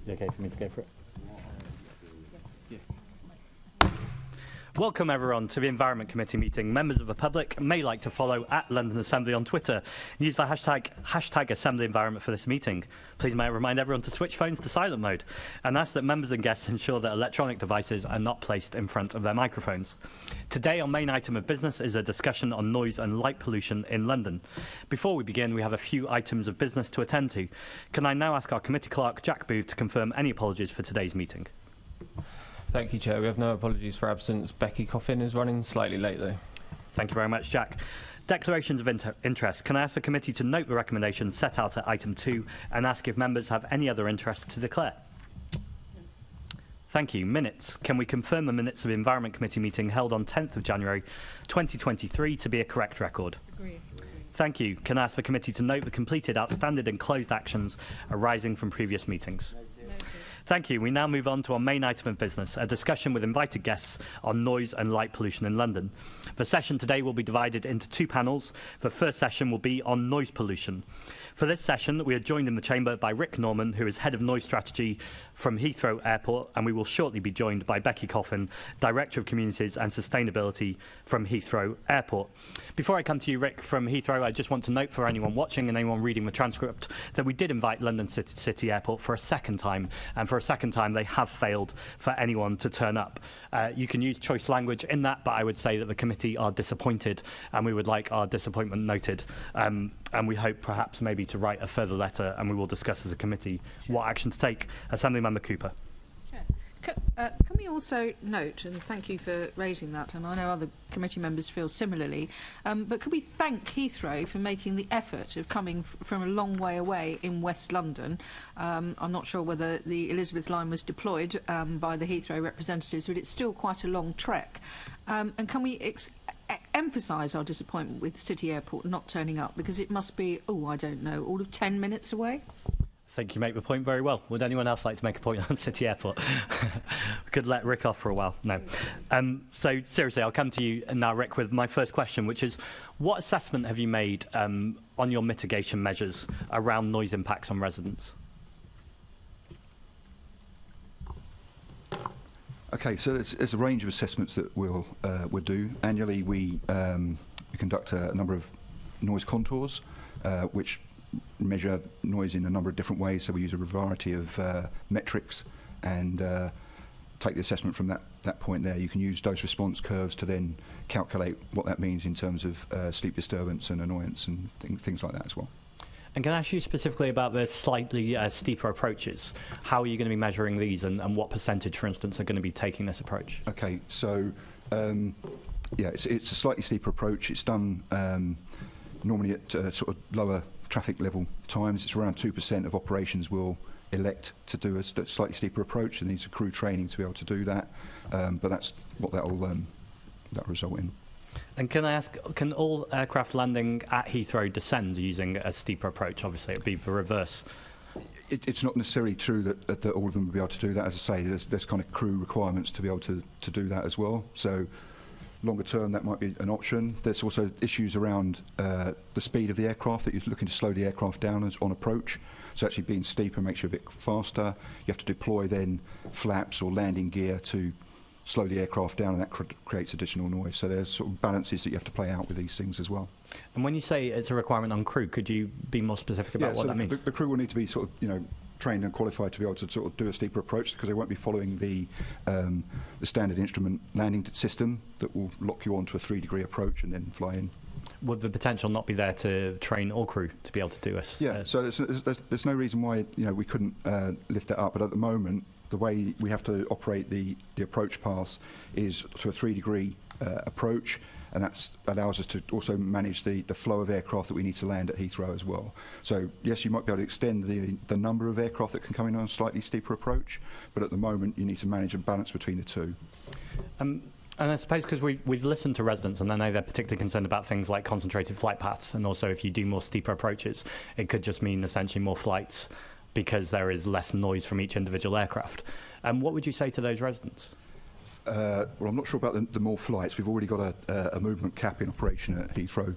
You okay for me to go for it? Welcome everyone to the Environment Committee meeting. Members of the public may like to follow at London Assembly on Twitter and use the hashtag Assembly Environment for this meeting. Please may I remind everyone to switch phones to silent mode and ask that members and guests ensure that electronic devices are not placed in front of their microphones. Today our main item of business is a discussion on noise and light pollution in London. Before we begin, we have a few items of business to attend to. Can I now ask our committee clerk, Jack Booth, to confirm any apologies for today's meeting? Thank you, Chair. We have no apologies for absence. Becky Coffin is running slightly late, though. Thank you very much, Jack. Declarations of interest. Can I ask the committee to note the recommendations set out at item 2 and ask if members have any other interest to declare? Thank you. Minutes. Can we confirm the minutes of the Environment Committee meeting held on 10th of January 2023 to be a correct record? Agreed. Thank you. Can I ask the committee to note the completed, outstanding and closed actions arising from previous meetings? Thank you. We now move on to our main item of business, a discussion with invited guests on noise and light pollution in London. The session today will be divided into 2 panels. The first session will be on noise pollution. For this session, we are joined in the chamber by Rick Norman, who is Head of Noise Strategy from Heathrow Airport, and we will shortly be joined by Becky Coffin, Director of Communities and Sustainability from Heathrow Airport. Before I come to you, Rick, from Heathrow, I just want to note for anyone watching and anyone reading the transcript that we did invite London City Airport for a second time, and for a second time they have failed for anyone to turn up. You can use choice language in that, but I would say that the committee are disappointed and we would like our disappointment noted. And we hope perhaps maybe to write a further letter, and we will discuss as a committee what action to take. Assemblymember Cooper. Can we also note, and thank you for raising that, and I know other committee members feel similarly, but could we thank Heathrow for making the effort of coming from a long way away in West London? I'm not sure whether the Elizabeth line was deployed by the Heathrow representatives, but it's still quite a long trek. And can we emphasise our disappointment with City Airport not turning up, because it must be, I don't know, all of 10 minutes away? I think you make the point very well. Would anyone else like to make a point on City Airport? We could let Rick off for a while. No. So seriously, I'll come to you now, Rick, with my first question, which is, what assessment have you made on your mitigation measures around noise impacts on residents? Okay, so there's a range of assessments that we'll do. Annually, we conduct a number of noise contours, which measure noise in a number of different ways. So we use a variety of metrics and take the assessment from that point there. You can use dose response curves to then calculate what that means in terms of sleep disturbance and annoyance and things like that as well. And can I ask you specifically about the slightly steeper approaches? How are you going to be measuring these, and what percentage, for instance, are going to be taking this approach? Okay, so yeah, it's a slightly steeper approach. It's done normally at sort of lower traffic level times. It's around 2% of operations will elect to do a slightly steeper approach. It needs a crew training to be able to do that, but that's what that'll result in. And can I ask, can all aircraft landing at Heathrow descend using a steeper approach? Obviously, it would be the reverse. It's not necessarily true that all of them will be able to do that. As I say, there's kind of crew requirements to be able to do that as well. So longer term, that might be an option. There's also issues around the speed of the aircraft, that you're looking to slow the aircraft down on approach. So actually being steeper makes you a bit faster. You have to deploy then flaps or landing gear to slow the aircraft down, and that creates additional noise. So there's sort of balances that you have to play out with these things as well. And when you say it's a requirement on crew, could you be more specific about what that means? The crew will need to be sort of, trained and qualified to be able to sort of do a steeper approach, because they won't be following the standard instrument landing system that will lock you onto a 3-degree approach and then fly in. Would the potential not be there to train all crew to be able to do this? Yeah, so there's no reason why we couldn't lift that up, but at the moment the way we have to operate the approach path is to a 3-degree approach, and that allows us to also manage the flow of aircraft that we need to land at Heathrow as well. So yes, you might be able to extend the number of aircraft that can come in on a slightly steeper approach, but at the moment you need to manage a balance between the two. And I suppose because we've listened to residents, and I know they're particularly concerned about things like concentrated flight paths, and also if you do more steeper approaches, it could just mean essentially more flights because there is less noise from each individual aircraft. What would you say to those residents? Well, I'm not sure about the more flights. We've already got a movement cap in operation at Heathrow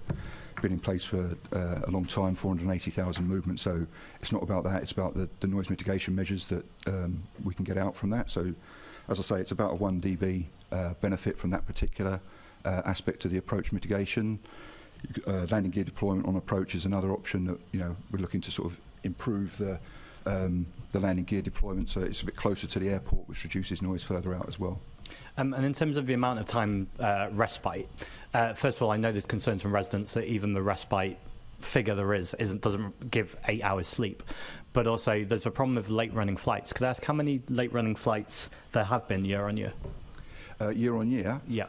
been in place for a long time, 480,000 movements. So it's not about that. It's about the noise mitigation measures that we can get out from that. So, as I say, it's about a 1 dB benefit from that particular aspect of the approach mitigation. Landing gear deployment on approach is another option that we're looking to sort of improve the landing gear deployment so it's a bit closer to the airport, which reduces noise further out as well. And in terms of the amount of time respite, first of all, I know there's concerns from residents that even the respite figure there doesn't give 8 hours sleep. But also, there's a problem with late running flights. Could I ask how many late running flights there have been year on year? Year on year? Yeah.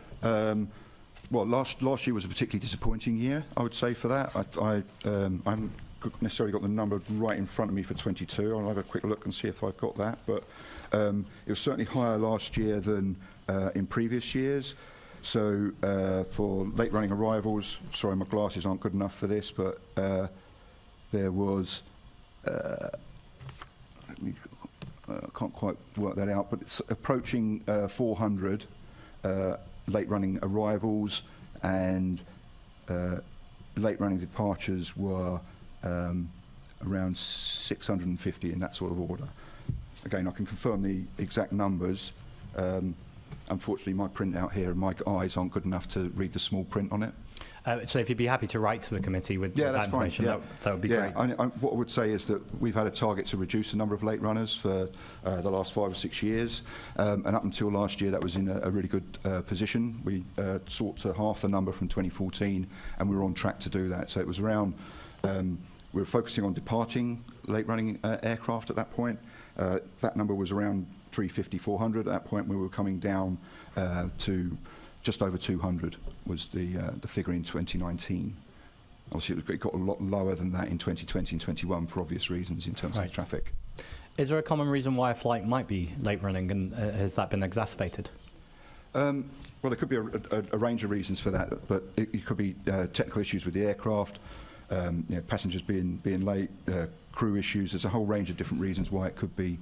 Well, last year was a particularly disappointing year, I would say, for that. I haven't necessarily got the number right in front of me for 22. I'll have a quick look and see if I've got that. But it was certainly higher last year than in previous years. So for late running arrivals, sorry, my glasses aren't good enough for this, but there was, I can't quite work that out, but it's approaching 400 late running arrivals, and late running departures were around 650 in that sort of order. Again, I can confirm the exact numbers. Unfortunately, my printout here and my eyes aren't good enough to read the small print on it. So if you'd be happy to write to the committee with that information, that would be great. What I would say is that we've had a target to reduce the number of late runners for the last 5 or 6 years, and up until last year that was in a really good position. We sought to halve the number from 2014, and we were on track to do that. So it was around, we were focusing on departing late running aircraft at that point. That number was around 350, 400 at that point. We were coming down to just over 200 was the figure in 2019. Obviously, it got a lot lower than that in 2020 and 21 for obvious reasons in terms of traffic. Is there a common reason why a flight might be late running, and has that been exacerbated? Well, there could be a range of reasons for that, but it could be technical issues with the aircraft, passengers being late, crew issues. There's a whole range of different reasons why it could be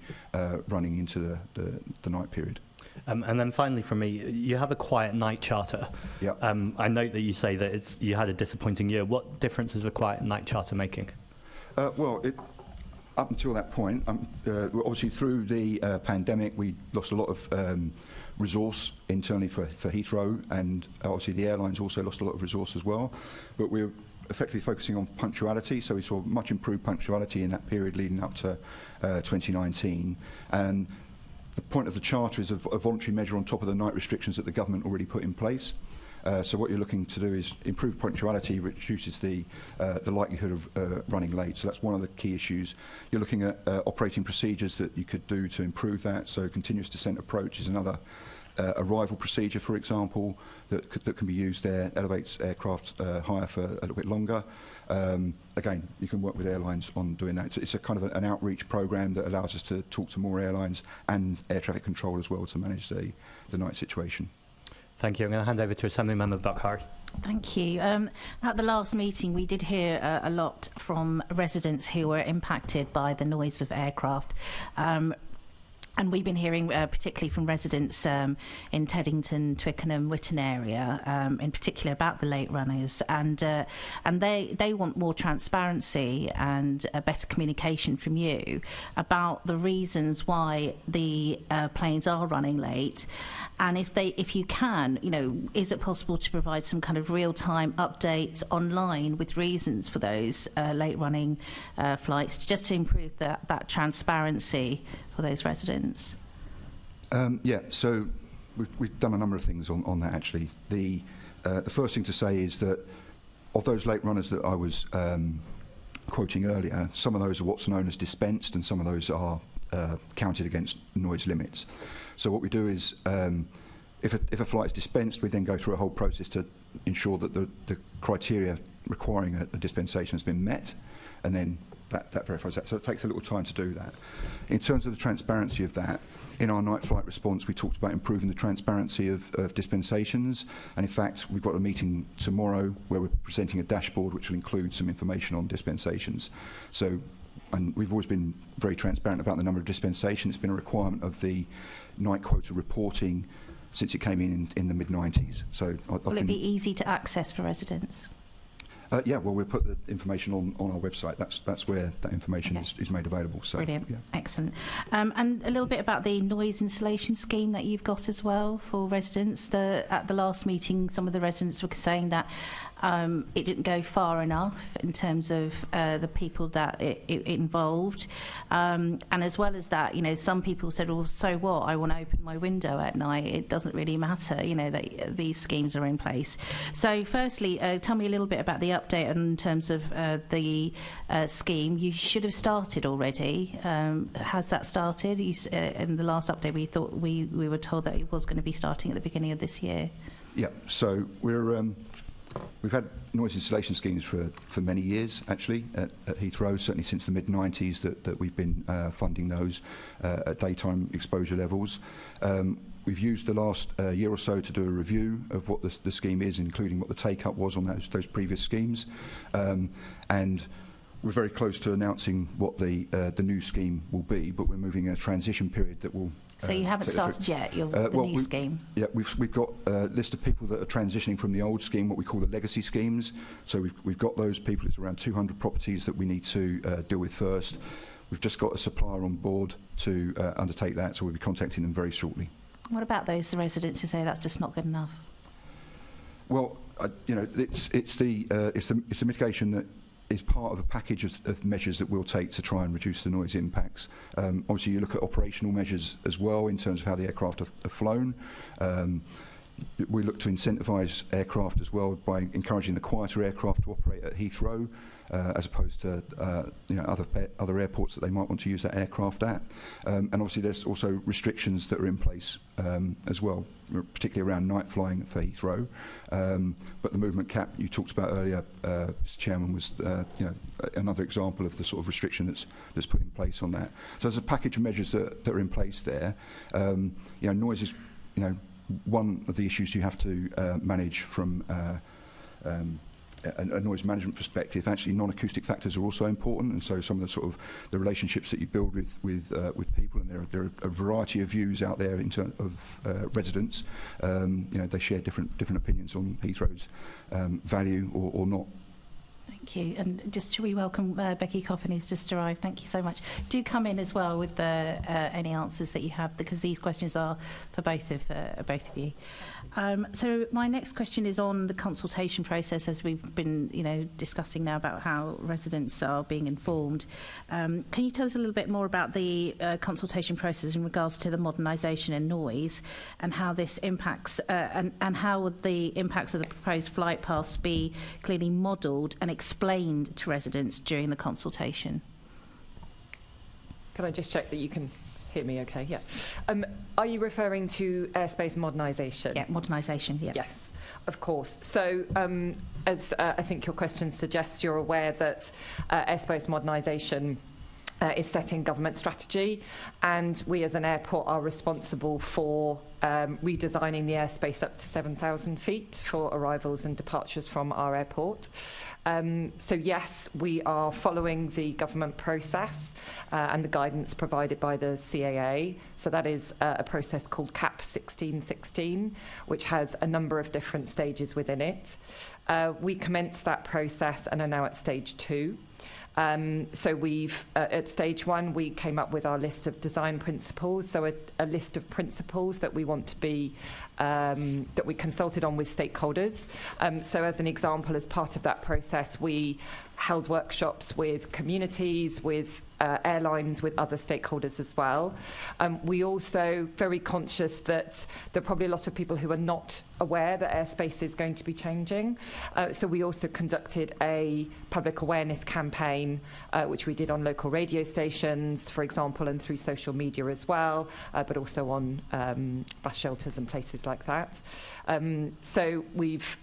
running into the night period. And then finally from me, you have a quiet night charter. Yep. I note that you say that you had a disappointing year. What difference is the quiet night charter making? Well, up until that point, obviously through the pandemic, we lost a lot of resource internally for Heathrow, and obviously the airlines also lost a lot of resource as well. But we're effectively focusing on punctuality, so we saw much improved punctuality in that period leading up to 2019. And the point of the charter is a voluntary measure on top of the night restrictions that the government already put in place. So what you're looking to do is improve punctuality, reduces the likelihood of running late. So that's one of the key issues. You're looking at operating procedures that you could do to improve that. So continuous descent approach is another arrival procedure, for example, that can be used there, elevates aircraft higher for a little bit longer. Again, you can work with airlines on doing that. So it's a kind of an outreach program that allows us to talk to more airlines and air traffic control as well to manage the night situation. Thank you. I'm going to hand over to Assembly Member Buckhari. Thank you. At the last meeting, we did hear a lot from residents who were impacted by the noise of aircraft. And we've been hearing particularly from residents in Teddington, Twickenham, Whitton area, in particular about the late runners, and they want more transparency and better communication from you about the reasons why the planes are running late, and if you can, is it possible to provide some kind of real-time updates online with reasons for those late running flights, just to improve that transparency for those residents? So we've done a number of things on that, actually. The first thing to say is that of those late runners that I was quoting earlier, some of those are what's known as dispensed, and some of those are counted against noise limits. So what we do is, if a flight is dispensed, we then go through a whole process to ensure that the criteria requiring a dispensation has been met, and then that verifies that. So it takes a little time to do that. In terms of the transparency of that, in our night flight response, we talked about improving the transparency of dispensations. And in fact, we've got a meeting tomorrow where we're presenting a dashboard which will include some information on dispensations. So, and we've always been very transparent about the number of dispensations. It's been a requirement of the night quota reporting since it came in the mid-90s. So will it be easy to access for residents? Yeah, well, we'll put the information on our website. That's where that information is made available. So, brilliant, yeah. excellent. And a little bit about the noise insulation scheme that you've got as well for residents. At the last meeting, some of the residents were saying that it didn't go far enough in terms of the people that it involved, and as well as that, some people said, "Well, so what? I want to open my window at night. It doesn't really matter, that these schemes are in place." So, firstly, tell me a little bit about the update in terms of the scheme. You should have started already. Has that started? In the last update, we were told that it was going to be starting at the beginning of this year. Yeah. So we've had noise insulation schemes for many years, actually, at Heathrow, certainly since the mid-90s that we've been funding those at daytime exposure levels. We've used the last year or so to do a review of what the scheme is, including what the take-up was on those previous schemes. And we're very close to announcing what the new scheme will be, but we're moving in a transition period that will... So you haven't started yet, the new scheme? Yeah, we've got a list of people that are transitioning from the old scheme, what we call the legacy schemes. So we've got those people. It's around 200 properties that we need to deal with first. We've just got a supplier on board to undertake that, so we'll be contacting them very shortly. What about those residents who say that's just not good enough? Well, it's a mitigation that is part of a package of measures that we'll take to try and reduce the noise impacts. Obviously, you look at operational measures as well in terms of how the aircraft are flown. We look to incentivise aircraft as well by encouraging the quieter aircraft to operate at Heathrow, as opposed to other airports that they might want to use that aircraft at. And obviously there's also restrictions that are in place as well, particularly around night flying for Heathrow. But the movement cap you talked about earlier, Mr. Chairman, was another example of the sort of restriction that's put in place on that. So there's a package of measures that are in place there. Noise is one of the issues you have to manage from a noise management perspective. Actually, non-acoustic factors are also important, and so some of the sort of the relationships that you build with people, and there are a variety of views out there in terms of residents. They share different opinions on Heathrow's value or not. Thank you. And just to re-welcome Becky Coffin, who's just arrived. Thank you so much. Do come in as well with any answers that you have, because these questions are for both of you. So my next question is on the consultation process, as we've been, discussing now about how residents are being informed. Can you tell us a little bit more about the consultation process in regards to the modernisation and noise, and how this impacts, and how would the impacts of the proposed flight paths be clearly modelled and explained to residents during the consultation? Can I just check that you can hear me okay? Yeah. Are you referring to airspace modernisation? Yeah, modernisation, yeah. Yes, of course. So, as I think your question suggests, you're aware that airspace modernisation is setting government strategy, and we as an airport are responsible for redesigning the airspace up to 7,000 feet for arrivals and departures from our airport. So yes, we are following the government process and the guidance provided by the CAA. So that is a process called CAP 1616, which has a number of different stages within it. We commenced that process and are now at stage 2. So we've, at stage 1, we came up with our list of design principles, so a list of principles that we want to be, that we consulted on with stakeholders. So as an example, as part of that process, we held workshops with communities, with airlines, with other stakeholders as well. We also very conscious that there are probably a lot of people who are not aware that airspace is going to be changing. So we also conducted a public awareness campaign, which we did on local radio stations, for example, and through social media as well, but also on bus shelters and places like that. So we've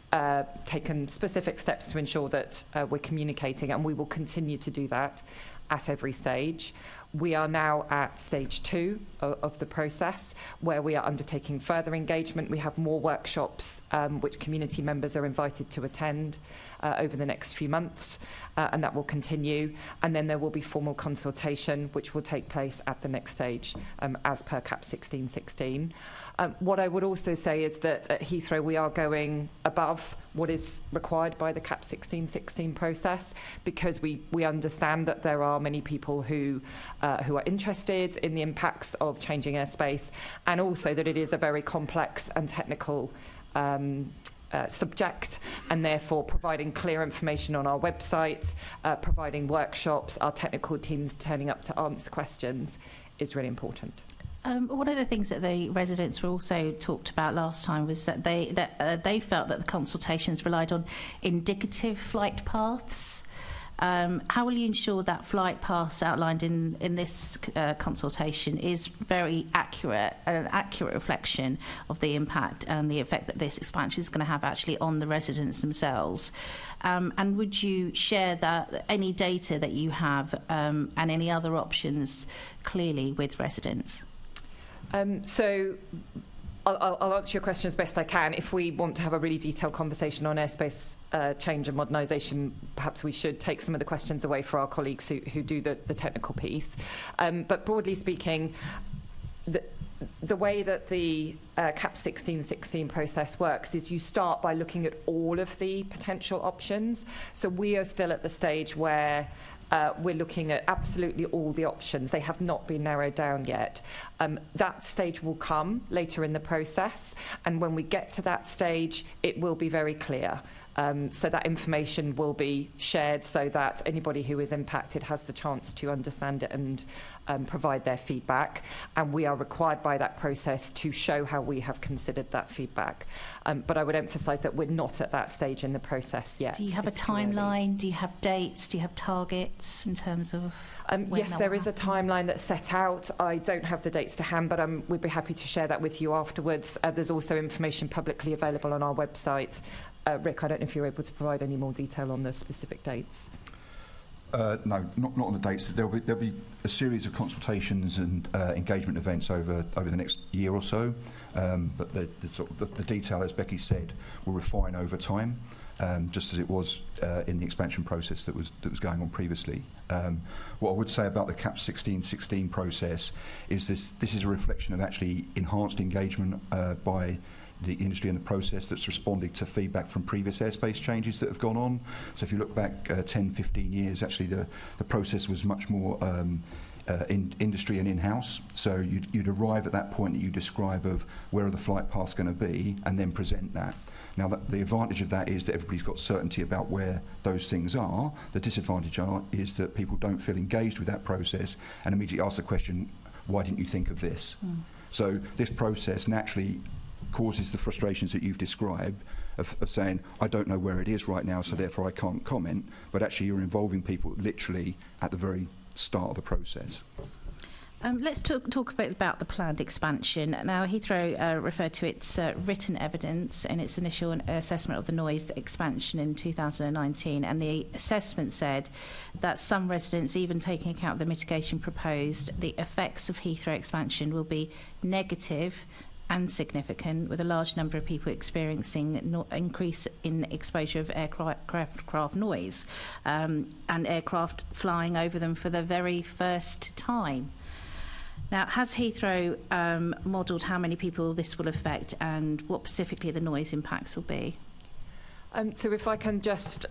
taken specific steps to ensure that we're communicating, and we will continue to do that at every stage. We are now at stage 2 of the process, where we are undertaking further engagement. We have more workshops which community members are invited to attend over the next few months, and that will continue. And then there will be formal consultation, which will take place at the next stage, as per CAP 1616. What I would also say is that at Heathrow we are going above what is required by the CAP 1616 process, because we understand that there are many people who are interested in the impacts of changing airspace, and also that it is a very complex and technical subject, and therefore providing clear information on our website, providing workshops, our technical teams turning up to answer questions is really important. One of the things that the residents were also talked about last time was that they felt that the consultations relied on indicative flight paths. How will you ensure that flight paths outlined in this consultation is very accurate, an accurate reflection of the impact and the effect that this expansion is going to have actually on the residents themselves? And would you share that any data that you have and any other options clearly with residents? So I'll answer your question as best I can. If we want to have a really detailed conversation on airspace change and modernisation, perhaps we should take some of the questions away for our colleagues who do the technical piece. But broadly speaking, the way that the CAP 1616 process works is you start by looking at all of the potential options. So we are still at the stage where we're looking at absolutely all the options. They have not been narrowed down yet. That stage will come later in the process, and when we get to that stage, it will be very clear. So that information will be shared so that anybody who is impacted has the chance to understand it and provide their feedback. And we are required by that process to show how we have considered that feedback. But I would emphasise that we're not at that stage in the process yet. Do you have a timeline? Do you have dates? Do you have targets in terms of yes, there is a timeline that's set out. I don't have the dates to hand, but we'd be happy to share that with you afterwards. There's also information publicly available on our website. Rick, I don't know if you're able to provide any more detail on the specific dates. No, not on the dates. There'll be a series of consultations and engagement events over the next year or so. But the detail, as Becky said, will refine over time, just as it was in the expansion process that was going on previously. What I would say about the CAP 1616 process is this is a reflection of actually enhanced engagement by the industry and the process that's responding to feedback from previous airspace changes that have gone on. So if you look back 10, 15 years, actually the process was much more in industry and in-house. So you'd arrive at that point that you describe of where are the flight paths going to be, and then present that. Now, the advantage of that is that everybody's got certainty about where those things are. The disadvantage is that people don't feel engaged with that process and immediately ask the question, why didn't you think of this? So this process naturally causes the frustrations that you've described of saying, I don't know where it is right now, so therefore I can't comment, but actually you're involving people literally at the very start of the process. Let's talk a bit about the planned expansion. Now, Heathrow referred to its written evidence in its initial assessment of the noise expansion in 2019, and the assessment said that some residents, even taking account of the mitigation proposed, the effects of Heathrow expansion will be negative and significant, with a large number of people experiencing increase in exposure of aircraft noise and aircraft flying over them for the very first time. Now, has Heathrow modelled how many people this will affect and what specifically the noise impacts will be? So if I can just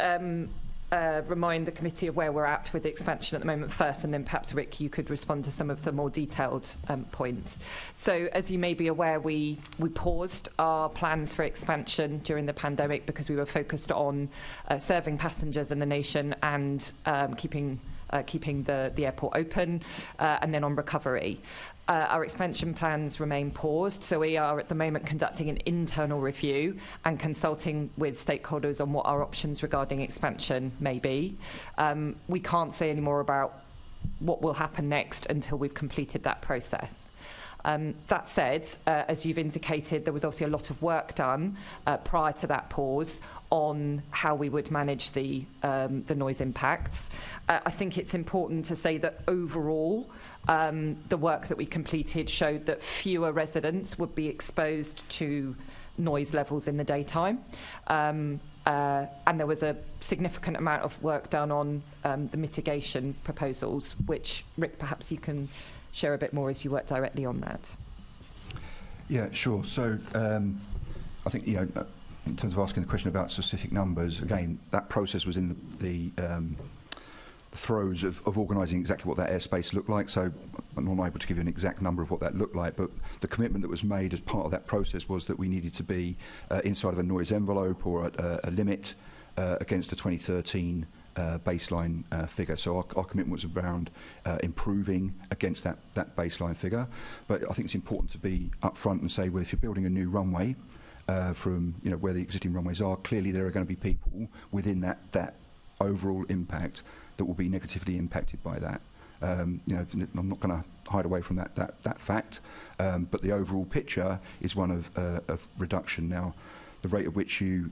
remind the committee of where we're at with the expansion at the moment first, and then perhaps, Rick, you could respond to some of the more detailed points. So as you may be aware, we paused our plans for expansion during the pandemic because we were focused on serving passengers in the nation and keeping the airport open, and then on recovery. Our expansion plans remain paused, so we are at the moment conducting an internal review and consulting with stakeholders on what our options regarding expansion may be. We can't say any more about what will happen next until we've completed that process. That said, as you've indicated, there was obviously a lot of work done prior to that pause on how we would manage the noise impacts. I think it's important to say that overall, the work that we completed showed that fewer residents would be exposed to noise levels in the daytime. And there was a significant amount of work done on the mitigation proposals, which, Rick, perhaps you can share a bit more as you work directly on that. Yeah, sure. So I think, in terms of asking the question about specific numbers, again, that process was in the throes of organising exactly what that airspace looked like, so I'm not able to give you an exact number of what that looked like, but the commitment that was made as part of that process was that we needed to be inside of a noise envelope or a limit against a 2013 baseline figure. So our commitment was around improving against that baseline figure. But I think it's important to be upfront and say, well, if you're building a new runway from where the existing runways are, clearly there are going to be people within that overall impact that will be negatively impacted by that. I'm not going to hide away from that fact, but the overall picture is one of reduction. Now, the rate at which you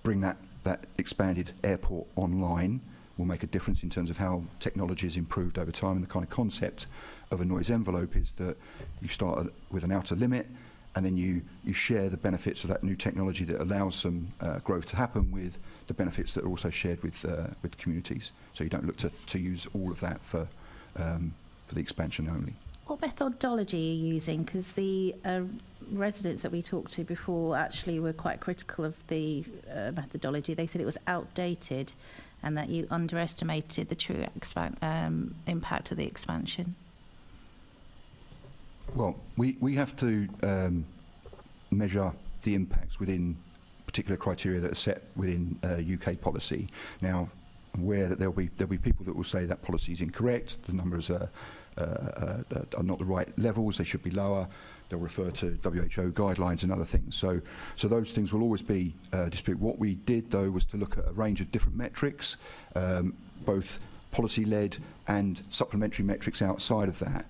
bring that expanded airport online will make a difference in terms of how technology has improved over time, and the kind of concept of a noise envelope is that you start with an outer limit, and then you share the benefits of that new technology that allows some growth to happen with the benefits that are also shared with communities. So you don't look to use all of that for the expansion only. What methodology are you using? Because the residents that we talked to before actually were quite critical of the methodology. They said it was outdated and that you underestimated the true impact of the expansion. Well, we have to measure the impacts within particular criteria that are set within UK policy. Now, I'm aware that there'll be people that will say that policy is incorrect, the numbers are not the right levels, they should be lower. They'll refer to WHO guidelines and other things. So those things will always be disputed. What we did, though, was to look at a range of different metrics, both policy-led and supplementary metrics outside of that,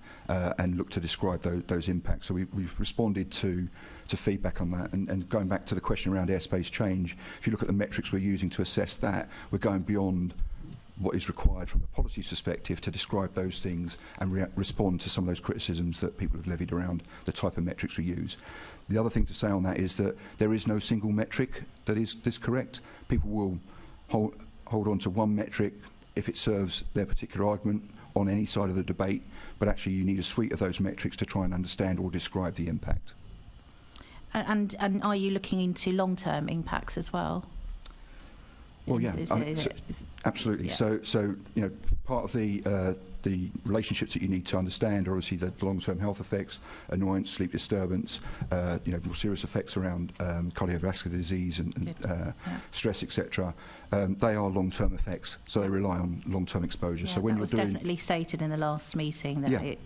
and look to describe those impacts. So we've responded to feedback on that. And going back to the question around airspace change, if you look at the metrics we're using to assess that, we're going beyond what is required from a policy perspective to describe those things and respond to some of those criticisms that people have levied around the type of metrics we use. The other thing to say on that is that there is no single metric that is correct. People will hold on to one metric if it serves their particular argument on any side of the debate, but actually you need a suite of those metrics to try and understand or describe the impact. And are you looking into long-term impacts as well? Well, yeah, absolutely. Yeah. So part of the relationships that you need to understand are obviously the long-term health effects, annoyance, sleep disturbance, more serious effects around cardiovascular disease and stress, etc. They are long-term effects, so they rely on long-term exposure. Yeah, so when that you're was doing, definitely stated in the last meeting that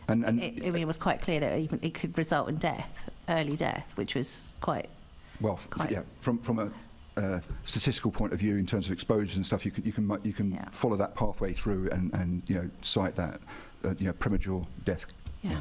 it was quite clear that it could result in death, early death, which was quite. From a statistical point of view, in terms of exposures and stuff, you can follow that pathway through and cite that premature death. Yeah.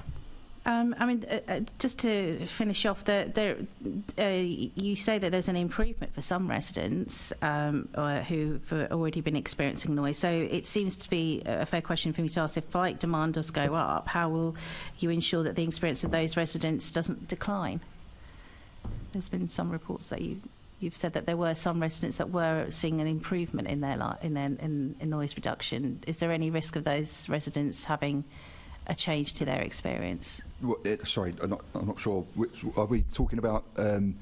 Just to finish off, you say that there's an improvement for some residents who've already been experiencing noise. So it seems to be a fair question for me to ask: if flight demand does go up, how will you ensure that the experience of those residents doesn't decline? There's been some reports that you've said that there were some residents that were seeing an improvement in their in noise reduction. Is there any risk of those residents having a change to their experience? Well, sorry, I'm not sure. Are we talking about the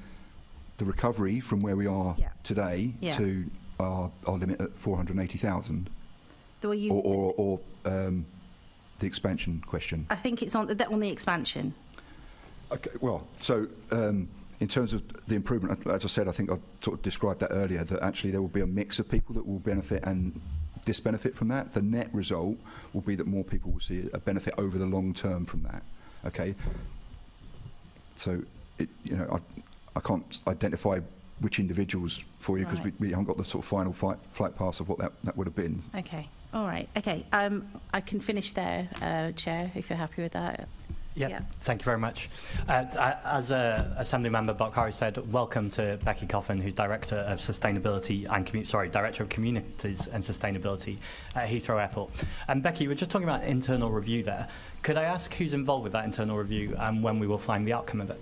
recovery from where we are today to our limit at 480,000, or the expansion question? I think it's on the expansion. Okay, well, so. In terms of the improvement, as I said, I think I've sort of described that earlier, that actually there will be a mix of people that will benefit and disbenefit from that. The net result will be that more people will see a benefit over the long term from that. Okay. So, I can't identify which individuals for you because we haven't got the sort of final flight paths of what that would have been. Okay. All right. Okay. I can finish there, Chair, if you're happy with that. Yeah, thank you very much. As Assembly Member Bokhari said, welcome to Becky Coffin, who's Director of Sustainability and Director of Communities and Sustainability at Heathrow Airport. And Becky, we're just talking about internal review there. Could I ask who's involved with that internal review and when we will find the outcome of it?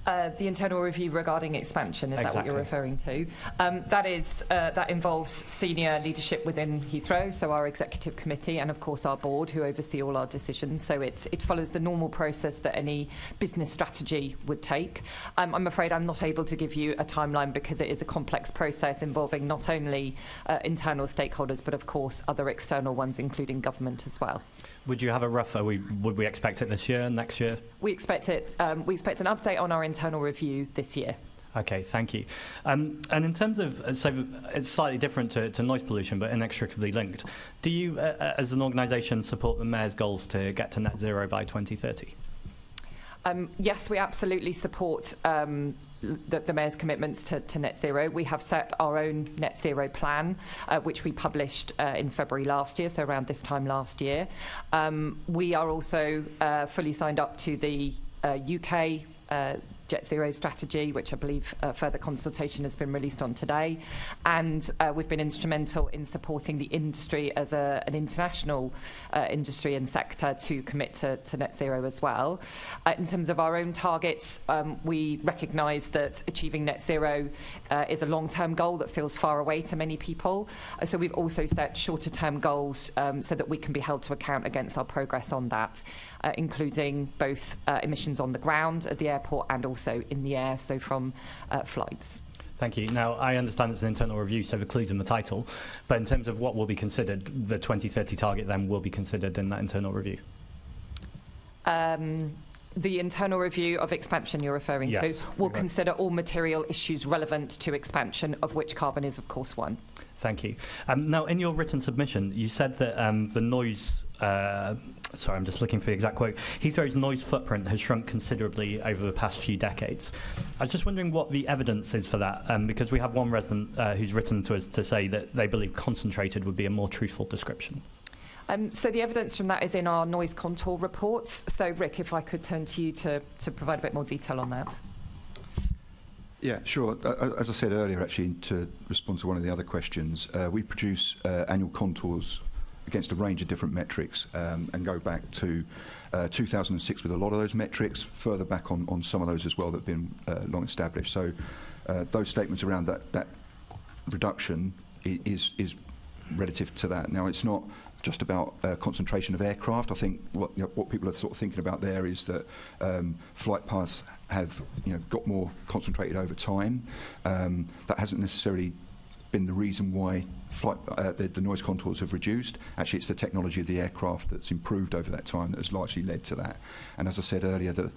The internal review regarding expansion, is that what you're referring to? That involves senior leadership within Heathrow, so our executive committee and of course our board who oversee all our decisions. So it follows the normal process that any business strategy would take. I'm afraid I'm not able to give you a timeline because it is a complex process involving not only internal stakeholders but of course other external ones, including government as well. Would you have a rough? Would we expect it this year, next year? We expect it. We expect an update on our internal review this year. Okay, thank you. And in terms of, so it's slightly different to noise pollution, but inextricably linked. Do you, as an organisation, support the Mayor's goals to get to net zero by 2030? Yes, we absolutely support the Mayor's commitments to net zero. We have set our own net zero plan, which we published in February last year, so around this time last year. We are also fully signed up to the UK Jet Zero strategy, which I believe further consultation has been released on today. And we've been instrumental in supporting the industry as an international industry and sector to commit to net zero as well. In terms of our own targets, we recognise that achieving net zero is a long-term goal that feels far away to many people. So we've also set shorter-term goals so that we can be held to account against our progress on that, including both emissions on the ground at the airport and also in the air, so from flights. Thank you. Now, I understand it's an internal review, so the clue's in the title, but in terms of what will be considered, the 2030 target then will be considered in that internal review? The internal review of expansion you're referring to will consider all material issues relevant to expansion, of which carbon is, of course, one. Thank you. Now, in your written submission, you said that the noise... sorry, I'm just looking for the exact quote. Heathrow's noise footprint has shrunk considerably over the past few decades. I was just wondering what the evidence is for that, because we have one resident who's written to us to say that they believe concentrated would be a more truthful description. So the evidence from that is in our noise contour reports. So, Rick, if I could turn to you to provide a bit more detail on that. Yeah, sure. As I said earlier, actually, to respond to one of the other questions, we produce annual contours against a range of different metrics and go back to 2006 with a lot of those metrics, further back on some of those as well that have been long established. So those statements around that reduction is relative to that. Now, it's not just about concentration of aircraft. I think what people are sort of thinking about there is that flight paths have got more concentrated over time. That hasn't necessarily been the reason why the noise contours have reduced. Actually, it's the technology of the aircraft that's improved over that time that has largely led to that. And as I said earlier, the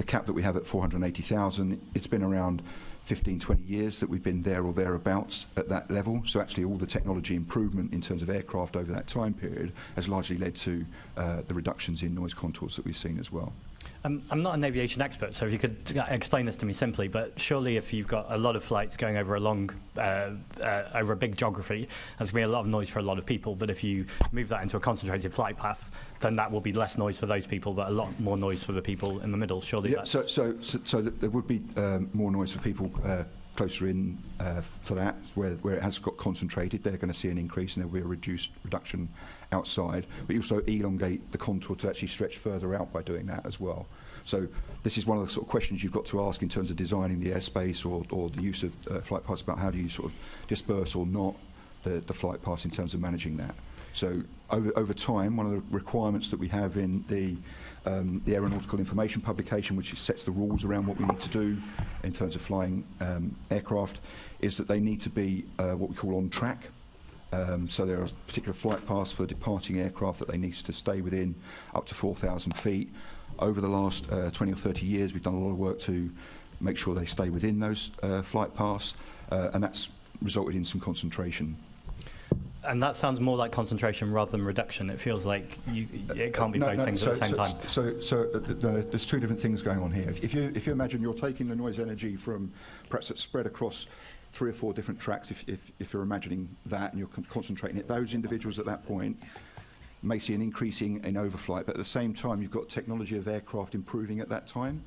cap that we have at 480,000, it's been around 15, 20 years that we've been there or thereabouts at that level. So actually all the technology improvement in terms of aircraft over that time period has largely led to the reductions in noise contours that we've seen as well. I'm not an aviation expert, so if you could explain this to me simply, but surely if you've got a lot of flights going over over a big geography, there's going to be a lot of noise for a lot of people, but if you move that into a concentrated flight path, then that will be less noise for those people, but a lot more noise for the people in the middle. Surely that's... So there would be more noise for people closer in for that, where it has got concentrated. They're going to see an increase and there will be a reduction outside, but you also elongate the contour to actually stretch further out by doing that as well. So this is one of the sort of questions you've got to ask in terms of designing the airspace or the use of flight paths, about how do you sort of disperse or not the flight paths in terms of managing that. So over time, one of the requirements that we have in the Aeronautical Information publication, which sets the rules around what we need to do in terms of flying aircraft, is that they need to be what we call on track. So there are particular flight paths for departing aircraft that they need to stay within up to 4,000 feet. Over the last 20 or 30 years, we've done a lot of work to make sure they stay within those flight paths, and that's resulted in some concentration. And that sounds more like concentration rather than reduction. It feels like it can't be both things at the same time. So there's two different things going on here. If you imagine you're taking the noise energy from perhaps it's spread across 3 or 4 different tracks, if you're imagining that and you're concentrating it, those individuals at that point may see an increasing in overflight, but at the same time you've got technology of aircraft improving at that time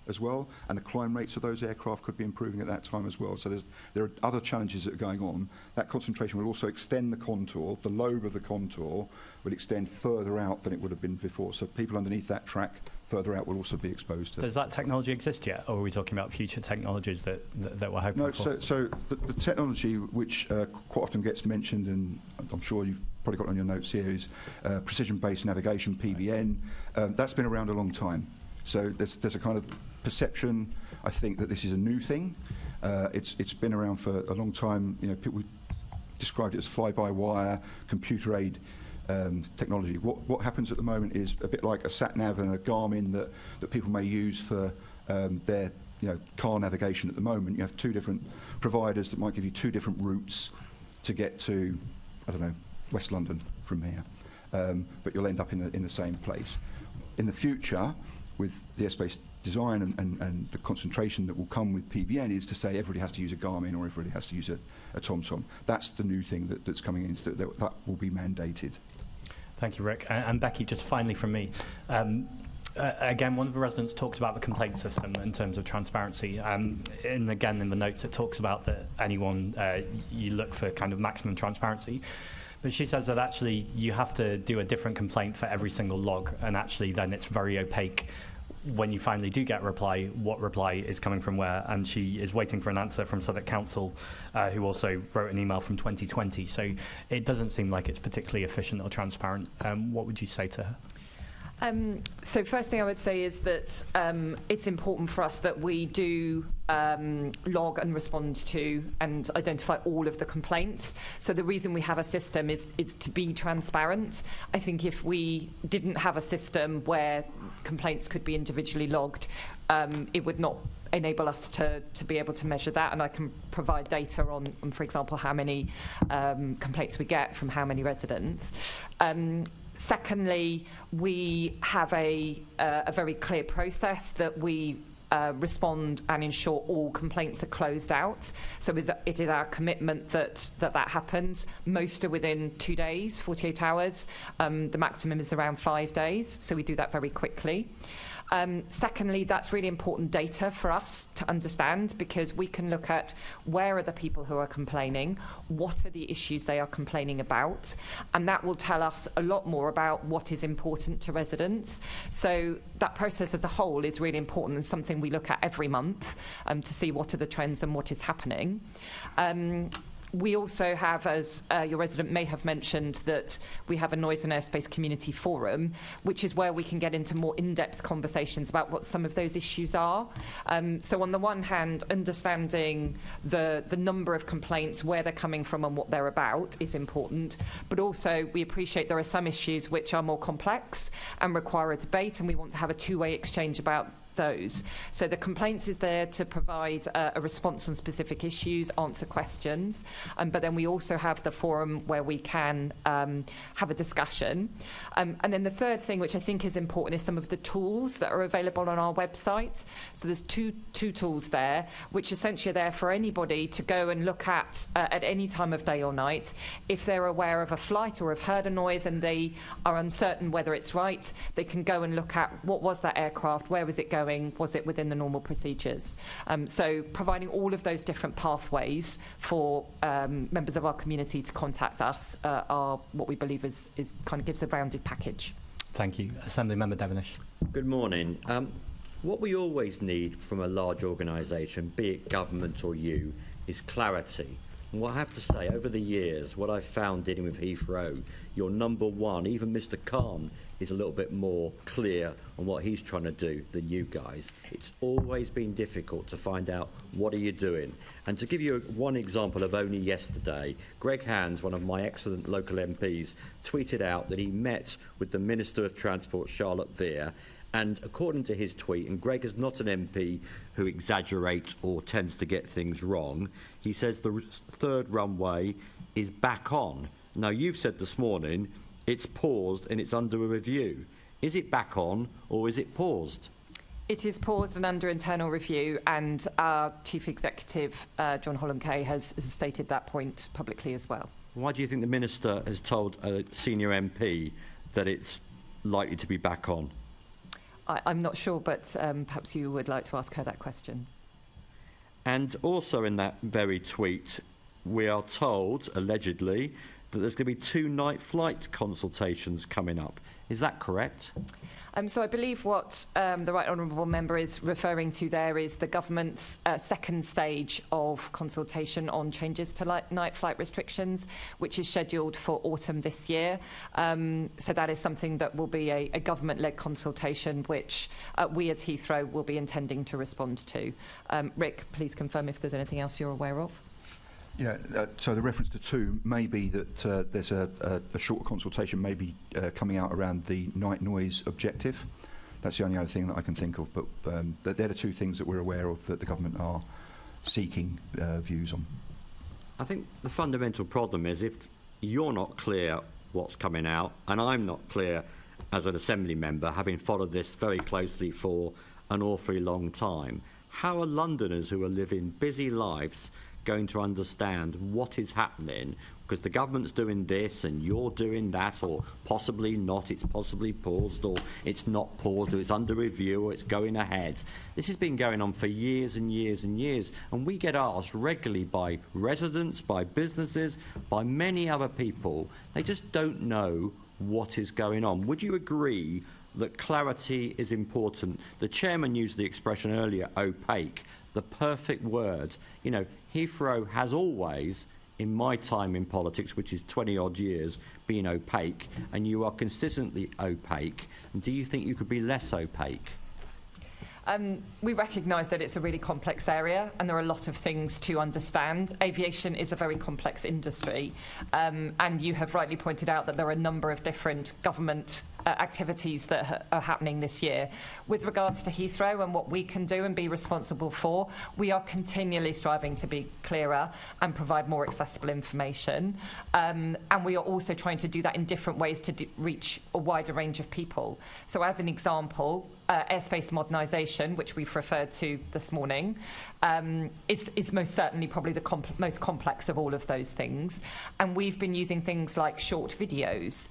as well, and the climb rates of those aircraft could be improving at that time as well. So there are other challenges that are going on. That concentration will also extend the contour. The lobe of the contour will extend further out than it would have been before. So people underneath that track further out will also be exposed to it. Does that technology exist yet, or are we talking about future technologies that we're hoping for? No, so the technology which quite often gets mentioned, and I'm sure you've probably got on your notes here, is precision-based navigation, PBN. That's been around a long time. So there's a kind of perception, I think, that this is a new thing. It's been around for a long time. You know, people described it as fly-by-wire, computer-aid technology. What happens at the moment is a bit like a sat-nav and a Garmin that people may use for their car navigation at the moment. You have 2 different providers that might give you 2 different routes to get to, I don't know, West London from here. But you'll end up in the same place. In the future, with the airspace design and the concentration that will come with PBN, is to say everybody has to use a Garmin or everybody has to use a TomTom. That's the new thing that's coming in, that will be mandated. Thank you, Rick. And Becky, just finally from me. Again, one of the residents talked about the complaint system in terms of transparency. And again, in the notes, it talks about that anyone, you look for kind of maximum transparency. But she says that actually you have to do a different complaint for every single log, and actually then it's very opaque when you finally do get a reply, what reply is coming from where. And she is waiting for an answer from Southwark Council, who also wrote an email from 2020. So it doesn't seem like it's particularly efficient or transparent. What would you say to her? So first thing I would say is that it's important for us that we do log and respond to and identify all of the complaints. So the reason we have a system is to be transparent. I think if we didn't have a system where complaints could be individually logged, it would not enable us to be able to measure that, and I can provide data on for example, how many complaints we get from how many residents. Secondly, we have a very clear process that we respond and ensure all complaints are closed out. So it is our commitment that happens. Most are within 2 days, 48 hours. The maximum is around 5 days, so we do that very quickly. Secondly, that's really important data for us to understand, because we can look at where are the people who are complaining, what are the issues they are complaining about, and that will tell us a lot more about what is important to residents. So that process as a whole is really important and something we look at every month to see what are the trends and what is happening. We also have, as your resident may have mentioned, that we have a Noise and Airspace Community Forum, which is where we can get into more in-depth conversations about what some of those issues are. So on the one hand, understanding the number of complaints, where they're coming from and what they're about is important, but also we appreciate there are some issues which are more complex and require a debate, and we want to have a two-way exchange about those. So the complaints is there to provide a response on specific issues, answer questions, but then we also have the forum where we can have a discussion. And then the third thing, which I think is important, is some of the tools that are available on our website. So there's two tools there, which essentially are there for anybody to go and look at any time of day or night. If they're aware of a flight or have heard a noise and they are uncertain whether it's right, they can go and look at what was that aircraft, where was it going, was it within the normal procedures. So providing all of those different pathways for members of our community to contact us are what we believe is kind of gives a rounded package. Thank you. Assembly Member Devenish. Good morning. What we always need from a large organisation, be it government or you, is clarity. And what I have to say, over the years, what I've found dealing with Heathrow, your number one, even Mr. Khan, is a little bit more clear on what he's trying to do than you guys. It's always been difficult to find out what are you doing. And to give you one example of only yesterday, Greg Hands, one of my excellent local MPs, tweeted out that he met with the Minister of Transport, Charlotte Vere, and according to his tweet, and Greg is not an MP who exaggerates or tends to get things wrong, he says the third runway is back on. Now, you've said this morning it's paused and it's under a review. Is it back on or is it paused? It is paused and under internal review, and our Chief Executive, John Holland-Kay, has stated that point publicly as well. Why do you think the Minister has told a senior MP that it's likely to be back on? I'm not sure, but perhaps you would like to ask her that question. And also in that very tweet, we are told, allegedly, that there's going to be 2 night flight consultations coming up. Is that correct? So I believe what the Right Honourable Member is referring to there is the government's second stage of consultation on changes to night flight restrictions, which is scheduled for autumn this year. So that is something that will be a government-led consultation, which we as Heathrow will be intending to respond to. Rick, please confirm if there's anything else you're aware of. Yeah, so the reference to 2 may be that there's a shorter consultation maybe coming out around the night noise objective. That's the only other thing that I can think of, but they're the 2 things that we're aware of that the government are seeking views on. I think the fundamental problem is if you're not clear what's coming out, and I'm not clear as an Assembly member, having followed this very closely for an awfully long time, how are Londoners who are living busy lives going to understand what is happening, because the government's doing this and you're doing that, or possibly not, it's possibly paused, or it's not paused, or it's under review, or it's going ahead. This has been going on for years and years and years, and we get asked regularly by residents, by businesses, by many other people. They just don't know what is going on. Would you agree that clarity is important? The chairman used the expression earlier, opaque, the perfect word. You know, Heathrow has always, in my time in politics, which is 20-odd years, been opaque, and you are consistently opaque. And do you think you could be less opaque? We recognise that it's a really complex area and there are a lot of things to understand. Aviation is a very complex industry, and you have rightly pointed out that there are a number of different government activities that are happening this year. With regards to Heathrow and what we can do and be responsible for, we are continually striving to be clearer and provide more accessible information, and we are also trying to do that in different ways to reach a wider range of people. So as an example, airspace modernisation, which we've referred to this morning, is most certainly probably the most complex of all of those things. And we've been using things like short videos,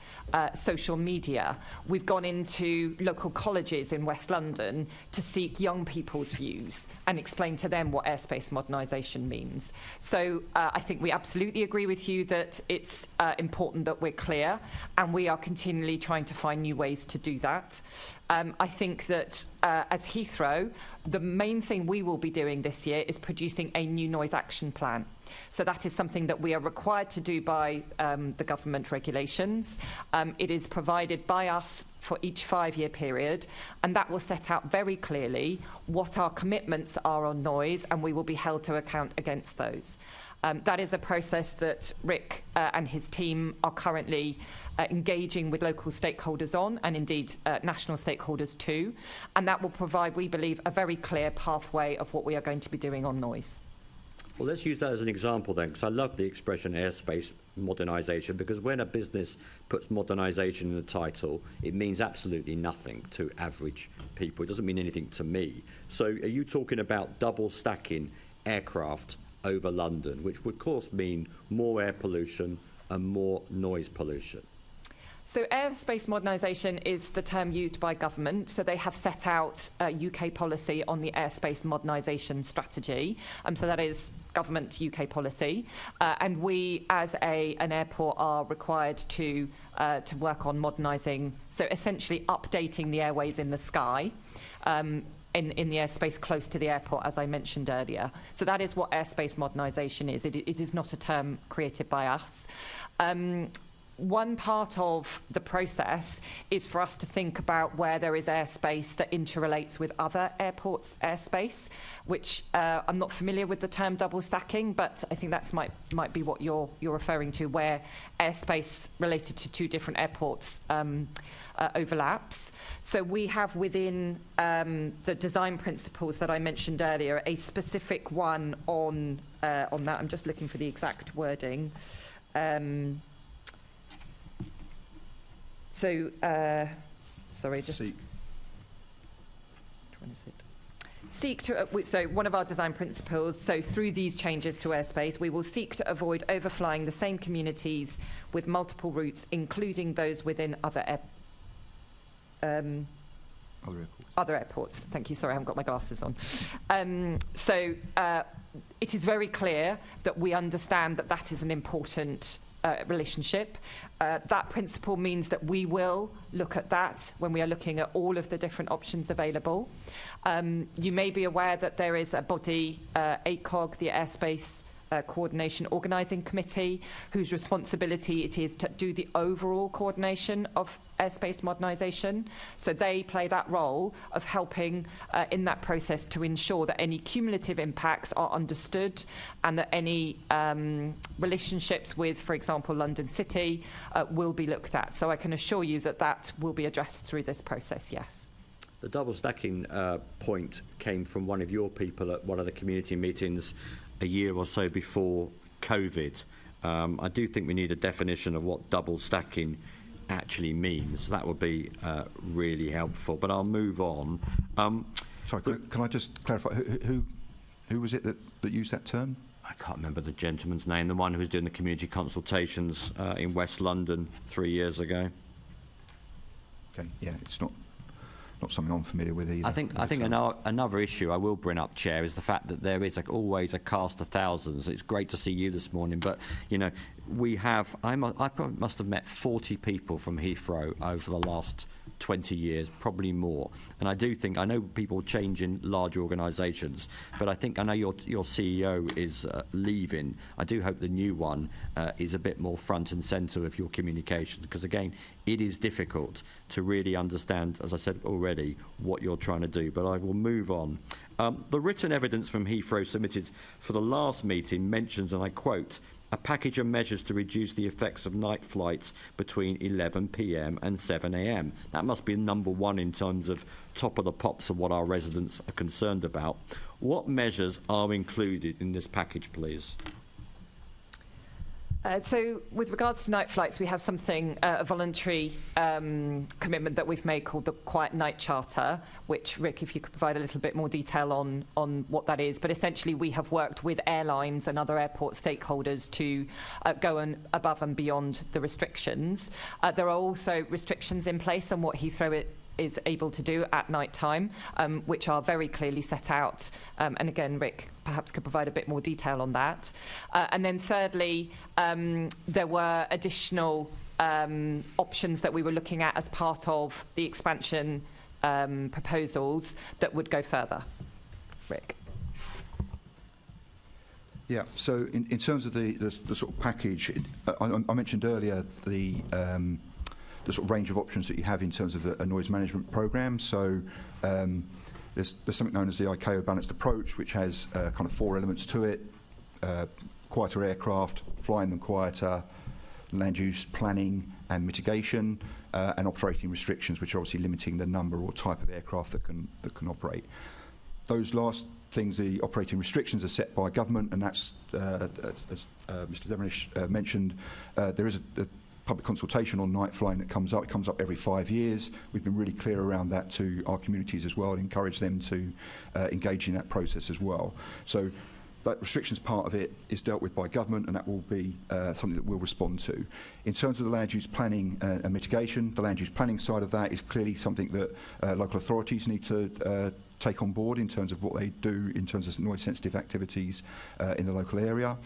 social media. We've gone into local colleges in West London to seek young people's views and explain to them what airspace modernisation means. So I think we absolutely agree with you that it's important that we're clear, and we are continually trying to find new ways to do that. I think that as Heathrow, the main thing we will be doing this year is producing a new noise action plan. So that is something that we are required to do by the government regulations. It is provided by us for each 5-year period, and that will set out very clearly what our commitments are on noise, and we will be held to account against those. That is a process that Rick and his team are currently engaging with local stakeholders on, and indeed national stakeholders too. And that will provide, we believe, a very clear pathway of what we are going to be doing on noise. Well, let's use that as an example then, because I love the expression airspace modernisation, because when a business puts modernisation in the title, it means absolutely nothing to average people. It doesn't mean anything to me. So are you talking about double stacking aircraft over London, which would of course mean more air pollution and more noise pollution? So airspace modernisation is the term used by government. So they have set out UK policy on the airspace modernisation strategy. So that is government UK policy. And we, as an airport, are required to work on modernising, so essentially updating the airways in the sky. In the airspace close to the airport, as I mentioned earlier. So that is what airspace modernisation is. It is not a term created by us. One part of the process is for us to think about where there is airspace that interrelates with other airports' airspace, which I'm not familiar with the term double stacking, but I think that might be what you're referring to, where airspace related to 2 different airports overlaps. So we have within the design principles that I mentioned earlier a specific one on that. I'm just looking for the exact wording. Sorry, just Seek. when is it? Seek to, so one of our design principles, so through these changes to airspace, we will seek to avoid overflying the same communities with multiple routes, including those within other airports. Thank you. Sorry, I haven't got my glasses on. It is very clear that we understand that that is an important relationship. That principle means that we will look at that when we are looking at all of the different options available. You may be aware that there is a body, ACOG, the Airspace Coordination Organising Committee, whose responsibility it is to do the overall coordination of airspace modernisation. So they play that role of helping in that process to ensure that any cumulative impacts are understood and that any relationships with, for example, London City will be looked at. So I can assure you that that will be addressed through this process, yes. The double stacking point came from one of your people at one of the community meetings a year or so before COVID. I do think we need a definition of what double stacking actually means. That would be really helpful. But I'll move on. Sorry, can I just clarify? Who was it that used that term? I can't remember the gentleman's name. The one who was doing the community consultations in West London 3 years ago. Okay, yeah, it's not something I'm familiar with either. I think another issue I will bring up, Chair, is the fact that there is always a cast of thousands. It's great to see you this morning, but you know, I must have met 40 people from Heathrow over the last 20 years, probably more. And I know people change in large organisations, but I know your CEO is leaving. I do hope the new one is a bit more front and centre of your communications, because again, it is difficult to really understand, as I said already, what you're trying to do. But I will move on. The written evidence from Heathrow submitted for the last meeting mentions, and I quote, a package of measures to reduce the effects of night flights between 11 p.m. and 7 a.m. That must be number one in terms of top of the pops of what our residents are concerned about. What measures are included in this package, please? So with regards to night flights, we have something, a voluntary commitment that we've made called the Quiet Night Charter, which, Rick, if you could provide a little bit more detail on what that is. But essentially, we have worked with airlines and other airport stakeholders to go above and beyond the restrictions. There are also restrictions in place on what Heathrow is able to do at night time, which are very clearly set out. And again, Rick perhaps could provide a bit more detail on that. And then thirdly, there were additional options that we were looking at as part of the expansion proposals that would go further. Rick. Yeah, so in terms of the sort of package, I mentioned earlier the sort of range of options that you have in terms of a noise management programme. So there's something known as the ICAO balanced approach, which has kind of 4 elements to it: quieter aircraft, flying them quieter, land use planning and mitigation, and operating restrictions, which are obviously limiting the number or type of aircraft that can operate. Those last things, the operating restrictions, are set by government, and that's, as Mr. Devenish mentioned, there is a public consultation on night flying that comes up. It comes up every 5 years. We've been really clear around that to our communities as well, and encourage them to engage in that process as well. So that restrictions part of it is dealt with by government, and that will be something that we'll respond to. In terms of the land use planning and mitigation, the land use planning side of that is clearly something that local authorities need to take on board in terms of what they do in terms of noise sensitive activities in the local area.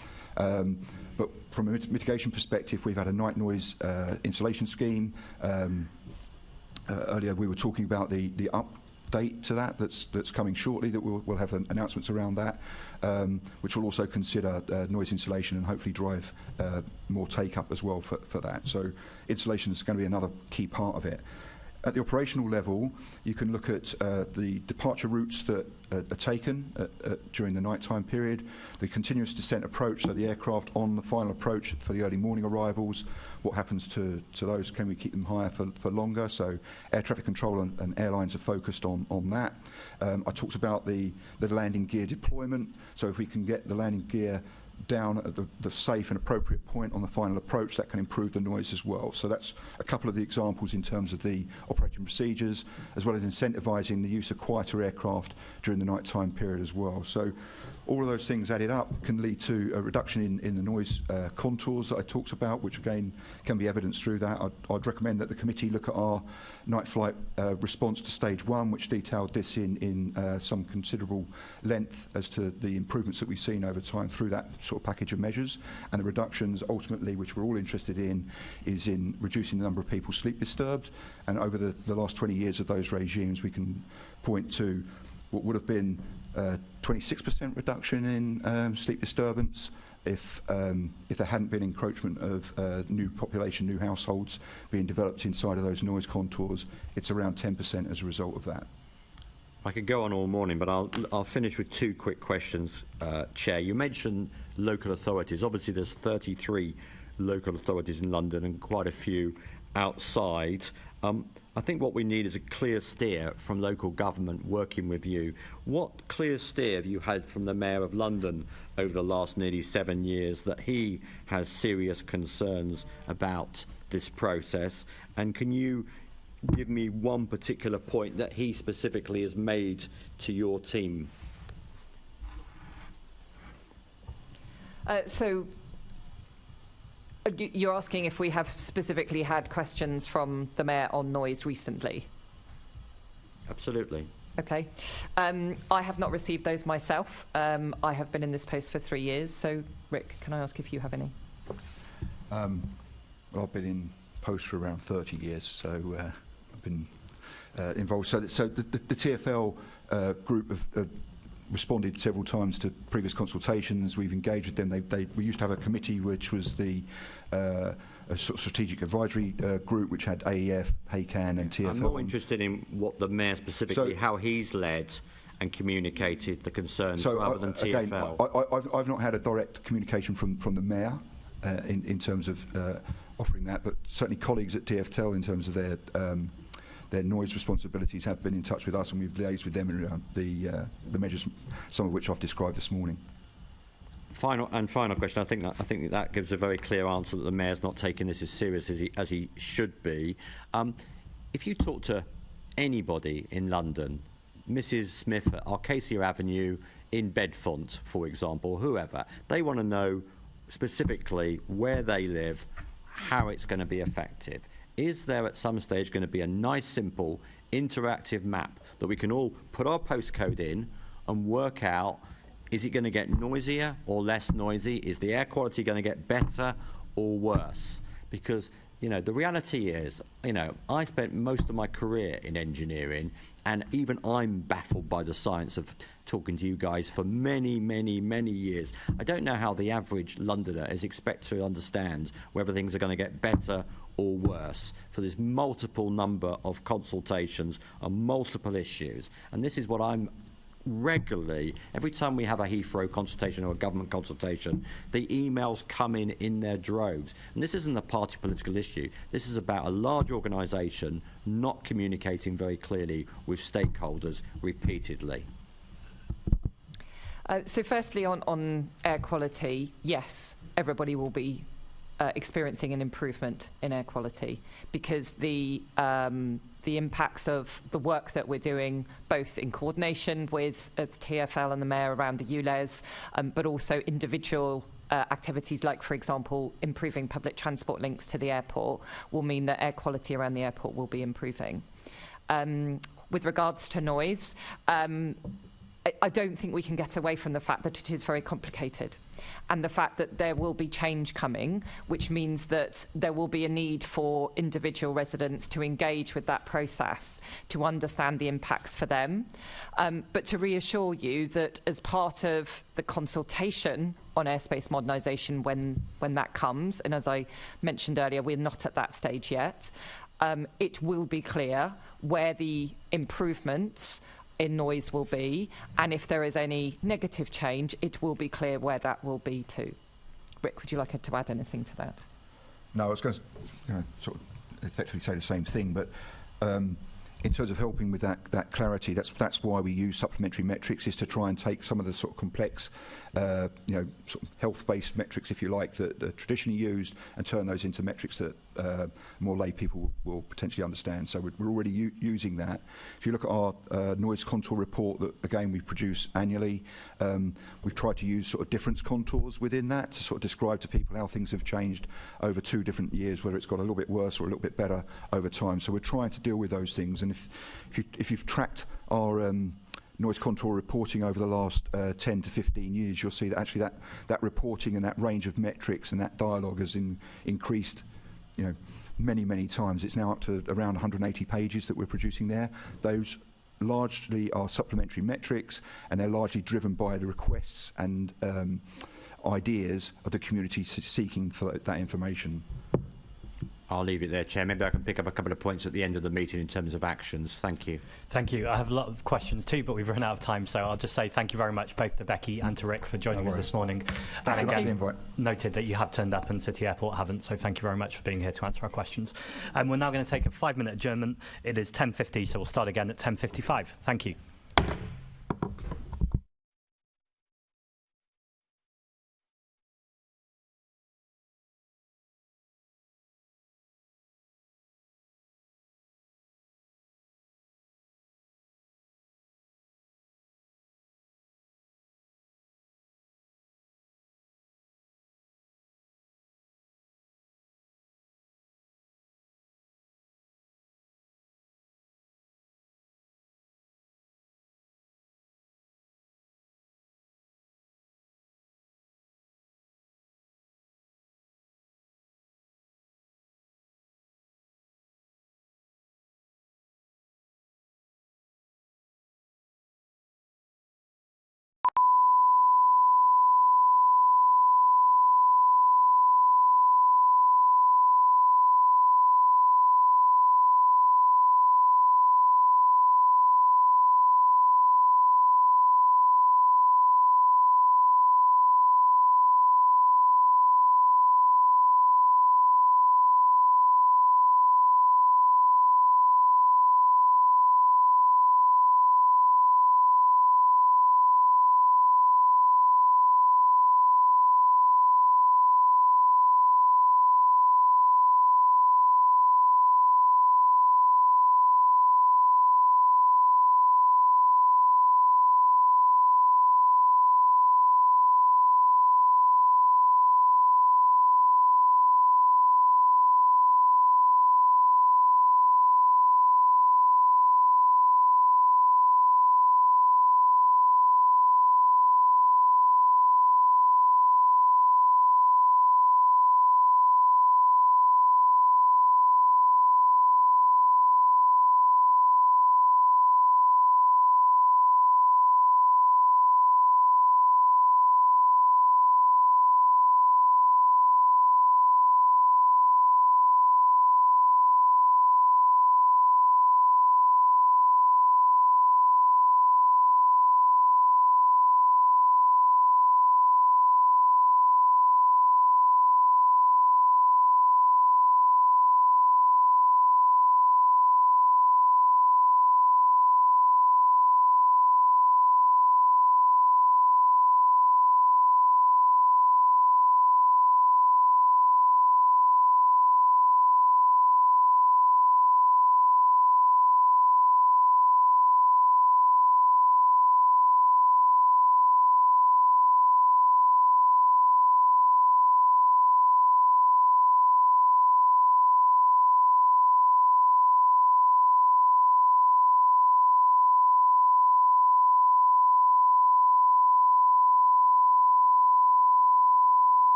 But from a mitigation perspective, we've had a night noise insulation scheme. Earlier we were talking about the update to that's coming shortly, that we'll have announcements around that, which will also consider noise insulation and hopefully drive more take-up as well for that. So insulation is going to be another key part of it. At the operational level, you can look at the departure routes that are taken during the nighttime period, the continuous descent approach, so the aircraft on the final approach for the early morning arrivals, what happens to those, can we keep them higher for longer? So air traffic control and airlines are focused on that. I talked about the landing gear deployment, so if we can get the landing gear down at the safe and appropriate point on the final approach, that can improve the noise as well. So that's a couple of the examples in terms of the operating procedures, as well as incentivising the use of quieter aircraft during the nighttime period as well. So all of those things added up can lead to a reduction in the noise contours that I talked about, which again can be evidenced through that. I'd recommend that the committee look at our night flight response to stage 1, which detailed this in some considerable length as to the improvements that we've seen over time through that sort of package of measures, and the reductions ultimately, which we're all interested in, is in reducing the number of people sleep disturbed. And over the last 20 years of those regimes, we can point to what would have been 26% reduction in sleep disturbance if there hadn't been encroachment of new population, new households being developed inside of those noise contours. It's around 10% as a result of that. I could go on all morning, but I'll finish with 2 quick questions, Chair. You mentioned local authorities. Obviously, there's 33 local authorities in London and quite a few outside. I think what we need is a clear steer from local government working with you. What clear steer have you had from the Mayor of London over the last nearly 7 years that he has serious concerns about this process? And can you give me one particular point that he specifically has made to your team? So you're asking if we have specifically had questions from the Mayor on noise recently? Absolutely. Okay. I have not received those myself. I have been in this post for 3 years. So, Rick, can I ask if you have any? Well, I've been in post for around 30 years, so I've been involved. So the TfL group have responded several times to previous consultations. We've engaged with them. We used to have a committee which was the a sort of strategic advisory group which had AEF, HACAN and TfL. I'm more interested in what the Mayor specifically, how he's led and communicated the concerns rather than TfL. Again, I've not had a direct communication from the Mayor in terms of offering that, but certainly colleagues at TfL in terms of their noise responsibilities have been in touch with us, and we've liaised with them around the measures, some of which I've described this morning. Final question. I think that gives a very clear answer that the Mayor's not taking this as serious as he should be. If you talk to anybody in London, Mrs. Smith at Arcadia Avenue, in Bedfont, for example, whoever, they want to know specifically where they live, how it's going to be effective. Is there at some stage going to be a nice, simple, interactive map that we can all put our postcode in and work out, is it going to get noisier or less noisy? Is the air quality going to get better or worse? Because, the reality is, I spent most of my career in engineering, and even I'm baffled by the science of talking to you guys for many, many, many years. I don't know how the average Londoner is expected to understand whether things are going to get better or worse for this multiple number of consultations on multiple issues. And this is what I'm regularly, every time we have a Heathrow consultation or a government consultation, the emails come in their droves. And this isn't a party political issue. This is about a large organisation not communicating very clearly with stakeholders repeatedly. So firstly, on air quality, yes, everybody will be experiencing an improvement in air quality, because the impacts of the work that we're doing, both in coordination with the TfL and the Mayor around the ULEZ, but also individual activities like, for example, improving public transport links to the airport, will mean that air quality around the airport will be improving. With regards to noise, I don't think we can get away from the fact that it is very complicated, and the fact that there will be change coming, which means that there will be a need for individual residents to engage with that process, to understand the impacts for them. But to reassure you that as part of the consultation on airspace modernisation, when that comes, and as I mentioned earlier, we're not at that stage yet, it will be clear where the improvements in noise will be, and if there is any negative change, it will be clear where that will be too. Rick, would you like to add anything to that? No, I was going to sort of effectively say the same thing, but in terms of helping with that clarity, that's why we use supplementary metrics, is to try and take some of the sort of complex, sort of health-based metrics, if you like, that are traditionally used, and turn those into metrics that more lay people will potentially understand. So we're already using that. If you look at our noise contour report that, again, we produce annually, we've tried to use sort of difference contours within that to sort of describe to people how things have changed over 2 different years, whether it's got a little bit worse or a little bit better over time. So we're trying to deal with those things. And if you've tracked our noise contour reporting over the last 10 to 15 years, you'll see that actually that reporting and that range of metrics and that dialogue has increased, many times. It's now up to around 180 pages that we're producing there. Those largely are supplementary metrics, and they're largely driven by the requests and ideas of the community seeking for that information. I'll leave it there, Chair. Maybe I can pick up a couple of points at the end of the meeting in terms of actions. Thank you. Thank you. I have a lot of questions too, but we've run out of time, so I'll just say thank you very much both to Becky and to Rick for joining us this morning. Thank you for the again, invite. noted that you have turned up and City Airport haven't, so thank you very much for being here to answer our questions. We're now going to take a 5-minute adjournment. It is 10:50, so we'll start again at 10:55. Thank you.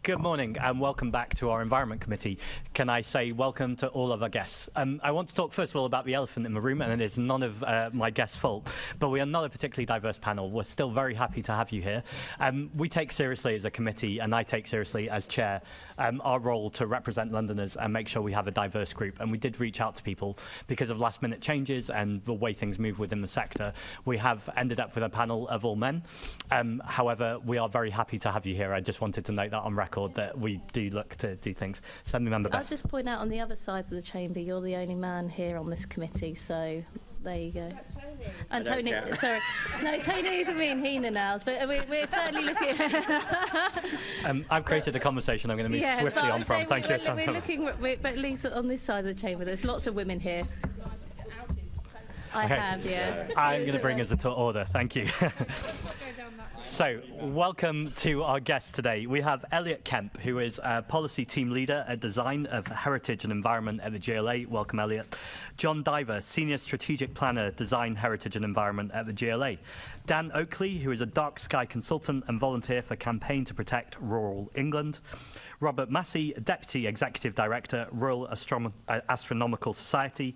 Good morning and welcome back to our Environment Committee. Can I say welcome to all of our guests? I want to talk first of all about the elephant in the room, and it is none of my guests' fault, but we are not a particularly diverse panel. We're still very happy to have you here. We take seriously as a committee, and I take seriously as chair, our role to represent Londoners and make sure we have a diverse group. And we did reach out to people because of last-minute changes and the way things move within the sector. We have ended up with a panel of all men. However, we are very happy to have you here. I just wanted to note that on record, that we do look to do things. Assembly Member Best. I'll just point out on the other side of the chamber, you're the only man here on this committee, so there you go. And Tony, sorry. No, Tony isn't being Hina now, but we're certainly looking I've created a conversation I'm going to move swiftly on from. Thank you. We're looking, but at least on this side of the chamber, there's lots of women here. I have, yeah. I'm going to bring us to order. Thank you. So, welcome to our guests today. We have Elliot Kemp, who is a policy team leader at Design of Heritage and Environment at the GLA. Welcome, Elliot. John Diver, Senior Strategic Planner, Design, Heritage and Environment at the GLA. Dan Oakley, who is a dark sky consultant and volunteer for Campaign to Protect Rural England. Robert Massey, Deputy Executive Director, Royal Astronomical Society.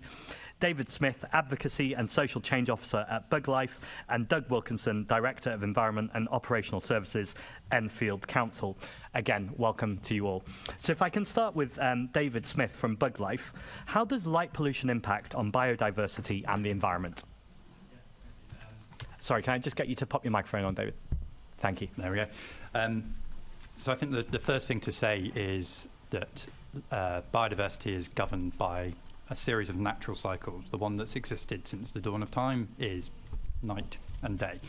David Smith, Advocacy and Social Change Officer at BugLife, and Doug Wilkinson, Director of Environment and Operational Services, Enfield Council. Again, welcome to you all. So if I can start with David Smith from BugLife, how does light pollution impact on biodiversity and the environment? Sorry, can I just get you to pop your microphone on, David? Thank you. There we go. So I think the first thing to say is that biodiversity is governed by a series of natural cycles. The one that's existed since the dawn of time is night and day.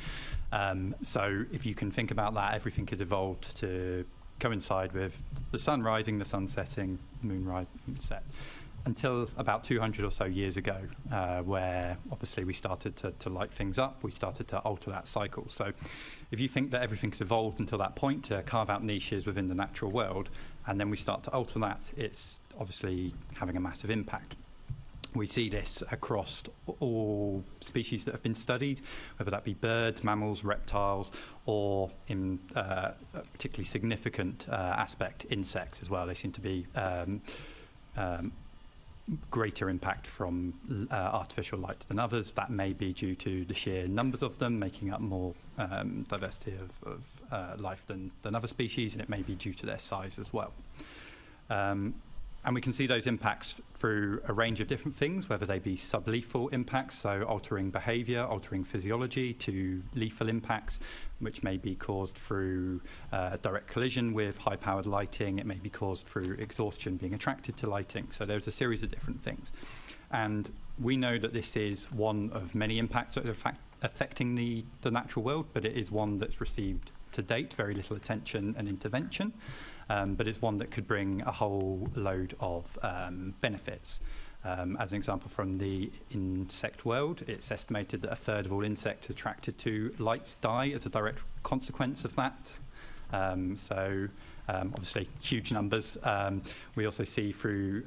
So if you can think about that, everything has evolved to coincide with the sun rising, the sun setting, moon rise and set, until about 200 or so years ago, where obviously we started to light things up, we started to alter that cycle. So if you think that everything's evolved until that point to carve out niches within the natural world, and then we start to alter that, it's obviously having a massive impact. We see this across all species that have been studied, whether that be birds, mammals, reptiles, or in a particularly significant aspect, insects as well. They seem to be greater impact from artificial light than others. That may be due to the sheer numbers of them, making up more diversity of life than other species, and it may be due to their size as well. And we can see those impacts through a range of different things, whether they be sublethal impacts, so altering behaviour, altering physiology, to lethal impacts, which may be caused through direct collision with high-powered lighting. It may be caused through exhaustion, being attracted to lighting. So there's a series of different things. And we know that this is one of many impacts that are affecting the natural world, but it is one that's received to date very little attention and intervention. But it's one that could bring a whole load of benefits. As an example from the insect world, it's estimated that a third of all insects attracted to lights die as a direct consequence of that. Obviously huge numbers. We also see through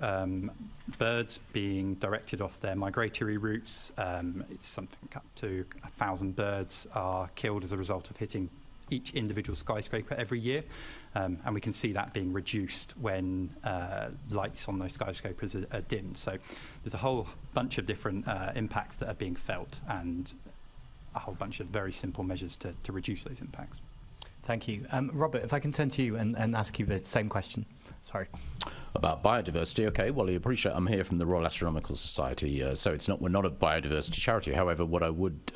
birds being directed off their migratory routes. It's something up to 1,000 birds are killed as a result of hitting each individual skyscraper every year, and we can see that being reduced when lights on those skyscrapers are dimmed. So there's a whole bunch of different impacts that are being felt, and a whole bunch of very simple measures to reduce those impacts. Thank you. Robert, if I can turn to you and ask you the same question. Sorry. About biodiversity, okay, well, you appreciate I'm here from the Royal Astronomical Society, so we're not a biodiversity charity. However,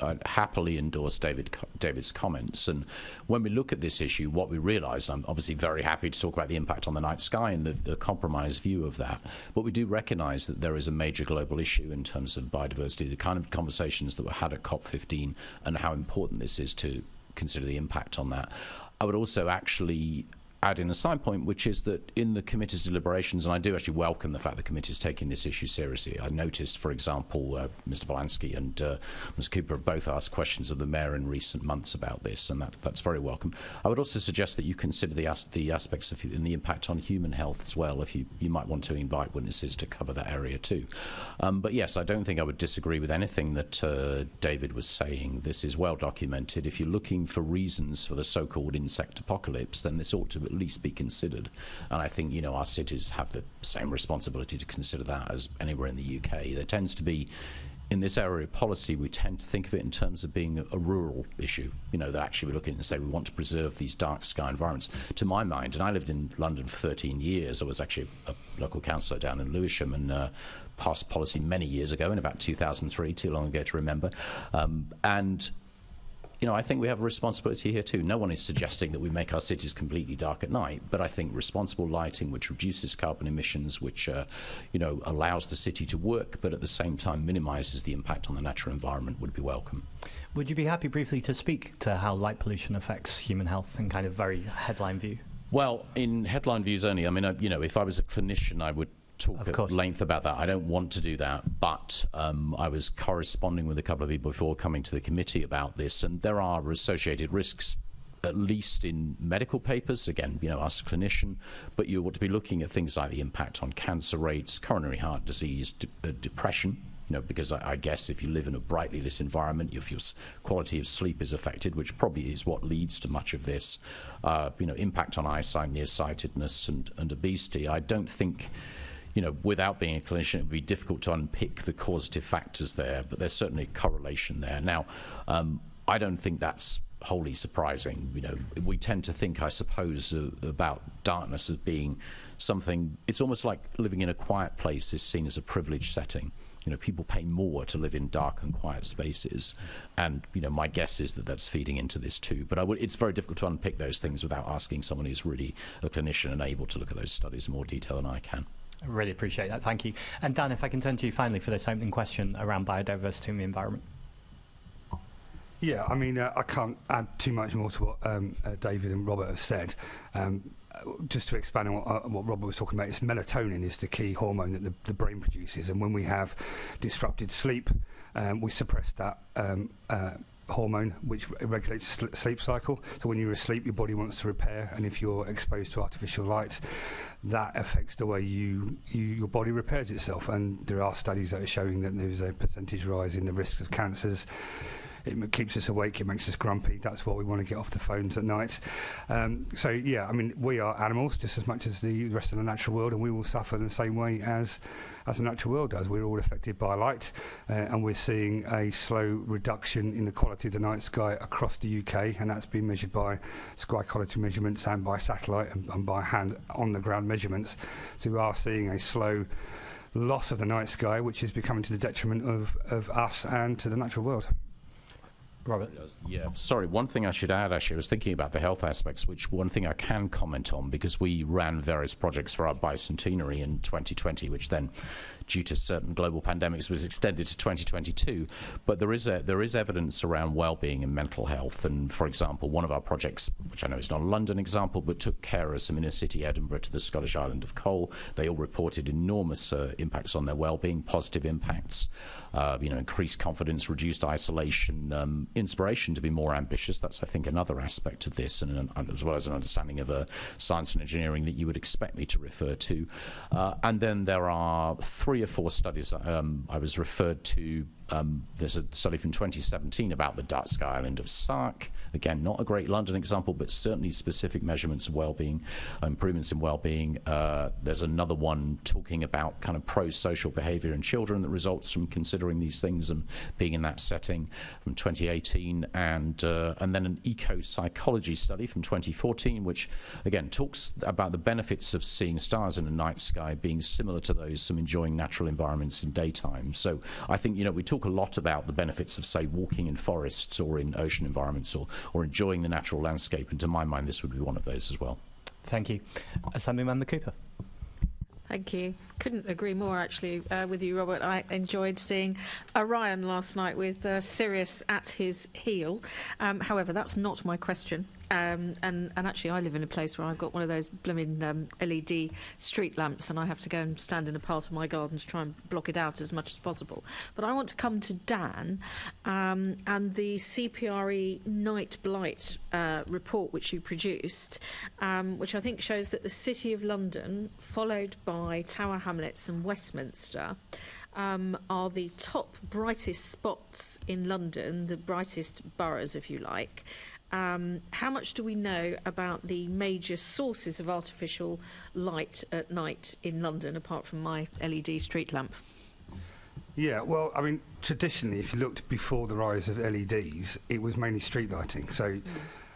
I'd happily endorse David's comments. And when we look at this issue, what we realise, and I'm obviously very happy to talk about the impact on the night sky and the compromised view of that, but we do recognise that there is a major global issue in terms of biodiversity, the kind of conversations that were had at COP15 and how important this is to consider the impact on that. I would also actually add in a side point, which is that in the committee's deliberations, and I do actually welcome the fact the committee is taking this issue seriously. I noticed, for example, Mr. Polanski and Ms. Cooper have both asked questions of the Mayor in recent months about this, and that's very welcome. I would also suggest that you consider the aspects of the impact on human health as well, if you might want to invite witnesses to cover that area too. But yes, I don't think I would disagree with anything that David was saying. This is well documented. If you're looking for reasons for the so-called insect apocalypse, then this ought to at least be considered. And I think, our cities have the same responsibility to consider that as anywhere in the UK. There tends to be, in this area of policy, we tend to think of it in terms of being a rural issue, that actually we look at it and say we want to preserve these dark sky environments. To my mind, and I lived in London for 13 years, I was actually a local councillor down in Lewisham and passed policy many years ago, in about 2003, too long ago to remember. I think we have a responsibility here too. No one is suggesting that we make our cities completely dark at night, but I think responsible lighting, which reduces carbon emissions, which allows the city to work, but at the same time minimises the impact on the natural environment, would be welcome. Would you be happy briefly to speak to how light pollution affects human health in kind of very headline view? Well, in headline views only. I mean, if I was a clinician, I would talk at length about that. I don't want to do that, but I was corresponding with a couple of people before coming to the committee about this, and there are associated risks, at least in medical papers, again, as a clinician, but you ought to be looking at things like the impact on cancer rates, coronary heart disease, depression, because I guess if you live in a brightly lit environment, if your quality of sleep is affected, which probably is what leads to much of this, impact on eyesight, nearsightedness and obesity. I don't think, without being a clinician, it would be difficult to unpick the causative factors there, but there's certainly a correlation there. Now, I don't think that's wholly surprising. We tend to think, I suppose, about darkness as being something, it's almost like living in a quiet place is seen as a privileged setting. People pay more to live in dark and quiet spaces, and my guess is that that's feeding into this too. But it's very difficult to unpick those things without asking someone who's really a clinician and able to look at those studies in more detail than I can. I really appreciate that, thank you. And Dan, if I can turn to you finally for this opening question around biodiversity and the environment. Yeah, I mean, I can't add too much more to what David and Robert have said. Just to expand on what Robert was talking about, it's melatonin is the key hormone that the brain produces, and when we have disrupted sleep, we suppress that hormone, which regulates the sleep cycle. So when you're asleep, your body wants to repair, and if you're exposed to artificial light, that affects the way your body repairs itself. And there are studies that are showing that there's a percentage rise in the risks of cancers. It keeps us awake, it makes us grumpy. That's what we want to get off the phones at night. So yeah, I mean, we are animals just as much as the rest of the natural world, and we will suffer in the same way as the natural world does. We're all affected by light, and we're seeing a slow reduction in the quality of the night sky across the UK, and that's been measured by sky quality measurements and by satellite and by hand on the ground measurements. So we are seeing a slow loss of the night sky, which is becoming to the detriment of us and to the natural world. Robert? Yeah, sorry, one thing I should add, actually, I was thinking about the health aspects, which one thing I can comment on, because we ran various projects for our bicentenary in 2020, which then, due to certain global pandemics, was extended to 2022. But there is evidence around well-being and mental health. And, for example, one of our projects, which I know is not a London example, but took care of some inner-city Edinburgh to the Scottish island of Cole. They all reported enormous impacts on their well-being, positive impacts, increased confidence, reduced isolation, inspiration to be more ambitious. That's, I think, another aspect of this, and as well as an understanding of science and engineering that you would expect me to refer to. And then there are 3 or 4 studies I was referred to. There's a study from 2017 about the dark sky island of Sark. Again, not a great London example, but certainly specific measurements of well-being, improvements in well-being. There's another one talking about kind of pro-social behaviour in children that results from considering these things and being in that setting, from 2018, and then an eco-psychology study from 2014, which again talks about the benefits of seeing stars in a night sky being similar to those from enjoying natural environments in daytime. So I think, we talk a lot about the benefits of, say, walking in forests or in ocean environments or enjoying the natural landscape, and to my mind this would be one of those as well. Thank you. Assembly Member Cooper. Thank you. Couldn't agree more, actually, with you, Robert. I enjoyed seeing Orion last night with Sirius at his heel. However, that's not my question. And actually, I live in a place where I've got one of those blooming LED street lamps, and I have to go and stand in a part of my garden to try and block it out as much as possible. But I want to come to Dan and the CPRE Night Blight report which you produced, which I think shows that the City of London, followed by Tower Hamlets and Westminster, are the top brightest spots in London, the brightest boroughs, if you like. how much do we know about the major sources of artificial light at night in London, apart from my LED street lamp? Yeah, well, I mean, traditionally, if you looked before the rise of LEDs, it was mainly street lighting. So,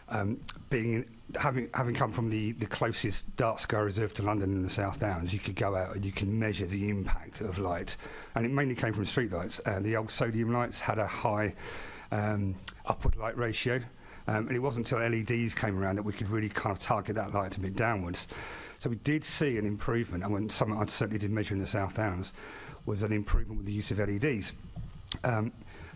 having come from the closest dark sky reserve to London in the South Downs, you could go out and you can measure the impact of light, and it mainly came from street lights. The old sodium lights had a high upward light ratio, and it wasn't until LEDs came around that we could really kind of target that light a bit downwards. So we did see an improvement, and when something I certainly did measure in the South Downs was an improvement with the use of LEDs.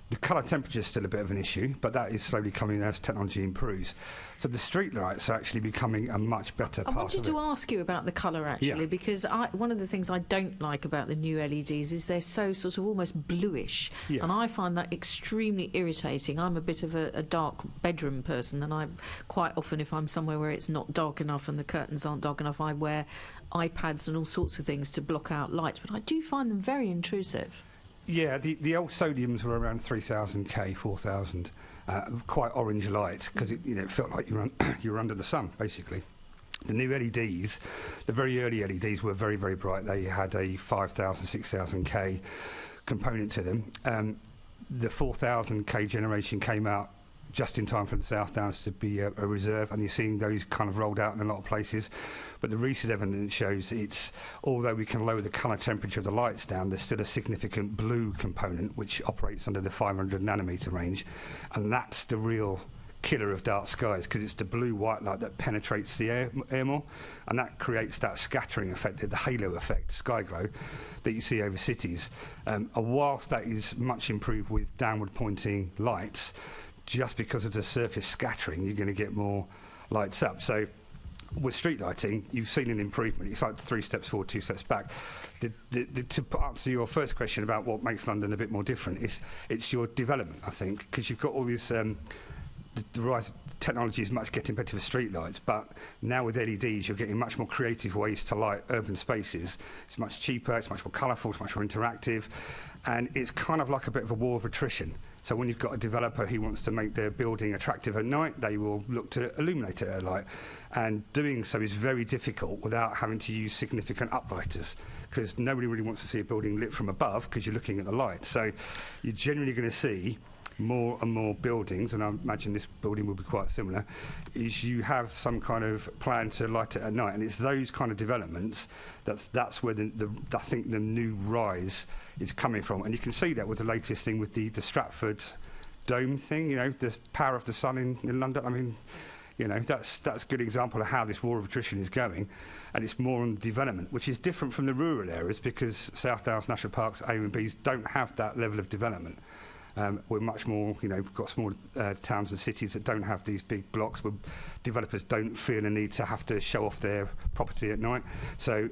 The colour temperature is still a bit of an issue, but that is slowly coming as technology improves. So the street lights are actually becoming a much better part of it. I wanted to ask you about the colour, actually, because one of the things I don't like about the new LEDs is they're so sort of almost bluish, and I find that extremely irritating. I'm a bit of a dark bedroom person, and I quite often, if I'm somewhere where it's not dark enough and the curtains aren't dark enough, I wear iPads and all sorts of things to block out light, but I do find them very intrusive. Yeah, the old sodiums were around 3,000 K, 4,000, quite orange light, because it felt like you were under the sun, basically. The new LEDs, the very early LEDs, were very, very bright. They had a 5,000, 6,000 K component to them. The 4,000 K generation came out just in time for the South Downs to be a reserve, and you're seeing those kind of rolled out in a lot of places. But the recent evidence shows although we can lower the colour temperature of the lights down, there's still a significant blue component which operates under the 500 nanometer range, and that's the real killer of dark skies, because it's the blue-white light that penetrates the air more, and that creates that scattering effect, the halo effect, sky glow, that you see over cities. And whilst that is much improved with downward pointing lights, just because of the surface scattering, you're going to get more lights up. So with street lighting, you've seen an improvement. It's like 3 steps forward, 2 steps back. To answer your first question about what makes London a bit more different, it's your development, I think, because you've got all these the rise of technology is much getting better for street lights, but now with LEDs you're getting much more creative ways to light urban spaces. It's much cheaper, it's much more colourful, it's much more interactive, and it's kind of like a bit of a war of attrition. So when you've got a developer who wants to make their building attractive at night, they will look to illuminate it at night. And doing so is very difficult without having to use significant uplighters, because nobody really wants to see a building lit from above because you're looking at the light. So you're generally going to see more and more buildings, and I imagine this building will be quite similar, is you have some kind of plan to light it at night. And it's those kind of developments that's where I think the new rise is coming from. And you can see that with the latest thing with the Stratford dome thing, the power of the sun in London. I mean, that's a good example of how this war of attrition is going, and it's more on development, which is different from the rural areas, because South Downs National Parks, A and Bs, don't have that level of development. We're much more, we've got small towns and cities that don't have these big blocks, where developers don't feel a need to have to show off their property at night. So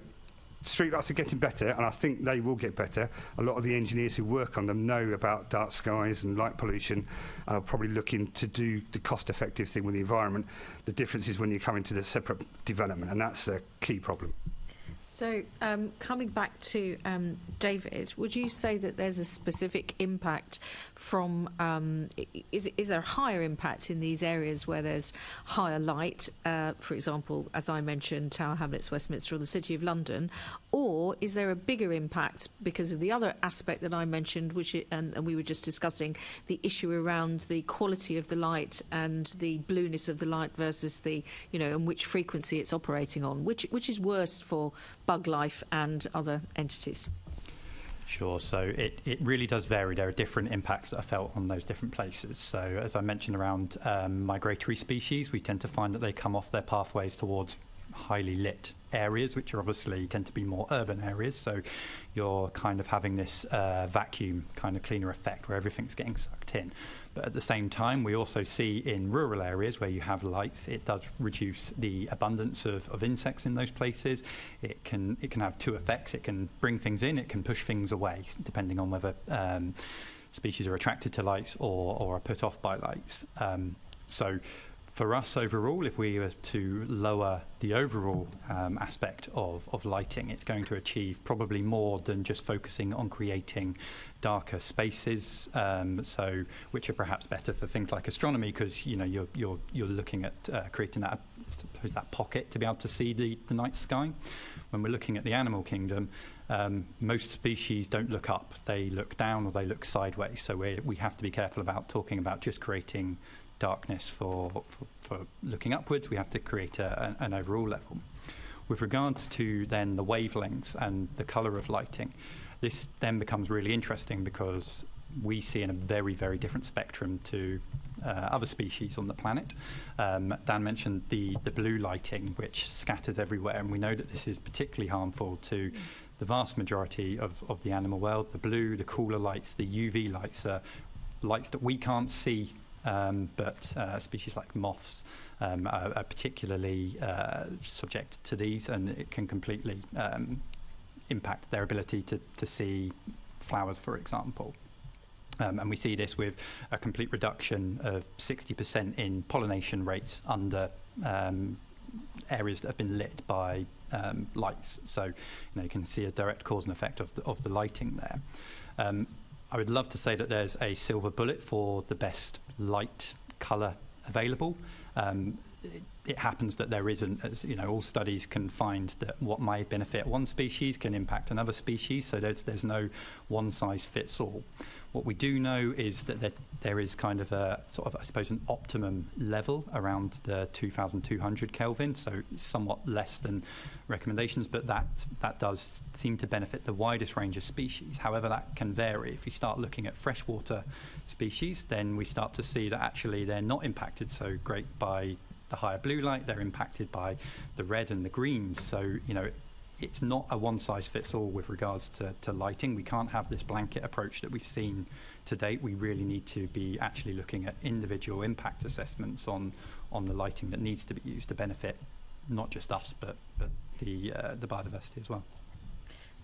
streetlights are getting better, and I think they will get better. A lot of the engineers who work on them know about dark skies and light pollution, and are probably looking to do the cost-effective thing with the environment. The difference is when you come into the separate development, and that's a key problem. So, coming back to David, would you say that there's a specific impact from, is there a higher impact in these areas where there's higher light, for example, as I mentioned, Tower Hamlets, Westminster, or the City of London, or is there a bigger impact because of the other aspect that I mentioned, and we were just discussing, the issue around the quality of the light and the blueness of the light versus the, and which frequency it's operating on, which is worse for bug life and other entities? Sure, so it really does vary. There are different impacts that are felt on those different places. So as I mentioned around migratory species, we tend to find that they come off their pathways towards highly lit areas, which are obviously tend to be more urban areas. So you're kind of having this vacuum kind of cleaner effect where everything's getting sucked in. But at the same time, we also see in rural areas where you have lights, it does reduce the abundance of insects in those places. It can have two effects. It can bring things in, it can push things away, depending on whether species are attracted to lights or are put off by lights. So For us overall, if we were to lower the overall aspect of lighting, it's going to achieve probably more than just focusing on creating darker spaces, so which are perhaps better for things like astronomy, because you're looking at creating that pocket to be able to see the night sky. When we're looking at the animal kingdom, most species don't look up; they look down or they look sideways. So we have to be careful about talking about just creating darkness for looking upwards. We have to create an overall level. With regards to then the wavelengths and the colour of lighting, this then becomes really interesting because we see in a very, very different spectrum to other species on the planet. Dan mentioned the blue lighting, which scatters everywhere, and we know that this is particularly harmful to the vast majority of the animal world. The blue, the cooler lights, the UV lights are lights that we can't see, but species like moths are particularly subject to these, and it can completely impact their ability to see flowers, for example. And we see this with a complete reduction of 60% in pollination rates under areas that have been lit by lights. So you can see a direct cause and effect of the lighting there. I would love to say that there's a silver bullet for the best light colour available. It happens that there isn't, as all studies can find that what might benefit one species can impact another species, so there's no one size fits all. What we do know is that there is kind of a sort of, I suppose, an optimum level around the 2200 Kelvin, so it's somewhat less than recommendations, but that does seem to benefit the widest range of species. However, that can vary. If we start looking at freshwater species, then we start to see that actually they're not impacted so great by the higher blue light. They're impacted by the red and the greens. So it's not a one-size-fits-all with regards to lighting. We can't have this blanket approach that we've seen to date. We really need to be actually looking at individual impact assessments on the lighting that needs to be used to benefit not just us, but the biodiversity as well.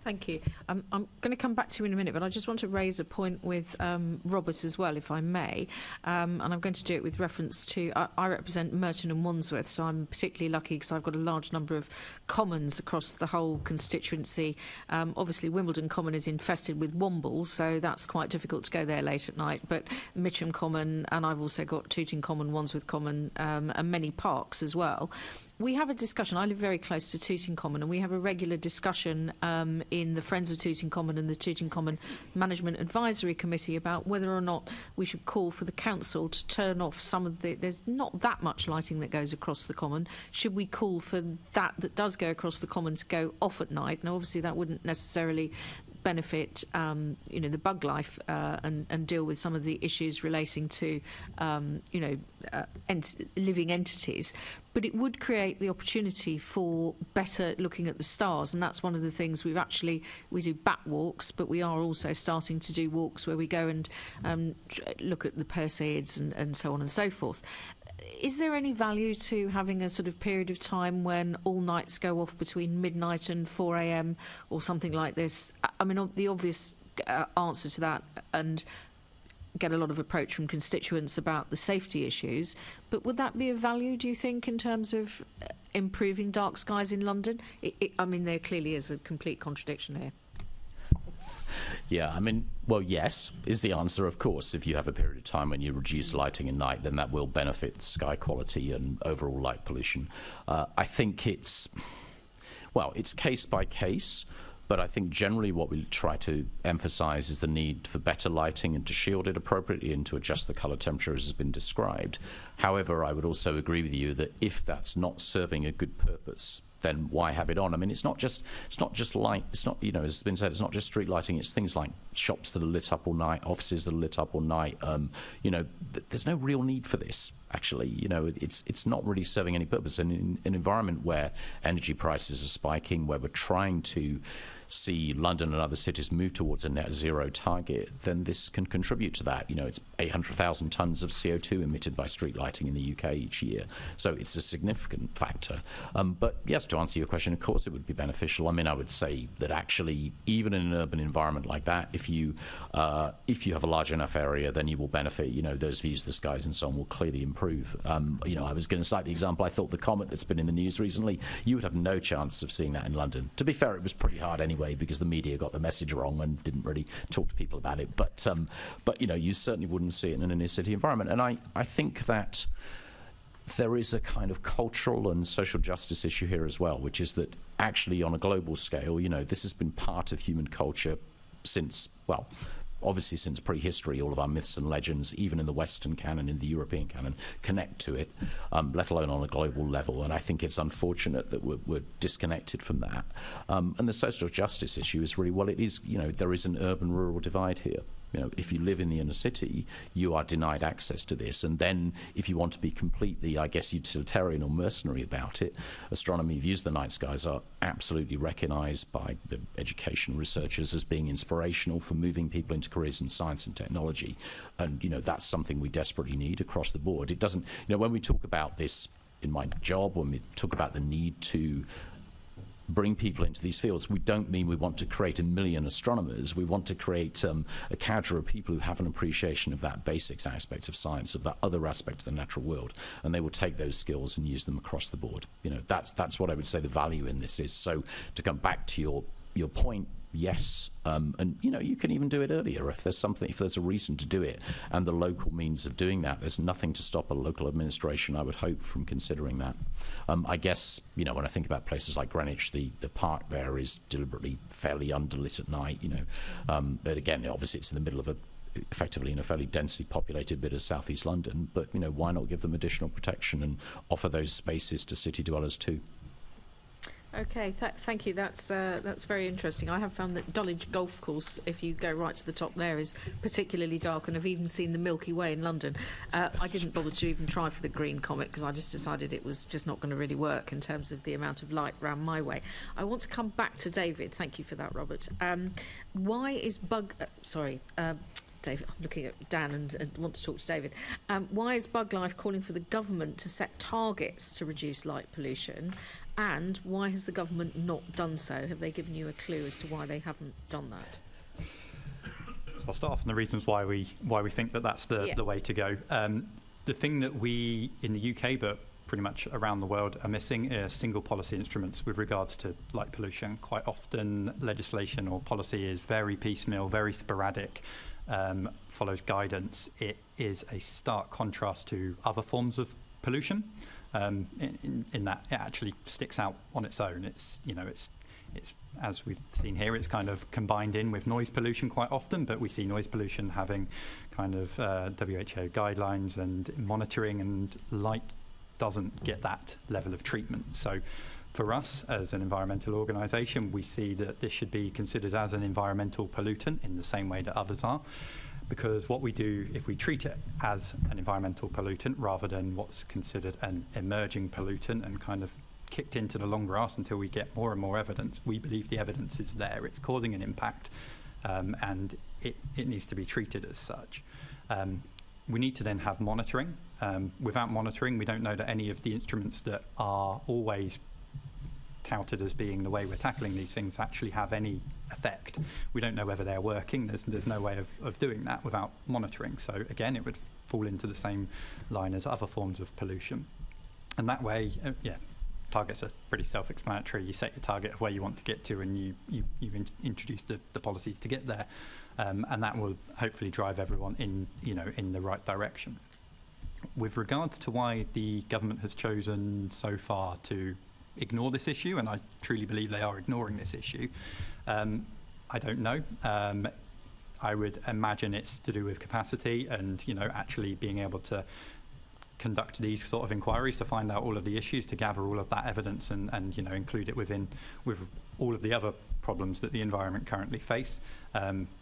Thank you. I'm going to come back to you in a minute, but I just want to raise a point with Robert as well, if I may. And I'm going to do it with reference to, I represent Merton and Wandsworth, so I'm particularly lucky because I've got a large number of commons across the whole constituency. Obviously, Wimbledon Common is infested with wombles, so that's quite difficult to go there late at night. But Mitcham Common, and I've also got Tooting Common, Wandsworth Common, and many parks as well. We have a discussion. I live very close to Tooting Common, and we have a regular discussion in the Friends of Tooting Common and the Tooting Common Management Advisory Committee about whether or not we should call for the council to turn off some of the... There's not that much lighting that goes across the common. Should we call for that does go across the common to go off at night? Now, obviously, that wouldn't necessarily benefit the bug life and deal with some of the issues relating to living entities, but it would create the opportunity for better looking at the stars, and that's one of the things we do bat walks, but we are also starting to do walks where we go and look at the Perseids and so on and so forth. Is there any value to having a sort of period of time when all nights go off between midnight and 4 a.m. or something like this? I mean, the obvious answer to that, and get a lot of approach from constituents about the safety issues, but would that be of value, do you think, in terms of improving dark skies in London? I mean, there clearly is a complete contradiction here. Yeah, I mean, well, yes, is the answer, of course. If you have a period of time when you reduce lighting at night, then that will benefit sky quality and overall light pollution. I think it's case by case, but I think generally what we try to emphasize is the need for better lighting and to shield it appropriately and to adjust the color temperature as has been described. However, I would also agree with you that if that's not serving a good purpose, then why have it on? I mean, it's not just light. It's not, as has been said, it's not just street lighting. It's things like shops that are lit up all night, offices that are lit up all night. There's no real need for this. Actually, it's not really serving any purpose. And in an environment where energy prices are spiking, where we're trying to see London and other cities move towards a net zero target, then this can contribute to that. You know, it's 800,000 tonnes of CO2 emitted by street lighting in the UK each year. So it's a significant factor. But yes, to answer your question, of course it would be beneficial. I mean, I would say that actually, even in an urban environment like that, if you have a large enough area, then you will benefit. You know, those views of the skies and so on will clearly improve. You know, I was going to cite the example, I thought the comet that's been in the news recently, you would have no chance of seeing that in London. To be fair, it was pretty hard anyway because the media got the message wrong and didn't really talk to people about it. But you know, you certainly wouldn't see it in an inner city environment. And I think that there is a kind of cultural and social justice issue here as well, which is that actually on a global scale, you know, this has been part of human culture since, well, obviously since prehistory. All of our myths and legends, even in the Western canon, in the European canon, connect to it, let alone on a global level. And I think it's unfortunate that we're disconnected from that. And the social justice issue is really, well, it is, you know, there is an urban-rural divide here. You know, if you live in the inner city, you are denied access to this. And then if you want to be completely, I guess, utilitarian or mercenary about it, astronomy views of the night skies are absolutely recognised by the education researchers as being inspirational for moving people into careers in science and technology. And, you know, that's something we desperately need across the board. It doesn't, you know, when we talk about this in my job, when we talk about the need to bring people into these fields, we don't mean we want to create 1 million astronomers. We want to create a cadre of people who have an appreciation of that basics aspect of science, of that other aspect of the natural world, and they will take those skills and use them across the board. You know, that's what I would say the value in this is. So to come back to your point, yes, and you know, you can even do it earlier if there's a reason to do it, and the local means of doing that. There's nothing to stop a local administration, I would hope, from considering that. I guess, you know, when I think about places like Greenwich, the park there is deliberately fairly underlit at night. You know, but again, obviously it's in the middle of effectively in a fairly densely populated bit of southeast London. But you know, why not give them additional protection and offer those spaces to city dwellers too? Okay, thank you. That's very interesting. I have found that Dulwich Golf Course, if you go right to the top there, is particularly dark, and I've even seen the Milky Way in London. I didn't bother to even try for the Green Comet because I just decided it was just not going to really work in terms of the amount of light round my way. I want to come back to David. Thank you for that, Robert. Why is David, I'm looking at Dan and want to talk to David. Why is Bug Life calling for the government to set targets to reduce light pollution? And why has the government not done so? Have they given you a clue as to why they haven't done that? So I'll start off on the reasons why we think that that's the way to go. The thing that we in the UK, but pretty much around the world, are missing are single policy instruments with regards to light pollution. Quite often legislation or policy is very piecemeal, very sporadic, follows guidance. It is a stark contrast to other forms of pollution. In that it actually sticks out on its own. It's, you know, it's as we've seen here, it's kind of combined in with noise pollution quite often, but we see noise pollution having kind of WHO guidelines and monitoring, and light doesn't get that level of treatment. So for us as an environmental organisation, we see that this should be considered as an environmental pollutant in the same way that others are. Because what we do, if we treat it as an environmental pollutant rather than what's considered an emerging pollutant and kind of kicked into the long grass until we get more and more evidence, we believe the evidence is there. It's causing an impact, and it needs to be treated as such. We need to then have monitoring. Without monitoring, we don't know that any of the instruments that are always touted as being the way we're tackling these things actually have any effect. We don't know whether they're working. There's no way of doing that without monitoring. So again, it would fall into the same line as other forms of pollution. And that way, targets are pretty self-explanatory. You set your target of where you want to get to, and you introduce the policies to get there, and that will hopefully drive everyone in the right direction. With regards to why the government has chosen so far to ignore this issue, and I truly believe they are ignoring this issue, I don't know. I would imagine it's to do with capacity and, you know, actually being able to conduct these sort of inquiries to find out all of the issues, to gather all of that evidence and include it with all of the other problems that the environment currently face.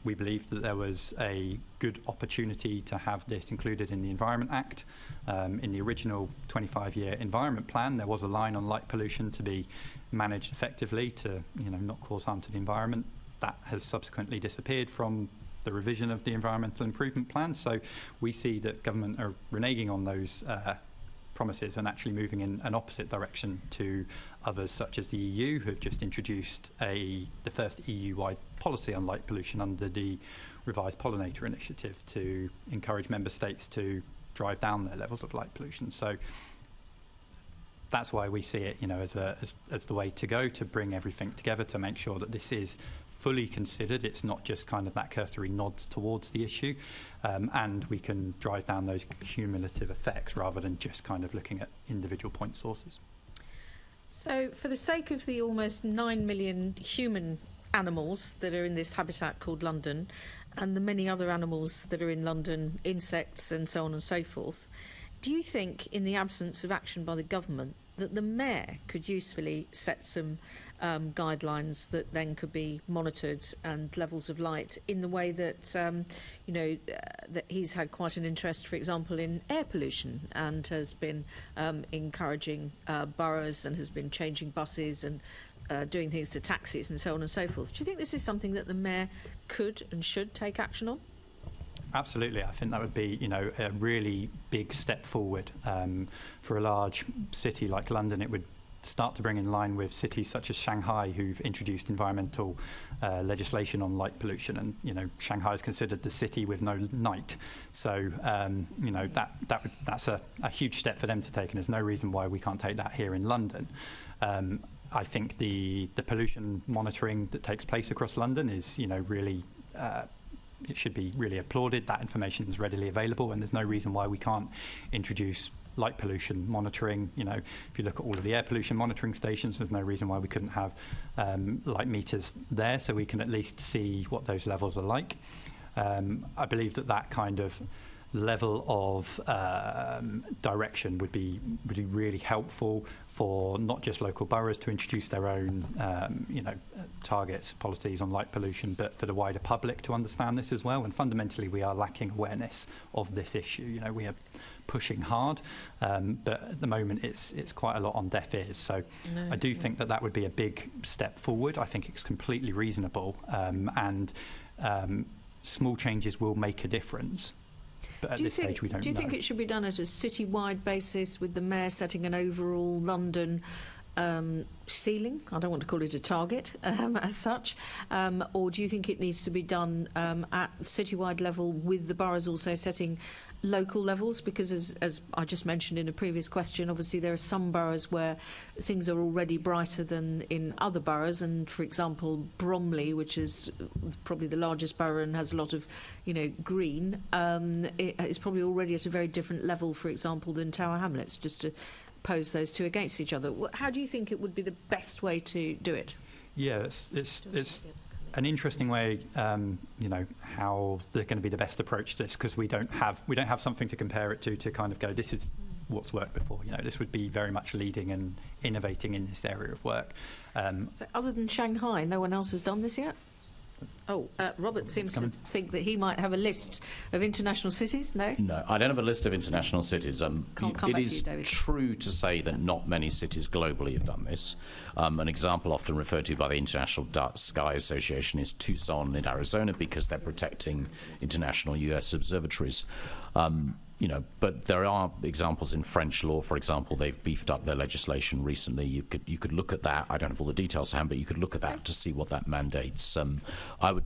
We believed that there was a good opportunity to have this included in the Environment Act. In the original 25-year environment plan, there was a line on light pollution to be managed effectively to not cause harm to the environment. That has subsequently disappeared from the revision of the environmental improvement plan. So we see that government are reneging on those promises and actually moving in an opposite direction to others, such as the EU, who have just introduced the first EU-wide policy on light pollution under the revised pollinator initiative to encourage member states to drive down their levels of light pollution. So that's why we see it, as the way to go, to bring everything together, to make sure that this is fully considered. It's not just kind of that cursory nods towards the issue, and we can drive down those cumulative effects rather than just kind of looking at individual point sources. So, for the sake of the almost 9 million human animals that are in this habitat called London, and the many other animals that are in London, insects and so on and so forth, do you think, in the absence of action by the government, that the Mayor could usefully set some guidelines that then could be monitored, and levels of light, in the way that, that he's had quite an interest, for example, in air pollution, and has been encouraging boroughs and has been changing buses and doing things to taxis and so on and so forth. Do you think this is something that the Mayor could and should take action on? Absolutely. I think that would be, a really big step forward. For a large city like London, it would start to bring in line with cities such as Shanghai, who've introduced environmental legislation on light pollution. And, Shanghai is considered the city with no night. So, that's a huge step for them to take, and there's no reason why we can't take that here in London. I think the pollution monitoring that takes place across London is, really it should be really applauded. That information is readily available, and there's no reason why we can't introduce light pollution monitoring. If you look at all of the air pollution monitoring stations, there's no reason why we couldn't have light meters there, so we can at least see what those levels are like. I believe that kind of level of direction would be really helpful for not just local boroughs to introduce their own targets, policies on light pollution, but for the wider public to understand this as well. And fundamentally, we are lacking awareness of this issue. We are pushing hard, but at the moment it's quite a lot on deaf ears. So I do think that would be a big step forward. I think it's completely reasonable, and small changes will make a difference. But at this stage, we don't know. Do you think it should be done at a city-wide basis, with the Mayor setting an overall London ceiling? I don't want to call it a target as such. Or do you think it needs to be done at city-wide level, with the boroughs also setting local levels? Because as I just mentioned in a previous question, obviously there are some boroughs where things are already brighter than in other boroughs, and for example Bromley, which is probably the largest borough and has a lot of green, it is probably already at a very different level, for example, than Tower Hamlets, just to pose those two against each other. How do you think it would be the best way to do it? Yeah, it's an interesting way, how they're going to be the best approach to this, because we don't have something to compare it to kind of go, this is what's worked before. This would be very much leading and innovating in this area of work. So other than Shanghai, no one else has done this yet? Robert seems to think that he might have a list of international cities. No, I don't have a list of international cities. It is true to say that not many cities globally have done this. An example often referred to by the International Dark Sky Association is Tucson in Arizona, because they're protecting international US observatories. But there are examples in French law, for example. They've beefed up their legislation recently. You could look at that. I don't have all the details to hand, but you could look at that to see what that mandates. I'll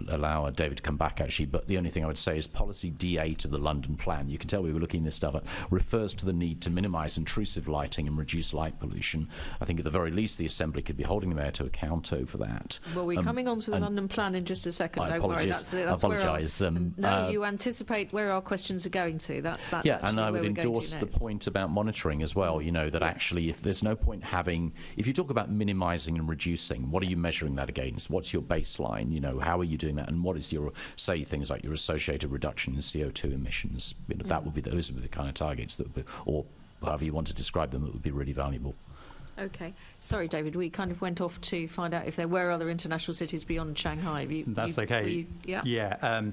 allow David to come back, actually, but the only thing I would say is policy D8 of the London plan, you can tell we were looking this stuff up, refers to the need to minimise intrusive lighting and reduce light pollution. I think at the very least the Assembly could be holding the Mayor to account over that. Well, we're coming on to the London plan in just a second. Don't worry. That's apologise. You anticipate where our questions are going to. That's and I would endorse the point about monitoring as well. That actually, if there's no point if you talk about minimising and reducing, what are you measuring that against? What's your baseline? pipeline? You know, how are you doing that, and what is your, say, things like your associated reduction in CO2 emissions? You know, that would be, those would be the kind of targets that would be, or however you want to describe them, it would be really valuable. Okay. Sorry, David, we kind of went off to find out if there were other international cities beyond Shanghai. That's okay. Yeah.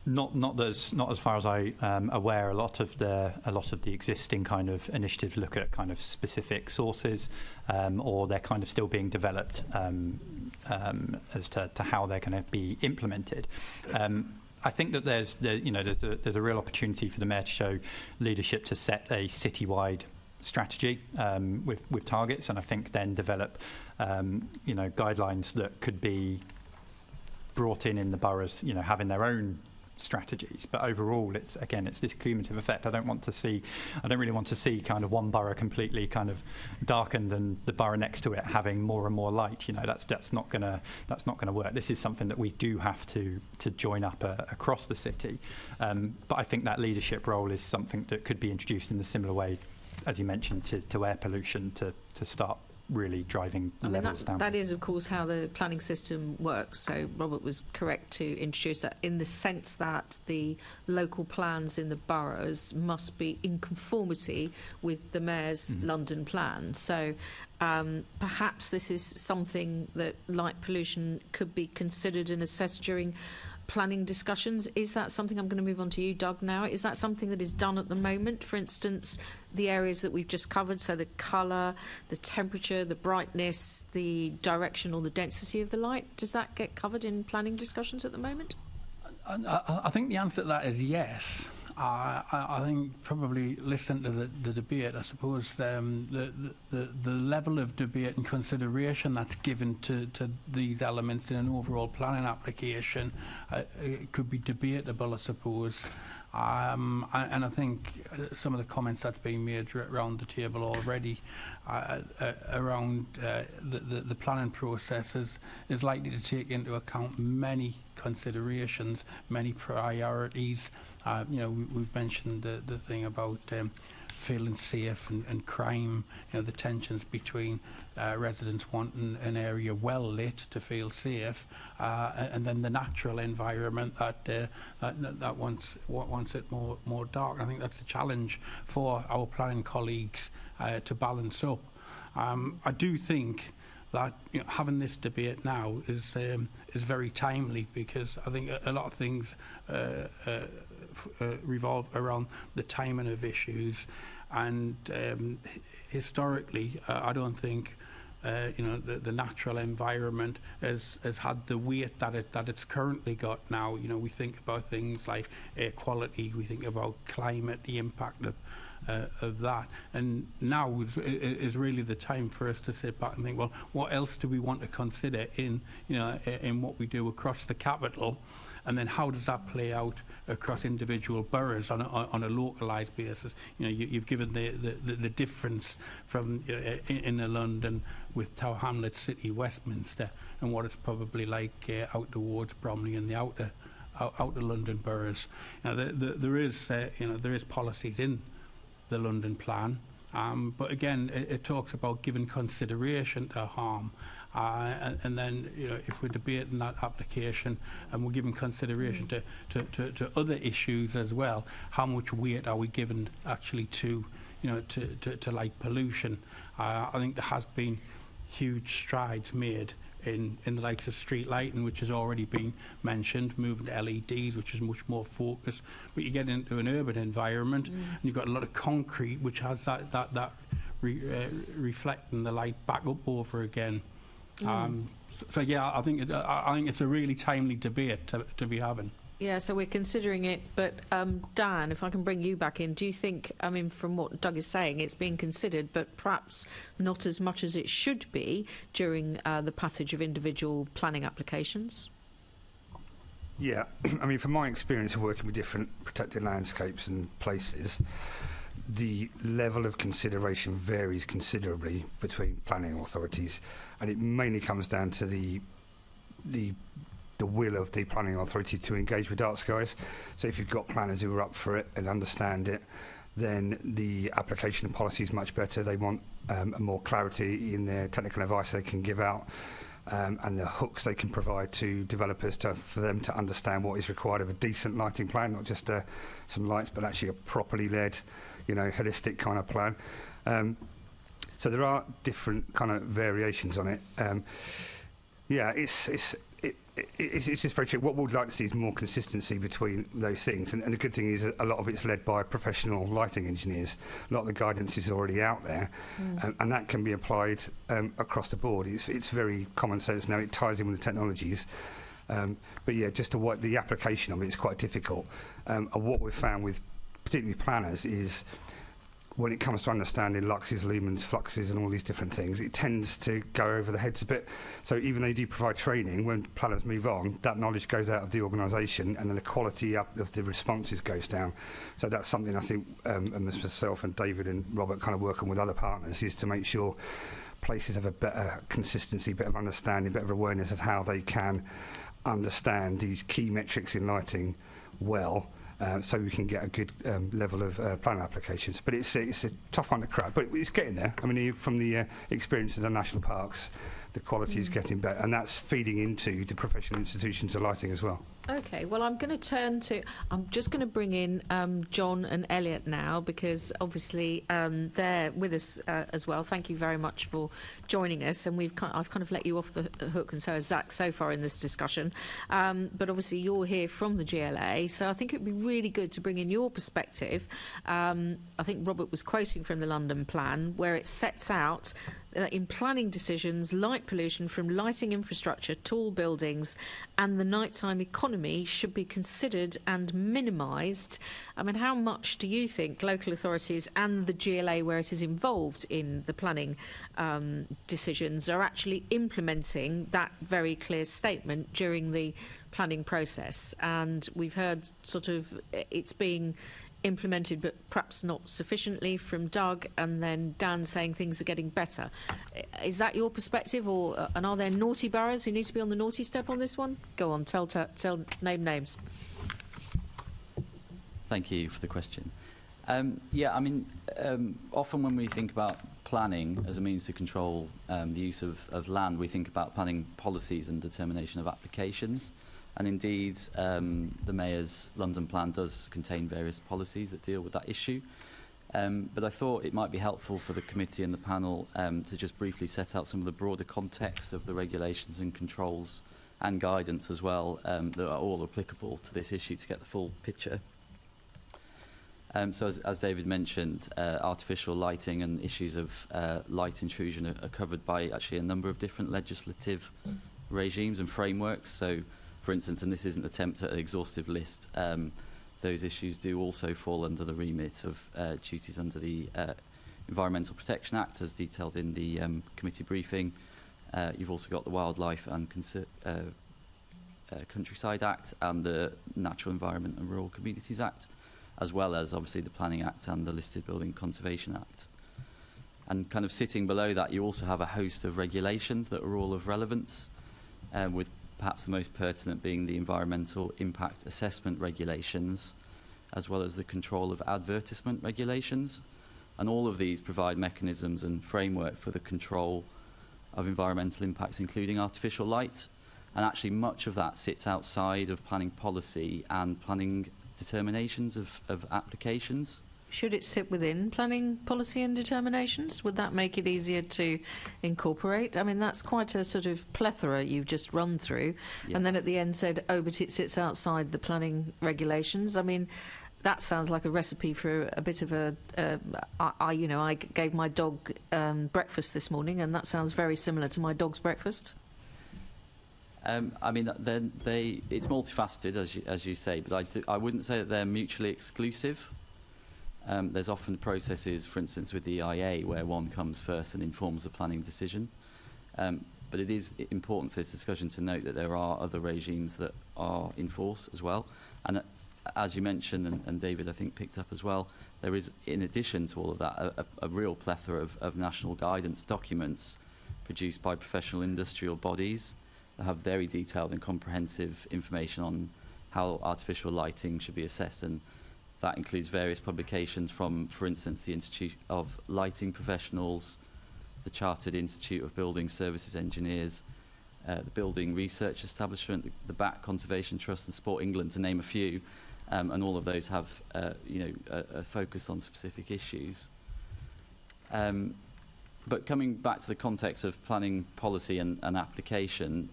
Not as far as I am aware. A lot of the existing kind of initiatives look at kind of specific sources, or they're kind of still being developed as to how they're going to be implemented. I think that there's a real opportunity for the Mayor to show leadership to set a citywide strategy with targets, and I think then develop guidelines that could be brought in the boroughs, having their own strategies. But overall, it's this cumulative effect. I don't really want to see kind of one borough completely kind of darkened and the borough next to it having more and more light. That's not gonna work. This is something that we do have to join up across the city. But I think that leadership role is something that could be introduced in a similar way, as you mentioned, to air pollution, to start really driving levels down. That is, of course, how the planning system works. So Robert was correct to introduce that, in the sense that the local plans in the boroughs must be in conformity with the Mayor's London plan. So perhaps this is something that light pollution could be considered and assessed during planning discussions. Is that something, I'm going to move on to you, Doug, now, is that something that is done at the moment? For instance, the areas that we've just covered, so the colour, the temperature, the brightness, the direction or the density of the light, does that get covered in planning discussions at the moment? I think the answer to that is yes. I think probably listening to the debate, I suppose the level of debate and consideration that's given to these elements in an overall planning application it could be debatable, I suppose. And I think some of the comments that's been made around the table already around the planning process is likely to take into account many considerations, many priorities. We've mentioned the thing about feeling safe and crime, the tensions between residents wanting an area well lit to feel safe, and then the natural environment that wants it more dark. I think that's a challenge for our planning colleagues to balance up. I do think that having this debate now is very timely, because I think a lot of things revolve around the timing of issues, and historically I don't think the natural environment has had the weight that it's currently got now. We think about things like air quality, we think about climate, the impact of that, and now is really the time for us to sit back and think, well, what else do we want to consider in what we do across the capital, and then how does that play out across individual boroughs on a localised basis? You've given the difference from inner London with Tower Hamlets, City, Westminster, and what it's probably like out towards Bromley and the outer London boroughs. There is policies in the London plan, but again, it talks about giving consideration to harm. And then, if we're debating that application and we're giving consideration to other issues as well, how much weight are we giving actually to light pollution? I think there has been huge strides made in the likes of street lighting, which has already been mentioned, moving to LEDs, which is much more focused. But you get into an urban environment, and you've got a lot of concrete, which has that reflecting the light back up over again. So yeah, I think it's a really timely debate to be having. Yeah, so we're considering it, but Dan, if I can bring you back in, do you think, from what Doug is saying, it's being considered, but perhaps not as much as it should be during the passage of individual planning applications? Yeah, from my experience of working with different protected landscapes and places, the level of consideration varies considerably between planning authorities, and it mainly comes down to the will of the planning authority to engage with dark skies. So if you've got planners who are up for it and understand it, then the application policy is much better. They want more clarity in their technical advice they can give out. and the hooks they can provide to developers for them to understand what is required of a decent lighting plan, not just some lights, but actually a properly led, holistic kind of plan. So there are different kind of variations on it. It's just very true. What we'd like to see is more consistency between those things. And the good thing is a lot of it's led by professional lighting engineers. A lot of the guidance is already out there, and that can be applied across the board. It's very common sense now. It ties in with the technologies. But yeah, just the application of it is quite difficult. And what we've found with particularly planners is when it comes to understanding luxes, lumens, fluxes and all these different things, it tends to go over the heads a bit. So even though they do provide training, when planners move on, that knowledge goes out of the organisation and then the quality of the responses goes down. So that's something I think myself and David and Robert kind of working with other partners is to make sure places have a better consistency, better understanding, better awareness of how they can understand these key metrics in lighting well. So we can get a good level of planning applications. But it's a tough one to crack, but it's getting there. I mean, from the experience of the national parks, the quality is getting better, and that's feeding into the professional institutions of lighting as well. Okay, well, I'm going to I'm just going to bring in John and Elliot now, because obviously they're with us as well. Thank you very much for joining us, and I've kind of let you off the hook, and so has Zach so far in this discussion. But obviously you're here from the GLA, so I think it would be really good to bring in your perspective. I think Robert was quoting from the London Plan, where it sets out in planning decisions, light pollution from lighting infrastructure, tall buildings and the nighttime economy should be considered and minimised. I mean, how much do you think local authorities and the GLA, where it is involved in the planning decisions, are actually implementing that very clear statement during the planning process? And we've heard sort of it's being implemented but perhaps not sufficiently from Doug, and then Dan saying things are getting better. Is that your perspective, and are there naughty boroughs who need to be on the naughty step on this one? Go on, name names. Thank you for the question. Often when we think about planning as a means to control the use of land, we think about planning policies and determination of applications. And indeed, the Mayor's London Plan does contain various policies that deal with that issue. But I thought it might be helpful for the committee and the panel to just briefly set out some of the broader context of the regulations and controls and guidance as well that are all applicable to this issue to get the full picture. So as David mentioned, artificial lighting and issues of light intrusion are covered by actually a number of different legislative regimes and frameworks. So, for instance, and this isn't an attempt at an exhaustive list, those issues do also fall under the remit of duties under the Environmental Protection Act, as detailed in the committee briefing. You've also got the Wildlife and Countryside Act and the Natural Environment and Rural Communities Act, as well as obviously the Planning Act and the Listed Building Conservation Act. And kind of sitting below that, you also have a host of regulations that are all of relevance, with perhaps the most pertinent being the environmental impact assessment regulations, as well as the control of advertisement regulations. And all of these provide mechanisms and framework for the control of environmental impacts, including artificial light. And actually much of that sits outside of planning policy and planning determinations of applications. Should it sit within planning policy and determinations? Would that make it easier to incorporate? I mean, that's quite a sort of plethora you've just run through. Yes. And then at the end said, oh, but it sits outside the planning regulations. I mean, that sounds like a recipe for a bit of I gave my dog breakfast this morning, and that sounds very similar to my dog's breakfast. I mean, it's multifaceted, as you say, but I wouldn't say that they're mutually exclusive. There's often processes, for instance, with the EIA, where one comes first and informs the planning decision. But it is important for this discussion to note that there are other regimes that are in force as well. And as you mentioned, and David, I think, picked up as well, there is, in addition to all of that, a real plethora of national guidance documents produced by professional industrial bodies that have very detailed and comprehensive information on how artificial lighting should be assessed. And that includes various publications from, for instance, the Institute of Lighting Professionals, the Chartered Institute of Building Services Engineers, the Building Research Establishment, the BAT Conservation Trust and Sport England, to name a few, and all of those have a focus on specific issues. But coming back to the context of planning policy and application,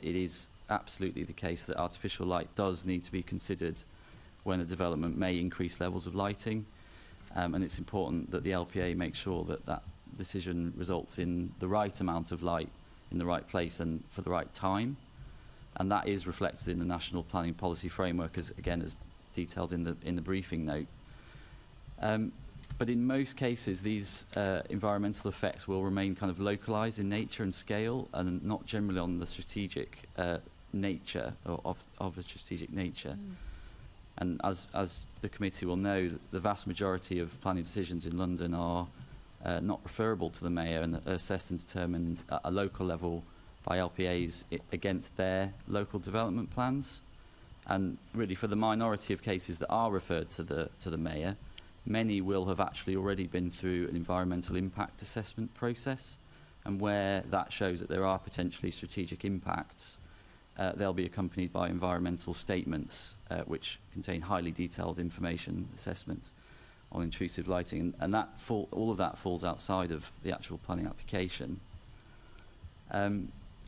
it is absolutely the case that artificial light does need to be considered when a development may increase levels of lighting, and it's important that the LPA make sure that that decision results in the right amount of light in the right place and for the right time, and that is reflected in the National Planning Policy Framework, as detailed in the briefing note. But in most cases, these environmental effects will remain kind of localised in nature and scale, and not generally on the strategic nature or of a strategic nature. And as the committee will know, the vast majority of planning decisions in London are not referable to the mayor and are assessed and determined at a local level by LPAs against their local development plans. And really, for the minority of cases that are referred to the mayor, many will have actually already been through an environmental impact assessment process, and where that shows that there are potentially strategic impacts, they'll be accompanied by environmental statements which contain highly detailed information assessments on intrusive lighting, and that all of that falls outside of the actual planning application.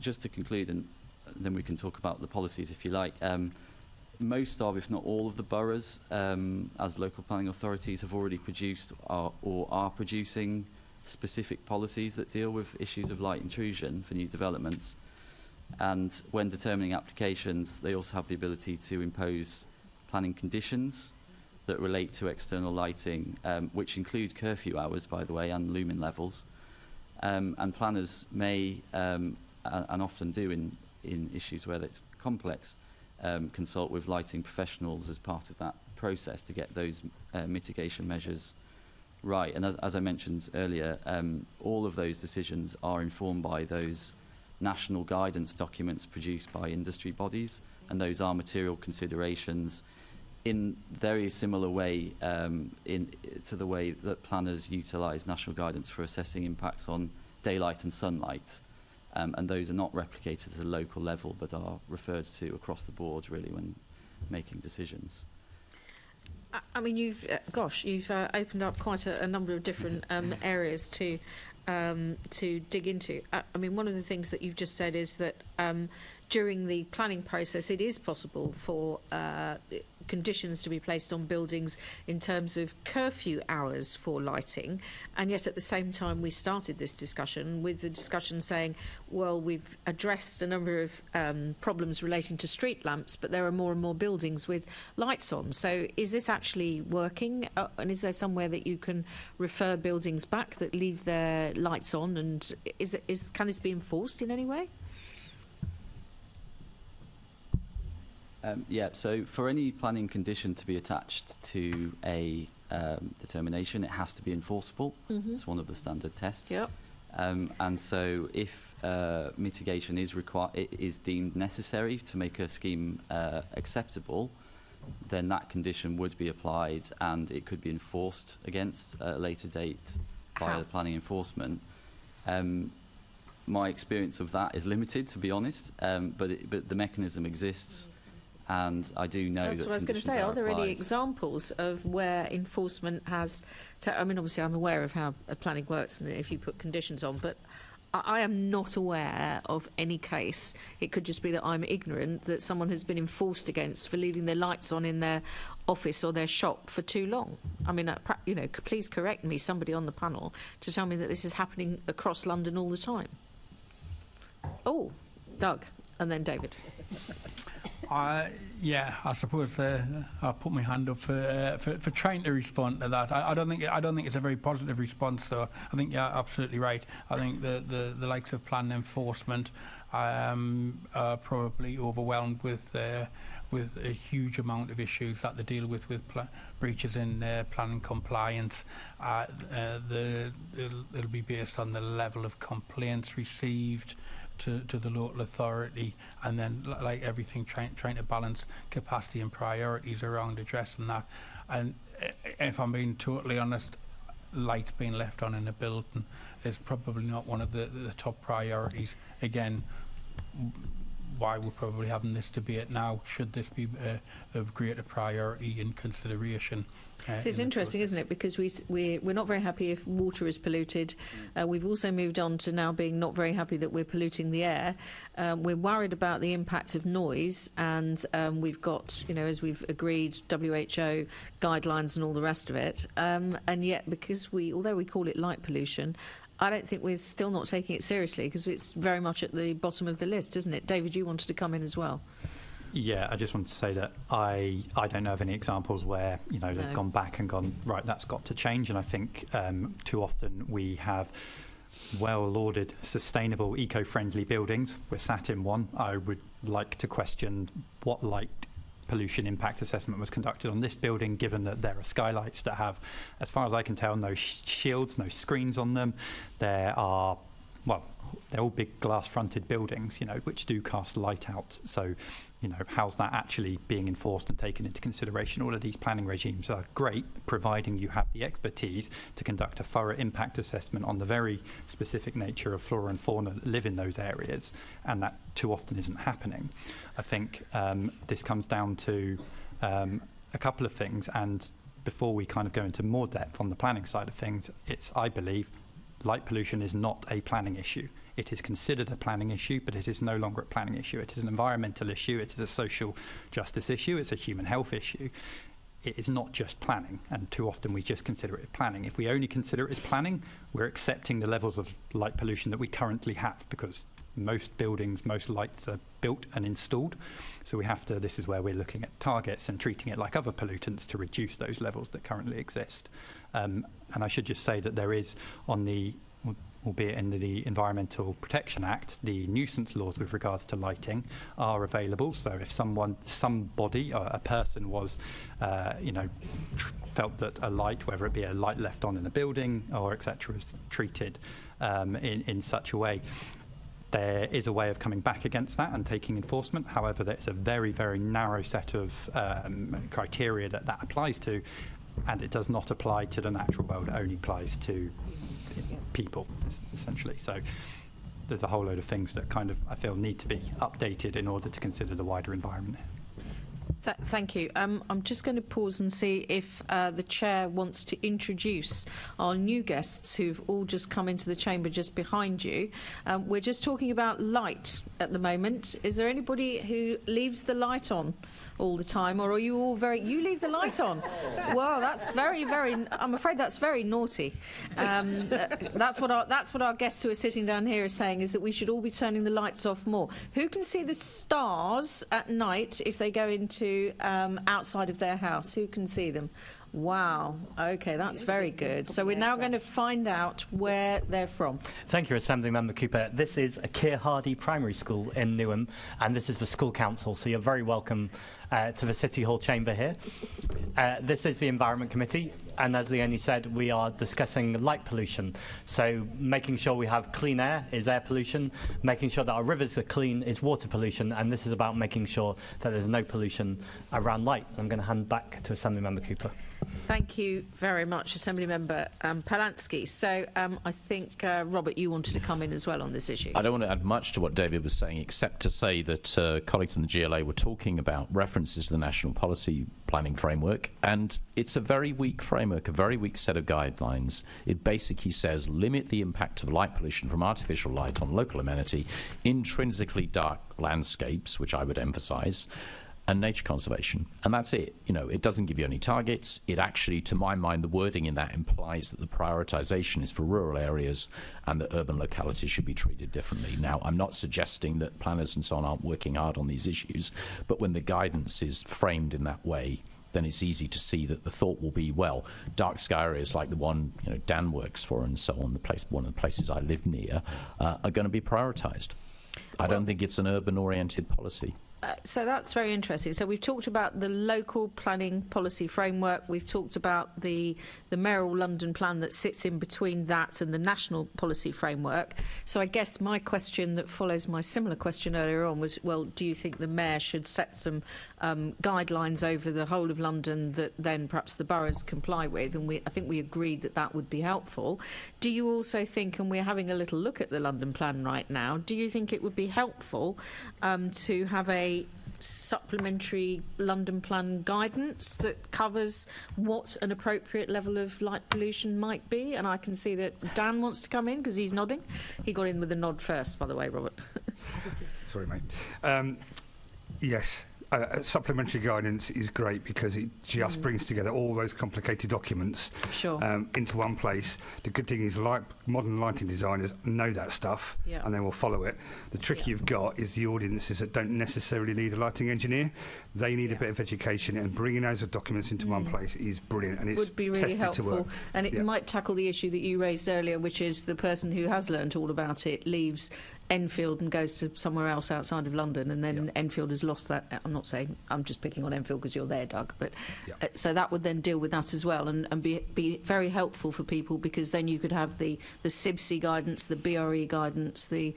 Just to conclude, and then we can talk about the policies if you like, most of, if not all of the boroughs, as local planning authorities, have already produced or are producing specific policies that deal with issues of light intrusion for new developments. And when determining applications, they also have the ability to impose planning conditions that relate to external lighting, which include curfew hours, by the way, and lumen levels. And planners may, and often do in issues where it's complex, consult with lighting professionals as part of that process to get those mitigation measures right. And as I mentioned earlier, all of those decisions are informed by those national guidance documents produced by industry bodies, and those are material considerations in very similar way to the way that planners utilise national guidance for assessing impacts on daylight and sunlight. And those are not replicated at a local level, but are referred to across the board, really, when making decisions. I mean, you've opened up quite a number of different areas to dig into. I mean, one of the things that you've just said is that during the planning process, it is possible for conditions to be placed on buildings in terms of curfew hours for lighting, and yet at the same time we started this discussion with the discussion saying, well, we've addressed a number of problems relating to street lamps, but there are more and more buildings with lights on. So is this actually working, and is there somewhere that you can refer buildings back that leave their lights on, and can this be enforced in any way? Yeah, so for any planning condition to be attached to a determination, it has to be enforceable. It's one of the standard tests. Yep. And so if mitigation is deemed necessary to make a scheme acceptable, then that condition would be applied, and it could be enforced against at a later date by the planning enforcement. My experience of that is limited, to be honest, but the mechanism exists. And I do know that's that what I was going to say. Are there any examples of where enforcement has... I mean, obviously, I'm aware of how planning works and if you put conditions on, but I am not aware of any case. It could just be that I'm ignorant, that someone has been enforced against for leaving their lights on in their office or their shop for too long. I mean, please correct me, somebody on the panel, to tell me that this is happening across London all the time. Oh, Doug, and then David. Yeah, I suppose I'll put my hand up for trying to respond to that. I don't think it's a very positive response, though. I think you're absolutely right. I think the likes of plan enforcement are probably overwhelmed with a huge amount of issues that they deal with breaches in planning compliance. It'll be based on the level of complaints received to the local authority, and then, like everything, trying to balance capacity and priorities around addressing that. And if I'm being totally honest, lights being left on in a building is probably not one of the top priorities. Again, why we're probably having this debate now. Should this be of greater priority in consideration? So it's interesting, isn't it? Because we're not very happy if water is polluted. We've also moved on to now being not very happy that we're polluting the air. We're worried about the impact of noise, and we've got, as we've agreed, WHO guidelines and all the rest of it. And yet, because although we call it light pollution, I don't think we're still not taking it seriously, because it's very much at the bottom of the list, isn't it? David, you wanted to come in as well. Yeah, I just wanted to say that I don't know of any examples where they've gone back and gone, right, that's got to change. And I think too often we have well-lauded, sustainable, eco-friendly buildings. We're sat in one. I would like to question what light pollution impact assessment was conducted on this building, given that there are skylights that have, as far as I can tell, no shields, no screens on them. There are, they're all big glass-fronted buildings, which do cast light out. So, how's that actually being enforced and taken into consideration? All of these planning regimes are great, providing you have the expertise to conduct a thorough impact assessment on the very specific nature of flora and fauna that live in those areas, and that too often isn't happening. I think this comes down to a couple of things, and before we kind of go into more depth on the planning side of things, I believe, light pollution is not a planning issue. It is considered a planning issue, but it is no longer a planning issue. It is an environmental issue. It is a social justice issue. It's a human health issue. It is not just planning, and too often we just consider it planning. If we only consider it as planning, we're accepting the levels of light pollution that we currently have, because most buildings, most lights are built and installed. So we have to, this is where we're looking at targets and treating it like other pollutants to reduce those levels that currently exist. And I should just say that there is, on the, albeit in the Environmental Protection Act, the nuisance laws with regards to lighting are available. So if somebody, a person was, felt that a light, whether it be a light left on in a building or etc., is treated in such a way, there is a way of coming back against that and taking enforcement. However, there's a very, very narrow set of criteria that applies to, and it does not apply to the natural world. It only applies to people, essentially. So there's a whole load of things that kind of, I feel, need to be updated in order to consider the wider environment. Thank you. I'm just going to pause and see if the chair wants to introduce our new guests who've all just come into the chamber just behind you. We're just talking about light at the moment. Is there anybody who leaves the light on all the time, or are you all you leave the light on? Well, that's very, very, I'm afraid that's very naughty. That's what our guests who are sitting down here are saying, is that we should all be turning the lights off more. Who can see the stars at night if they go into outside of their house? Who can see them? Wow. Okay, that's very good. So we're now going to find out where they're from. Thank you, Assembly Member Cooper. This is a Keir Hardy Primary School in Newham, and this is the school council, so you're very welcome to the City Hall chamber here. This is the Environment Committee, and as Leonie said, we are discussing light pollution. So making sure we have clean air is air pollution, making sure that our rivers are clean is water pollution, and this is about making sure that there's no pollution around light. I'm going to hand back to Assembly Member Cooper. Thank you very much, Assembly Member Palansky. So I think, Robert, you wanted to come in as well on this issue. I don't want to add much to what David was saying, except to say that colleagues from the GLA were talking about references to the National Policy Planning Framework, and it's a very weak framework, a very weak set of guidelines. It basically says limit the impact of light pollution from artificial light on local amenity, intrinsically dark landscapes, which I would emphasise, and nature conservation. And that's it. It doesn't give you any targets. It actually, to my mind, the wording in that implies that the prioritisation is for rural areas and that urban localities should be treated differently. Now, I'm not suggesting that planners and so on aren't working hard on these issues, but when the guidance is framed in that way, then it's easy to see that the thought will be, well, dark sky areas like the one Dan works for and so on, one of the places I live near, are going to be prioritised. I don't think it's an urban-oriented policy. So that's very interesting. So we've talked about the local planning policy framework. We've talked about the mayoral London plan that sits in between that and the national policy framework. So I guess my question that follows my similar question earlier on was, well, do you think the mayor should set some guidelines over the whole of London that then perhaps the boroughs comply with? And I think we agreed that that would be helpful. Do you also think, and we're having a little look at the London plan right now, do you think it would be helpful to have a supplementary London plan guidance that covers what an appropriate level of light pollution might be? And I can see that Dan wants to come in because he's nodding. He got in with a nod first, by the way, Robert. Sorry, mate. Yes. Supplementary guidance is great because it just brings together all those complicated documents into one place. The good thing is modern lighting designers know that stuff and they will follow it. The trick you've got is the audiences that don't necessarily need a lighting engineer. They need a bit of education, and bringing those documents into one place is brilliant, and it's would be really helpful. to work. And it might tackle the issue that you raised earlier, which is the person who has learnt all about it leaves Enfield and goes to somewhere else outside of London, and then Enfield has lost that. I'm not saying, I'm just picking on Enfield because you're there, Doug, but so that would then deal with that as well, and be very helpful for people, because then you could have the CIBSE guidance, the BRE guidance, the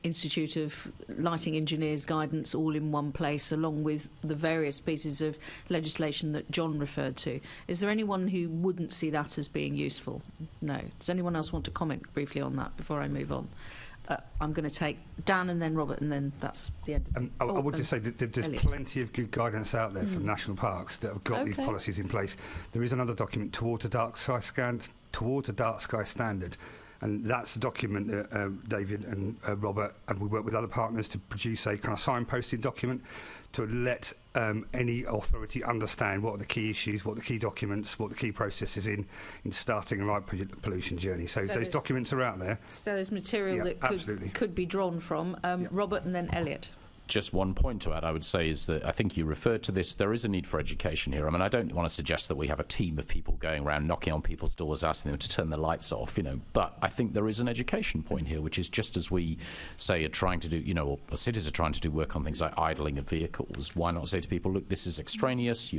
Institute of Lighting Engineers guidance all in one place, along with the various pieces of legislation that John referred to. Is there anyone who wouldn't see that as being useful? No. Does anyone else want to comment briefly on that before I move on? I'm going to take Dan and then Robert, and then that's the end. I would just say that there's plenty of good guidance out there from national parks that have got these policies in place. There is another document, Towards a Dark Sky Standard, and that's a document that David and Robert, and we work with other partners to produce a kind of signposting document to let any authority understand what are the key issues, what are the key documents, what the key processes in starting a light pollution journey. So those documents are out there. So there's material that could be drawn from. Robert and then Elliot. Just one point to add, I would say, is that I think you referred to this. There is a need for education here. I mean, I don't want to suggest that we have a team of people going around knocking on people's doors, asking them to turn the lights off, but I think there is an education point here, which is just as we say are trying to do, or cities are trying to do work on things like idling of vehicles. Why not say to people, look, this is extraneous.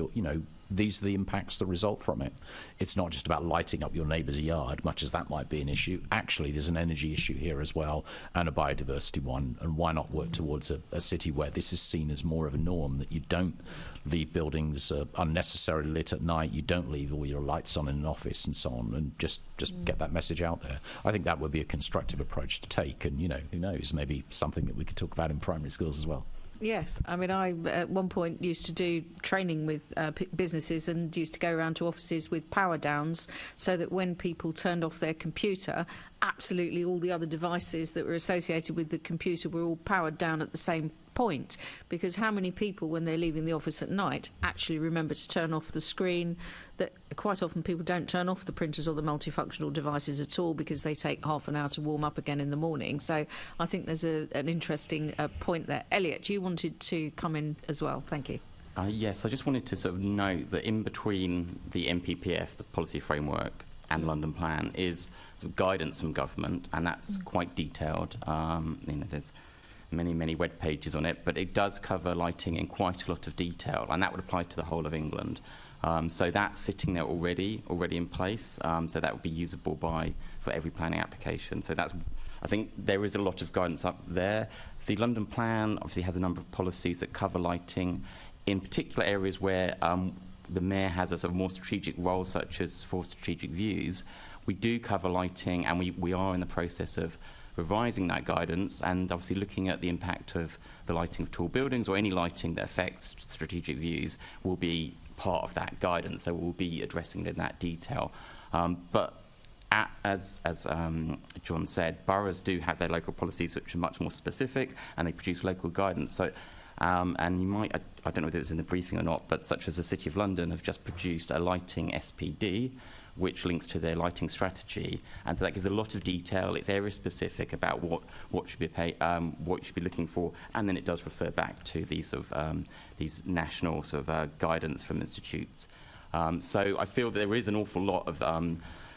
These are the impacts that result from it. It's not just about lighting up your neighbour's yard, much as that might be an issue. Actually, there's an energy issue here as well, and a biodiversity one. And why not work towards a city where this is seen as more of a norm, that you don't leave buildings unnecessarily lit at night, you don't leave all your lights on in an office and so on, and just get that message out there. I think that would be a constructive approach to take, and who knows, maybe something that we could talk about in primary schools as well. Yes, I mean, I at one point used to do training with businesses and used to go around to offices with power downs, so that when people turned off their computer, absolutely all the other devices that were associated with the computer were all powered down at the same point. Because how many people, when they're leaving the office at night, actually remember to turn off the screen? That quite often people don't turn off the printers or the multifunctional devices at all, because they take half an hour to warm up again in the morning. So I think there's an interesting point there. Elliot, you wanted to come in as well. Thank you. Yes, I just wanted to sort of note that in between the MPPF, the policy framework, and London Plan is sort of guidance from government, and that's quite detailed. There's many web pages on it, but it does cover lighting in quite a lot of detail, and that would apply to the whole of England. So that's sitting there already in place. So that would be usable for every planning application. So I think there is a lot of guidance up there. The London Plan obviously has a number of policies that cover lighting in particular areas where the mayor has a sort of more strategic role, such as for strategic views. We do cover lighting, and we are in the process of revising that guidance, and obviously looking at the impact of the lighting of tall buildings or any lighting that affects strategic views will be part of that guidance. So we'll be addressing it in that detail. But as John said, boroughs do have their local policies which are much more specific, and they produce local guidance. So and you might, I don't know if it was in the briefing or not, but such as the City of London have just produced a lighting SPD, which links to their lighting strategy, and so that gives a lot of detail. It's area specific about what should what you should be looking for, and then it does refer back to these these national guidance from institutes. So I feel that there is an awful lot of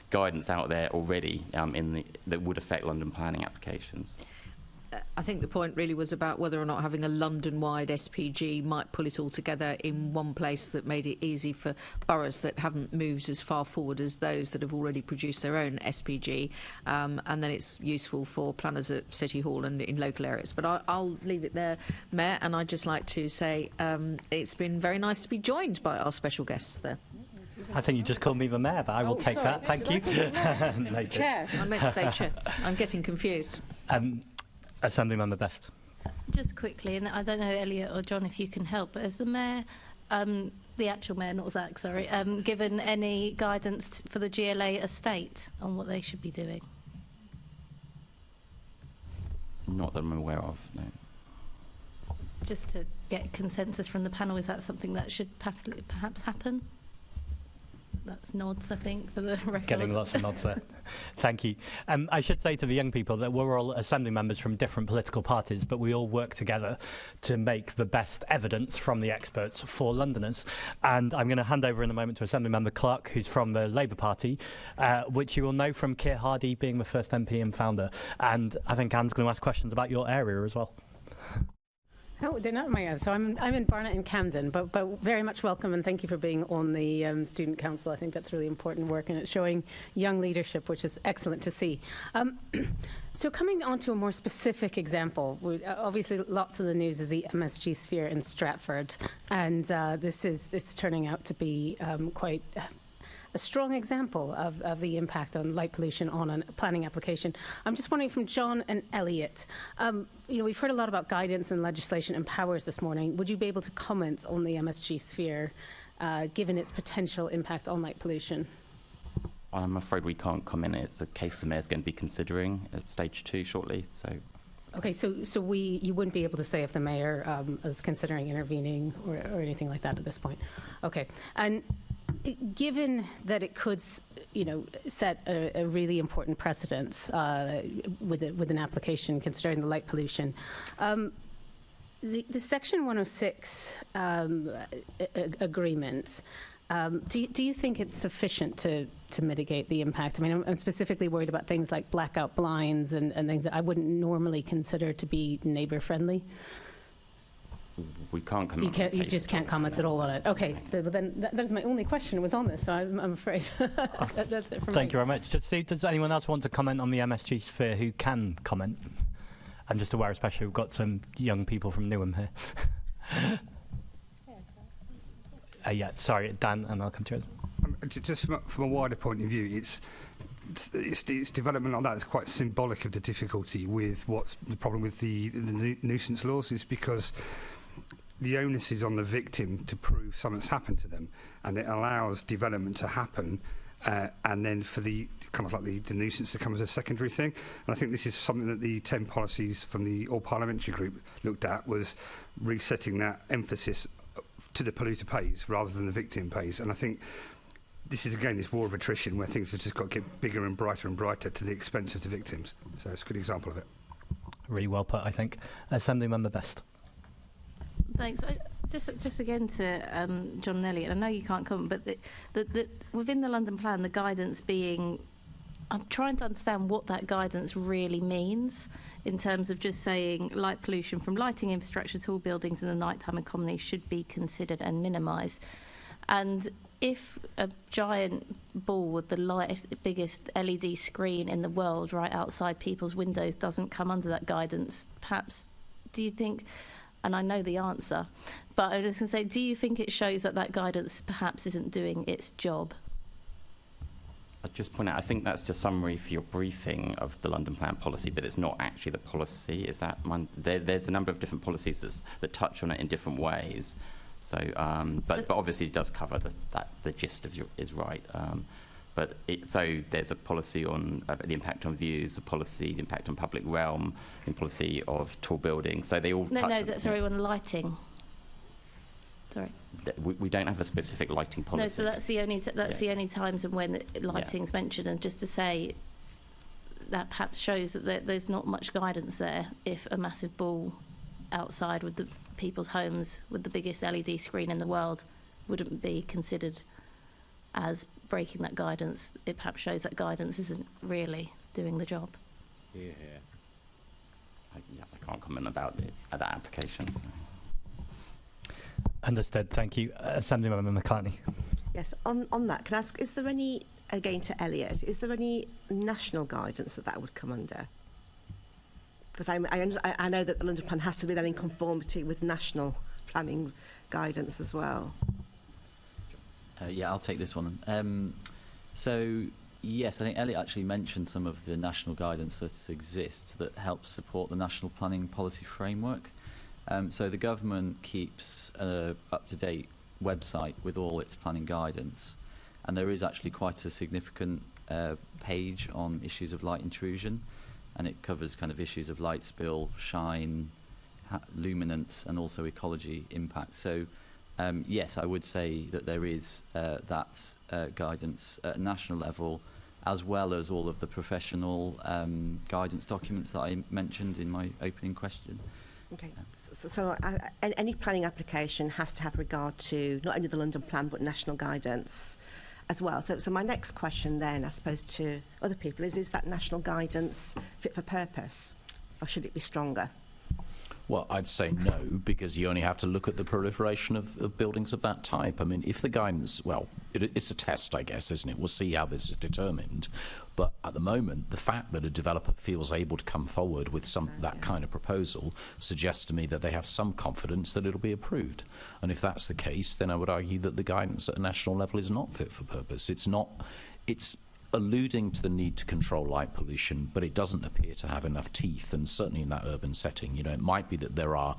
guidance out there already that would affect London planning applications. I think the point really was about whether or not having a London-wide SPG might pull it all together in one place that made it easy for boroughs that haven't moved as far forward as those that have already produced their own SPG, and then it's useful for planners at City Hall and in local areas. But I'll leave it there, Mayor, and I'd just like to say it's been very nice to be joined by our special guests there. I think you just called me the Mayor, but I will take that. Thank you. Chair. I meant to say Chair. I'm getting confused. Assembly Member Best. Just quickly, and I don't know, Elliot or John, if you can help, but as the Mayor, the actual Mayor, not Zach, sorry, given any guidance for the GLA estate on what they should be doing? Not that I'm aware of, no. Just to get consensus from the panel, is that something that should perhaps happen? That's nods, I think, for the record. Getting lots of nods there. Thank you. I should say to the young people that we're all Assembly members from different political parties, but we all work together to make the best evidence from the experts for Londoners. And I'm going to hand over in a moment to Assembly Member Clark, who's from the Labour Party, which you will know from Keir Hardie being the first MP and founder. And I think Anne's going to ask questions about your area as well. Oh, they're not my own. So I'm in Barnet and Camden, but very much welcome, and thank you for being on the Student Council. I think that's really important work, and it's showing young leadership, which is excellent to see. So coming on to a more specific example, obviously lots of the news is the MSG sphere in Stratford, and it's turning out to be quite a strong example of the impact on light pollution on a planning application. I'm just wondering from John and Elliot, we've heard a lot about guidance and legislation and powers this morning. Would you be able to comment on the MSG sphere, given its potential impact on light pollution? I'm afraid we can't comment. It's a case the Mayor's going to be considering at stage 2 shortly. So. Okay, so you wouldn't be able to say if the Mayor is considering intervening or anything like that at this point. Okay, and given that it could, set a really important precedence with an application considering the light pollution, the Section 106 agreement, do you think it's sufficient to mitigate the impact? I mean, I'm specifically worried about things like blackout blinds and things that I wouldn't normally consider to be neighbour friendly. We can't comment. You just can't comment at all on it. Okay, but then that is my only question was on this, so I'm afraid that's it from me. Thank you very much. Just see, does anyone else want to comment on the MSG sphere who can comment? I'm just aware, especially we've got some young people from Newham here. Yeah, sorry, Dan, and I'll come to you. Just from a wider point of view, it's development like that is quite symbolic of the difficulty with what's the problem with the nuisance laws, is because the onus is on the victim to prove something's happened to them, and it allows development to happen, and then for the kind of like the nuisance to come as a secondary thing. And I think this is something that the 10 policies from the All Parliamentary Group looked at, was resetting that emphasis to the polluter pays rather than the victim pays. And I think this is, again, this war of attrition where things have just got to get bigger and brighter to the expense of the victims. So it's a good example of it. Really well put, I think. Assembly Member Best. Thanks. Just again to John and Elliot, I know you can't comment, but within the London Plan, the guidance being, I'm trying to understand what that guidance really means in terms of just saying light pollution from lighting infrastructure to all buildings in the nighttime economy should be considered and minimised. And if a giant ball with the biggest LED screen in the world right outside people's windows doesn't come under that guidance, perhaps, do you think, and I know the answer, but I was just going to say, do you think it shows that guidance perhaps isn't doing its job? I'd just point out, I think that's just summary for your briefing of the London Plan policy, but it's not actually the policy. Is that there's a number of different policies that touch on it in different ways. So, but obviously it does cover the gist of is right. So there's a policy on the impact on views, the impact on public realm, the policy of tall buildings. So they all on lighting. Sorry. We don't have a specific lighting policy. No, so that's the only times when lighting's mentioned, and just to say that perhaps shows that there's not much guidance there if a massive ball outside with the people's homes with the biggest LED screen in the world wouldn't be considered as breaking that guidance. It perhaps shows that guidance isn't really doing the job. Yeah. I can't comment about that application. So. Understood. Thank you. Assemblymember McCartney. Yes, on that, can I ask, is there any, again to Elliot, is there any national guidance that would come under? Because I know that the London Plan has to be then in conformity with national planning guidance as well. Yeah, I'll take this one. So, yes, I think Elliot actually mentioned some of the national guidance that exists that helps support the national planning policy framework. So the government keeps an up-to-date website with all its planning guidance, and there is actually quite a significant page on issues of light intrusion, and it covers kind of issues of light spill, shine, luminance, and also ecology impact. So yes, I would say that there is that guidance at a national level, as well as all of the professional guidance documents that I mentioned in my opening question. Okay, so any planning application has to have regard to not only the London Plan but national guidance as well. So my next question then, I suppose, to other people is that national guidance fit for purpose, or should it be stronger? Well, I'd say no, because you only have to look at the proliferation of buildings of that type. I mean, if the guidance, well, it's a test, I guess, isn't it? We'll see how this is determined. But at the moment, the fact that a developer feels able to come forward with that kind of proposal suggests to me that they have some confidence that it'll be approved. And if that's the case, then I would argue that the guidance at a national level is not fit for purpose. It's alluding to the need to control light pollution, but it doesn't appear to have enough teeth, and certainly in that urban setting. You know, it might be that there are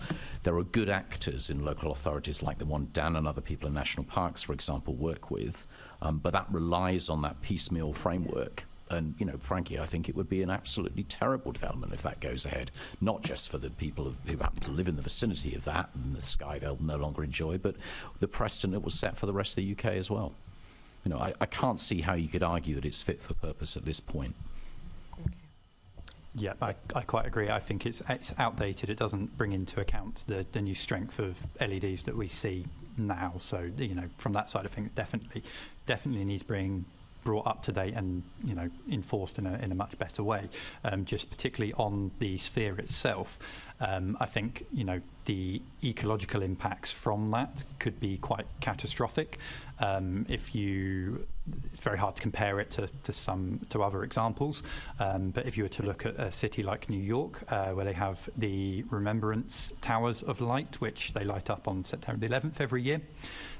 good actors in local authorities like the one Dan and other people in national parks, for example, work with, but that relies on that piecemeal framework. And, you know, frankly, I think it would be an absolutely terrible development if that goes ahead, not just for the people who happen to live in the vicinity of that and the sky they'll no longer enjoy, but the precedent it will set for the rest of the UK as well. You know, I can't see how you could argue that it's fit for purpose at this point. Okay. Yeah, I quite agree. I think it's outdated. It doesn't bring into account the new strength of LEDs that we see now. So, you know, from that side of things, definitely needs being brought up to date and, you know, enforced in a much better way. Just particularly on the sphere itself, I think, you know, the ecological impacts from that could be quite catastrophic. It's very hard to compare it to other examples, but if you were to look at a city like New York, where they have the Remembrance Towers of Light, which they light up on September the 11th every year,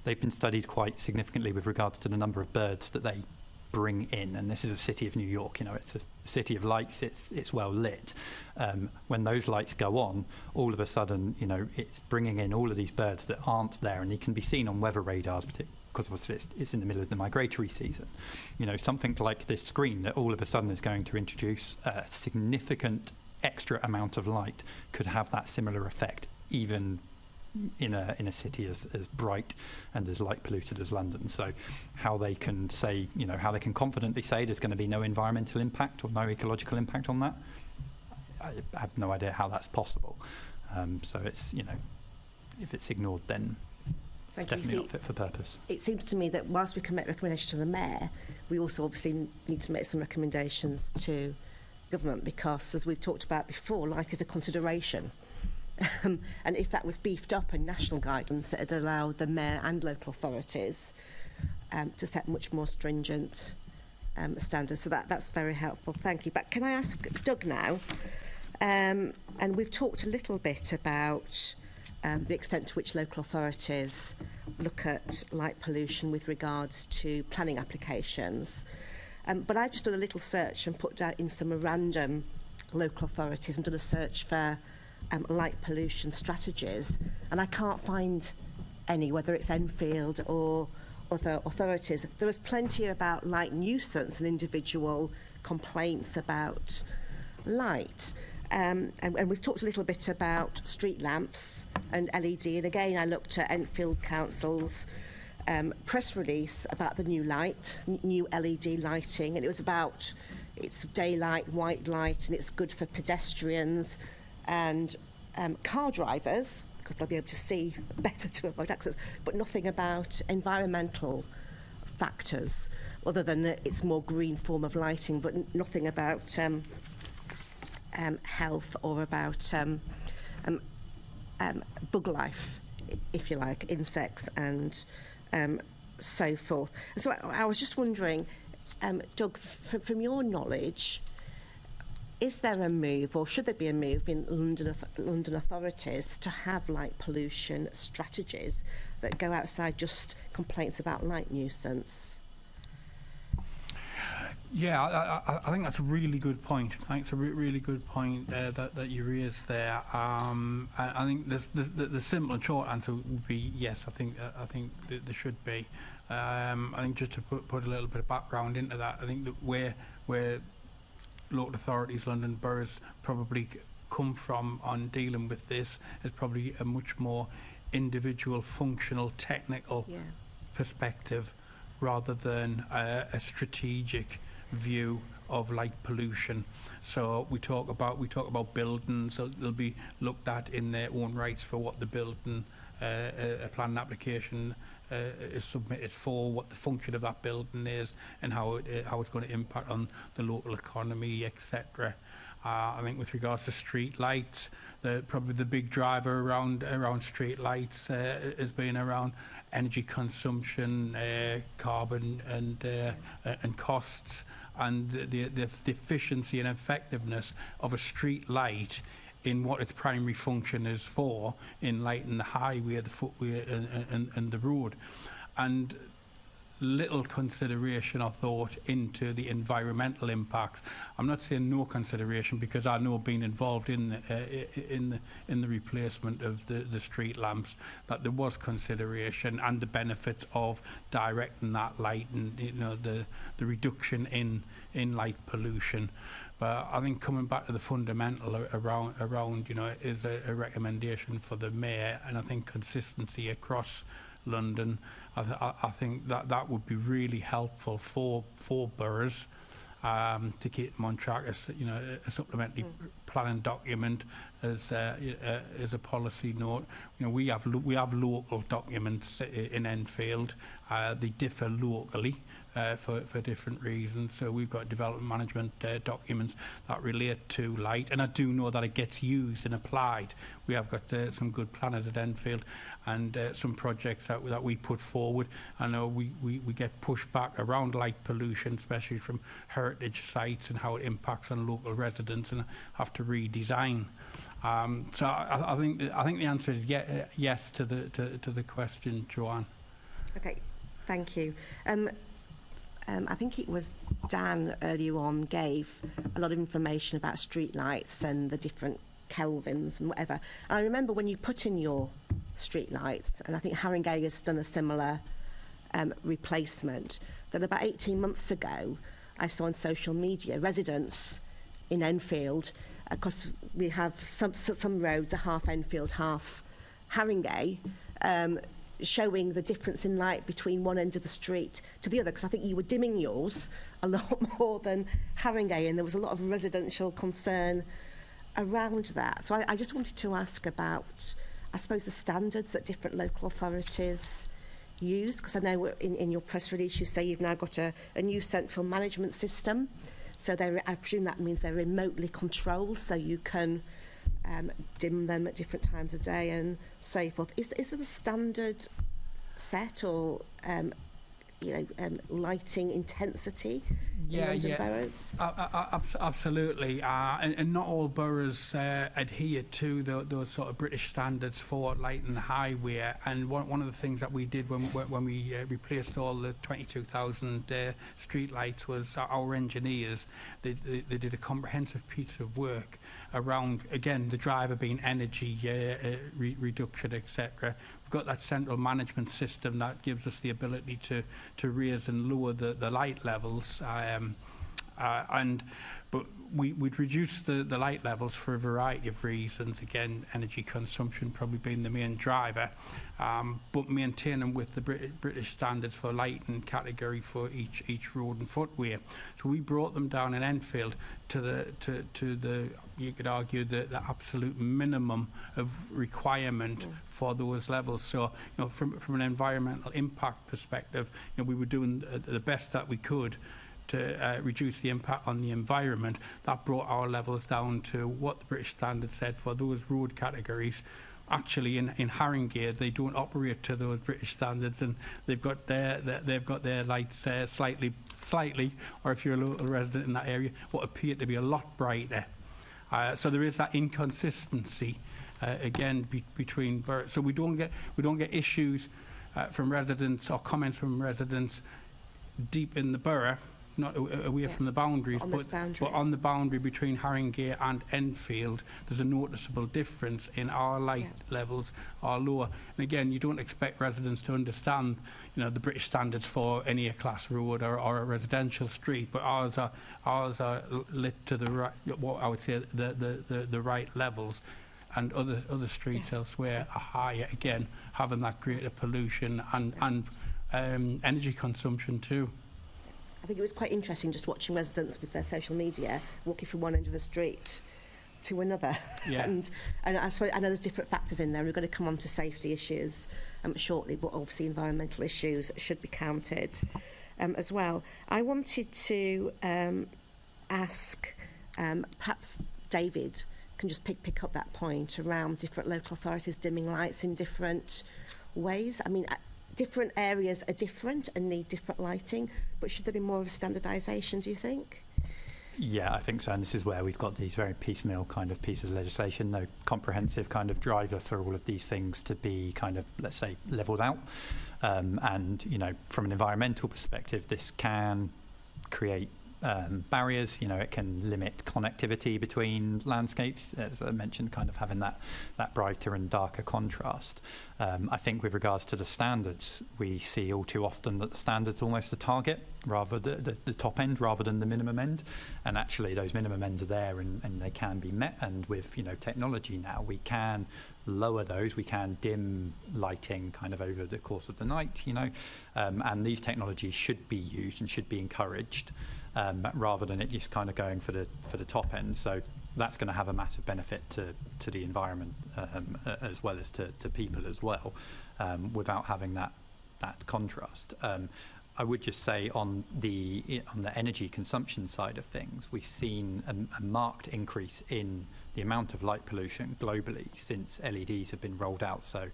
they've been studied quite significantly with regards to the number of birds that they bring in, and this is a city of New York. You know, it's a city of lights. It's well lit. When those lights go on, all of a sudden, you know, it's bringing in all of these birds that aren't there, and they can be seen on weather radars, because it's in the middle of the migratory season. You know, something like this screen that all of a sudden is going to introduce a significant extra amount of light could have that similar effect, even in a city as bright and as light polluted as London. So how they can say, you know, how they can confidently say there's going to be no environmental impact or no ecological impact on that, I have no idea how that's possible. So it's, you know, if it's ignored, then it's definitely not fit for purpose. It seems to me that whilst we can make recommendations to the Mayor, we also obviously need to make some recommendations to government, because, as we've talked about before, light is a consideration. And if that was beefed up in national guidance, it would allow the Mayor and local authorities to set much more stringent standards. So that's very helpful. Thank you. But can I ask Doug now? And we've talked a little bit about the extent to which local authorities look at light pollution with regards to planning applications. But I've just done a little search and put out in some random local authorities and done a search for light pollution strategies, and I can't find any, whether it's Enfield or other authorities. There was plenty about light nuisance and individual complaints about light. And we've talked a little bit about street lamps and LED, and again I looked at Enfield Council's press release about the new LED lighting, and it was about it's daylight, white light, and it's good for pedestrians and car drivers, because they'll be able to see better to avoid accidents, but nothing about environmental factors, other than it's more green form of lighting, but nothing about health or about bug life, if you like, insects and so forth. And so I was just wondering, Doug, from your knowledge, is there a move, or should there be a move in London authorities to have light pollution strategies that go outside just complaints about light nuisance? Yeah, I think that's a really good point. I think it's a really good point that you raised there. I think the simple and short answer would be yes. I think there should be. I think just to put a little bit of background into that, I think that where local authorities, London boroughs, probably come from on dealing with this is probably a much more individual, functional, technical perspective, rather than a strategic view of light pollution. So we talk about buildings, so they'll be looked at in their own rights for what the building a planning application is submitted for, what the function of that building is, and how it's going to impact on the local economy, etc. I think with regards to street lights, probably the big driver around street lights has been around energy consumption, carbon, and costs, and the efficiency and effectiveness of a street light in what its primary function is for, in lighting the highway, the footway, and the road. And little consideration or thought into the environmental impacts. I'm not saying no consideration, because I know, being involved in the replacement of the street lamps, that there was consideration and the benefits of directing that light, and the reduction in light pollution. But I think coming back to the fundamental around is a recommendation for the mayor, and I think consistency across London. I think that would be really helpful for boroughs to keep them on track. As a supplementary planning document, as a policy note. We have local documents in Enfield. They differ locally for different reasons. So we've got development management documents that relate to light, and I do know that it gets used and applied. We have got some good planners at Enfield, and some projects that we put forward. I know we get pushback around light pollution, especially from heritage sites, and how it impacts on local residents, and have to redesign. So I think the answer is yes to the question, Joanne. Okay, thank you. I think it was Dan earlier on gave a lot of information about street lights and the different Kelvins and whatever. And I remember when you put in your street lights, and I think Haringey has done a similar replacement, that about 18 months ago I saw on social media residents in Enfield, because we have some roads are half Enfield, half Haringey, showing the difference in light between one end of the street to the other, because I think you were dimming yours a lot more than Haringey, and there was a lot of residential concern around that. So I just wanted to ask about, I suppose, the standards that different local authorities use, because I know in your press release you say you've now got a new central management system. So I presume that means they're remotely controlled, so you can dim them at different times of day and so forth. Is there a standard set or lighting intensity in London boroughs? Absolutely, and not all boroughs adhere to those sort of British standards for lighting the highway. And one of the things that we did when we replaced all the 22,000 street lights was our engineers. They did a comprehensive piece of work around, again, the driver being energy reduction, etc. We've got that central management system that gives us the ability to raise and lower the light levels, but we'd reduce the light levels for a variety of reasons. Again, energy consumption probably being the main driver, but maintaining with the British standards for lighting category for each road and footway. So we brought them down in Enfield to the you could argue the absolute minimum of requirement for those levels. So from an environmental impact perspective, we were doing the best that we could to reduce the impact on the environment, that brought our levels down to what the British standard said for those road categories. Actually, in Haringey, they don't operate to those British standards, and they've got their lights slightly, or if you're a local resident in that area, what appear to be a lot brighter. So there is that inconsistency again between boroughs. So we don't get issues from residents or comments from residents deep in the borough, not away from the boundaries, but on the boundary between Haringey and Enfield, there's a noticeable difference in our light levels are lower. And again, you don't expect residents to understand, the British standards for any A-class road or a residential street, but ours are lit to the right, what I would say the right levels, and other streets elsewhere are higher. Again, having that greater pollution and energy consumption too. I think it was quite interesting just watching residents with their social media walking from one end of a street to another. Yeah. and I suppose I know there's different factors in there. We're going to come on to safety issues shortly, but obviously environmental issues should be counted as well. I wanted to ask, perhaps David can just pick up that point around different local authorities dimming lights in different ways. I mean, different areas are different and need different lighting, but should there be more of a standardisation, do you think? Yeah, I think so, and this is where we've got these very piecemeal kind of pieces of legislation, no comprehensive kind of driver for all of these things to be kind of, let's say, levelled out. And, from an environmental perspective, this can create barriers. It can limit connectivity between landscapes, as I mentioned, kind of having that brighter and darker contrast. I think with regards to the standards, we see all too often that the standard's almost a target, rather the top end rather than the minimum end. And actually those minimum ends are there and they can be met. And with technology now, we can lower those, we can dim lighting kind of over the course of the night, and these technologies should be used and should be encouraged. Rather than it just kind of going for the top end. So that's going to have a massive benefit to the environment as well as to people as well, without having that contrast. I would just say on the energy consumption side of things, we've seen a marked increase in the amount of light pollution globally since LEDs have been rolled out. So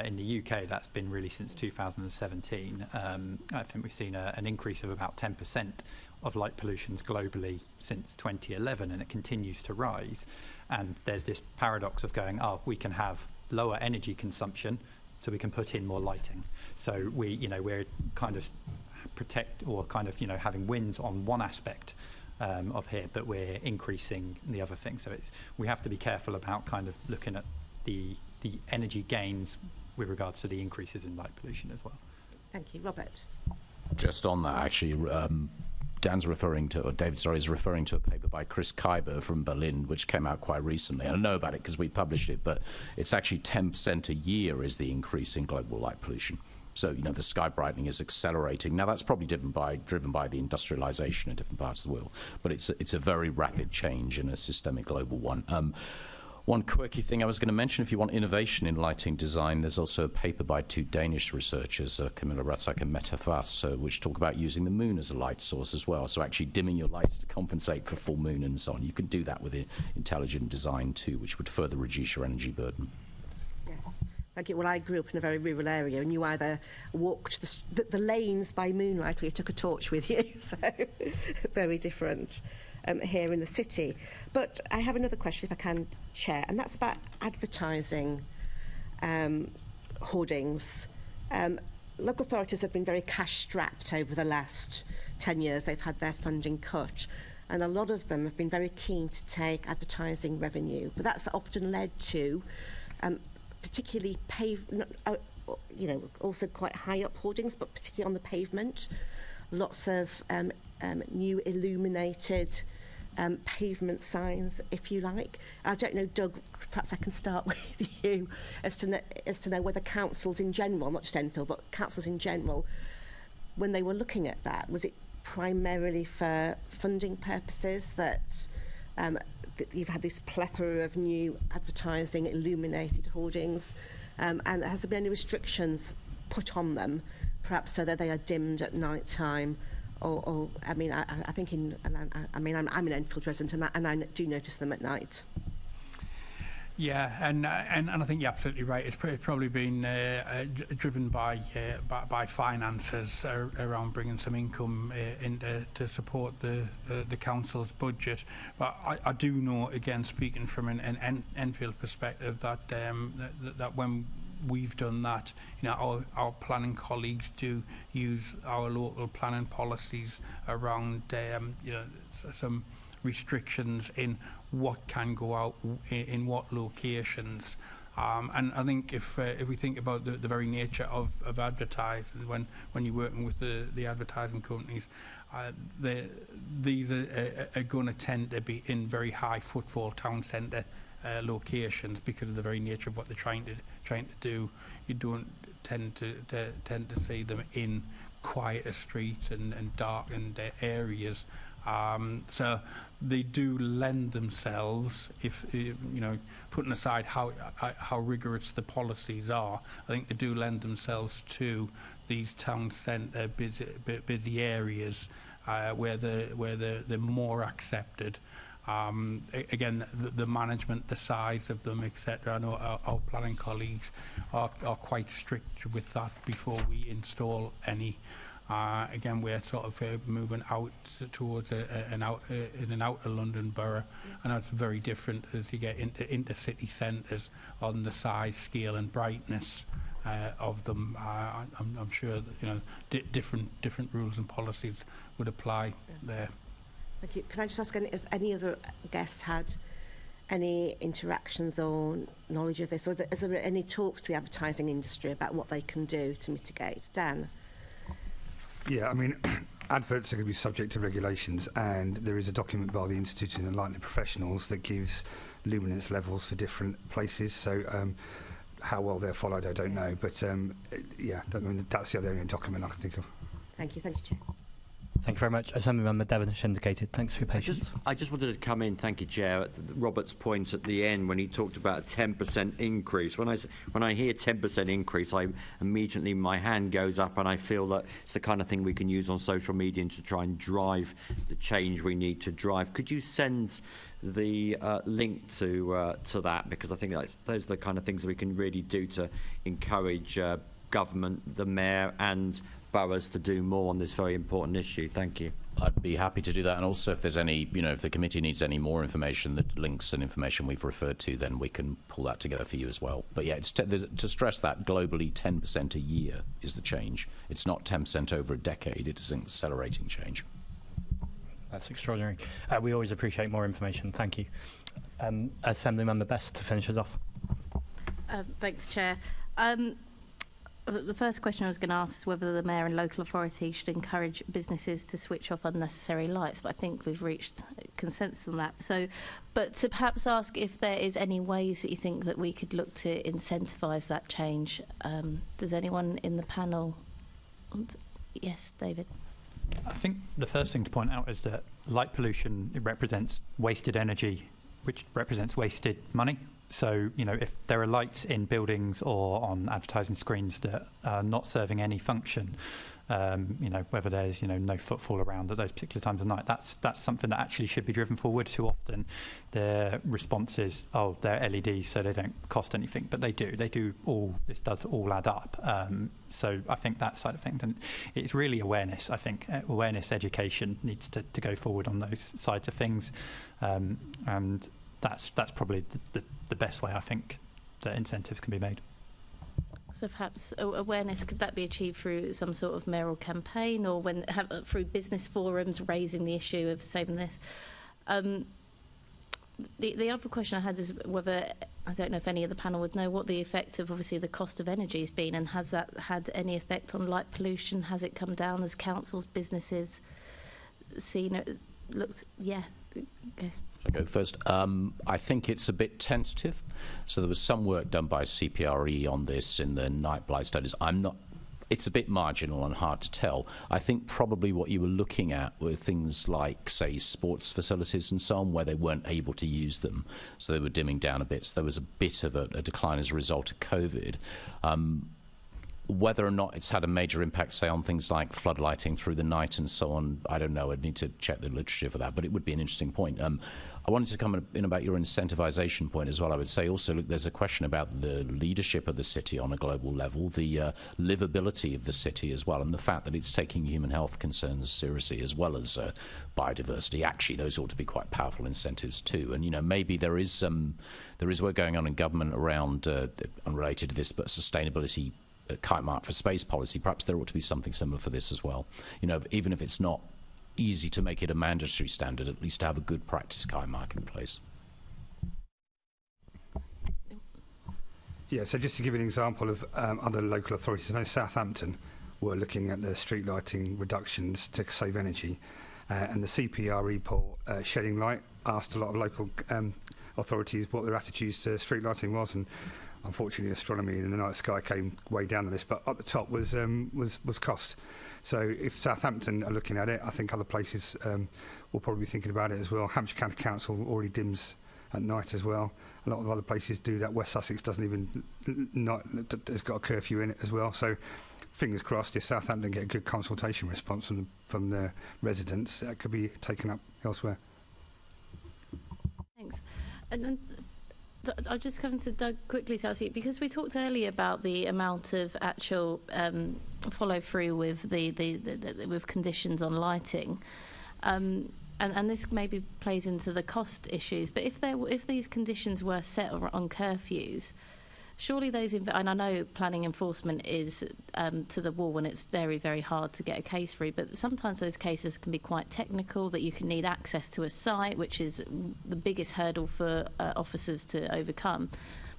in the UK, that's been really since 2017. I think we've seen an increase of about 10% of light pollutions globally since 2011, and it continues to rise. And there's this paradox of going, we can have lower energy consumption, so we can put in more lighting. So we're kind of having wins on one aspect of here, but we're increasing the other thing. So we have to be careful about kind of looking at the energy gains with regards to the increases in light pollution as well. Thank you, Robert. Just on that, actually, David's referring to a paper by Chris Kaiber from Berlin, which came out quite recently. I know about it because we published it, but it's actually 10% a year is the increase in global light pollution. So, the sky brightening is accelerating. Now, that's probably driven by the industrialization in different parts of the world, but it's a very rapid change and a systemic global one. One quirky thing I was going to mention, if you want innovation in lighting design, there's also a paper by two Danish researchers, Camilla Ratzak and Mette Fass, which talk about using the moon as a light source as well. So actually dimming your lights to compensate for full moon and so on. You can do that with intelligent design too, which would further reduce your energy burden. Yes. Thank you. Well, I grew up in a very rural area, and you either walked the lanes by moonlight or you took a torch with you. So very different here in the city. But I have another question, if I can, Chair, and that's about advertising hoardings. Local authorities have been very cash-strapped over the last 10 years. They've had their funding cut, and a lot of them have been very keen to take advertising revenue. But that's often led to particularly also quite high up hoardings, but particularly on the pavement. Lots of new illuminated pavement signs, if you like. I don't know, Doug, perhaps I can start with you as to know whether councils in general, not just Enfield, but councils in general, when they were looking at that, was it primarily for funding purposes that you've had this plethora of new advertising, illuminated hoardings, and has there been any restrictions put on them, perhaps so that they are dimmed at night time or I mean, I think I'm an Enfield resident, and I do notice them at night. Yeah, and I think you're absolutely right. It's probably been driven by finances around bringing some income in to support the council's budget. But I do know, again, speaking from an Enfield perspective, that that when we've done that, you know, our planning colleagues do use our local planning policies around you know, some restrictions in what can go out in what locations, and I think if we think about the very nature of advertising, when you're working with the advertising companies, these are going to tend to be in very high footfall town centre locations because of the very nature of what they're trying to do. You don't tend to see them in quieter streets and darkened areas. So they do lend themselves, if you know, putting aside how rigorous the policies are, I think they do lend themselves to these town centre busy areas where they're more accepted. Again, the management, the size of them, etc. I know our planning colleagues are quite strict with that before we install any. Again, we're sort of moving out towards an outer London borough, and that's very different as you get into city centres on the size, scale, and brightness of them. I'm sure that, you know, different rules and policies would apply there. Thank you. Can I just ask, has any other guests had any interactions or knowledge of this, or is there any talks to the advertising industry about what they can do to mitigate? Dan? Yeah, I mean, adverts are going to be subject to regulations, and there is a document by the Institute of Enlightened Professionals that gives luminance levels for different places. So how well they're followed, I don't know. But yeah, I mean, that's the other document I can think of. Thank you. Thank you, Chair. Thank you very much. Assembly Member Devonish indicated. Thanks for your patience. I just wanted to come in, thank you, Chair, at Robert's point at the end when he talked about a 10% increase. When I hear 10% increase, immediately my hand goes up, and I feel that it's the kind of thing we can use on social media to try and drive the change we need to drive. Could you send the link to that? Because I think those are the kind of things that we can really do to encourage government, the mayor, and boroughs to do more on this very important issue. Thank you. I'd be happy to do that, and also if there's any, you know, if the committee needs any more information, that links and information we've referred to, then we can pull that together for you as well. But yeah, it's to stress that globally 10% a year is the change. It's not 10% over a decade, it is an accelerating change. That's extraordinary. We always appreciate more information. Thank you. Assembly Member Best to finish us off. Thanks, Chair. The first question I was going to ask is whether the Mayor and local authority should encourage businesses to switch off unnecessary lights, but I think we've reached consensus on that. So, but to perhaps ask if there is any ways that you think that we could look to incentivise that change. Does anyone in the panel? Yes, David. I think the first thing to point out is that light pollution, it represents wasted energy, which represents wasted money. So, you know, if there are lights in buildings or on advertising screens that are not serving any function, you know, whether there's, you know, no footfall around at those particular times of night, that's something that actually should be driven forward. Too often their response is, oh, they're LEDs, so they don't cost anything, but they do all, this does all add up. So I think that side of things, and it's really awareness. I think awareness education needs to go forward on those sides of things, and that's probably the best way I think that incentives can be made. So perhaps awareness, could that be achieved through some sort of mayoral campaign, or through business forums raising the issue of saving this? The other question I had is whether, I don't know if any of the panel would know what the effect of obviously the cost of energy has been, and has that had any effect on light pollution? Has it come down as councils, businesses seen it? Looks, yeah. Okay. I go first. I think it's a bit tentative. So there was some work done by CPRE on this in the night blight studies. It's a bit marginal and hard to tell. I think probably what you were looking at were things like, say, sports facilities and so on, where they weren't able to use them. So they were dimming down a bit. So there was a bit of a decline as a result of COVID. Whether or not it's had a major impact, say, on things like floodlighting through the night and so on, I don't know. I'd need to check the literature for that, but it would be an interesting point. I wanted to come in about your incentivization point as well. I would say also, look, there's a question about the leadership of the city on a global level, the livability of the city as well, and the fact that it's taking human health concerns seriously as well as biodiversity. Actually, those ought to be quite powerful incentives too. And, you know, maybe there is work going on in government around, unrelated to this, but sustainability kite mark for space policy. Perhaps there ought to be something similar for this as well. You know, even if it's not easy to make it a mandatory standard, at least to have a good practice kite mark in place. Yeah, so just to give you an example of other local authorities, I know Southampton were looking at the street lighting reductions to save energy, and the CPR report, Shedding Light, asked a lot of local authorities what their attitudes to street lighting was, and unfortunately astronomy in the night sky came way down the list, but at the top was cost. So if Southampton are looking at it, I think other places will probably be thinking about it as well. Hampshire County Council already dims at night as well. A lot of other places do that. West Sussex doesn't even, has got a curfew in it as well. So fingers crossed, if Southampton get a good consultation response from the residents, that could be taken up elsewhere. Thanks. And then I'll just come to Doug quickly to ask you, because we talked earlier about the amount of actual follow through with with conditions on lighting, and this maybe plays into the cost issues. But if these conditions were set on curfews, surely those, and I know planning enforcement is to the wall and it's very, very hard to get a case through, but sometimes those cases can be quite technical, that you can need access to a site, which is the biggest hurdle for officers to overcome.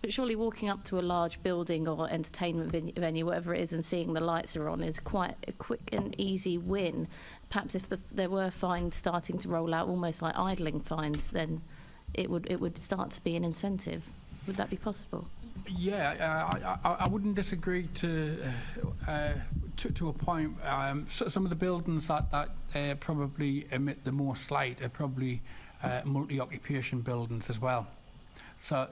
But surely walking up to a large building or entertainment venue, whatever it is, and seeing the lights are on is quite a quick and easy win. Perhaps if there were fines starting to roll out, almost like idling fines, then it would start to be an incentive. Would that be possible? Yeah, I wouldn't disagree to a point. So some of the buildings that probably emit the most light are probably multi-occupation buildings as well. So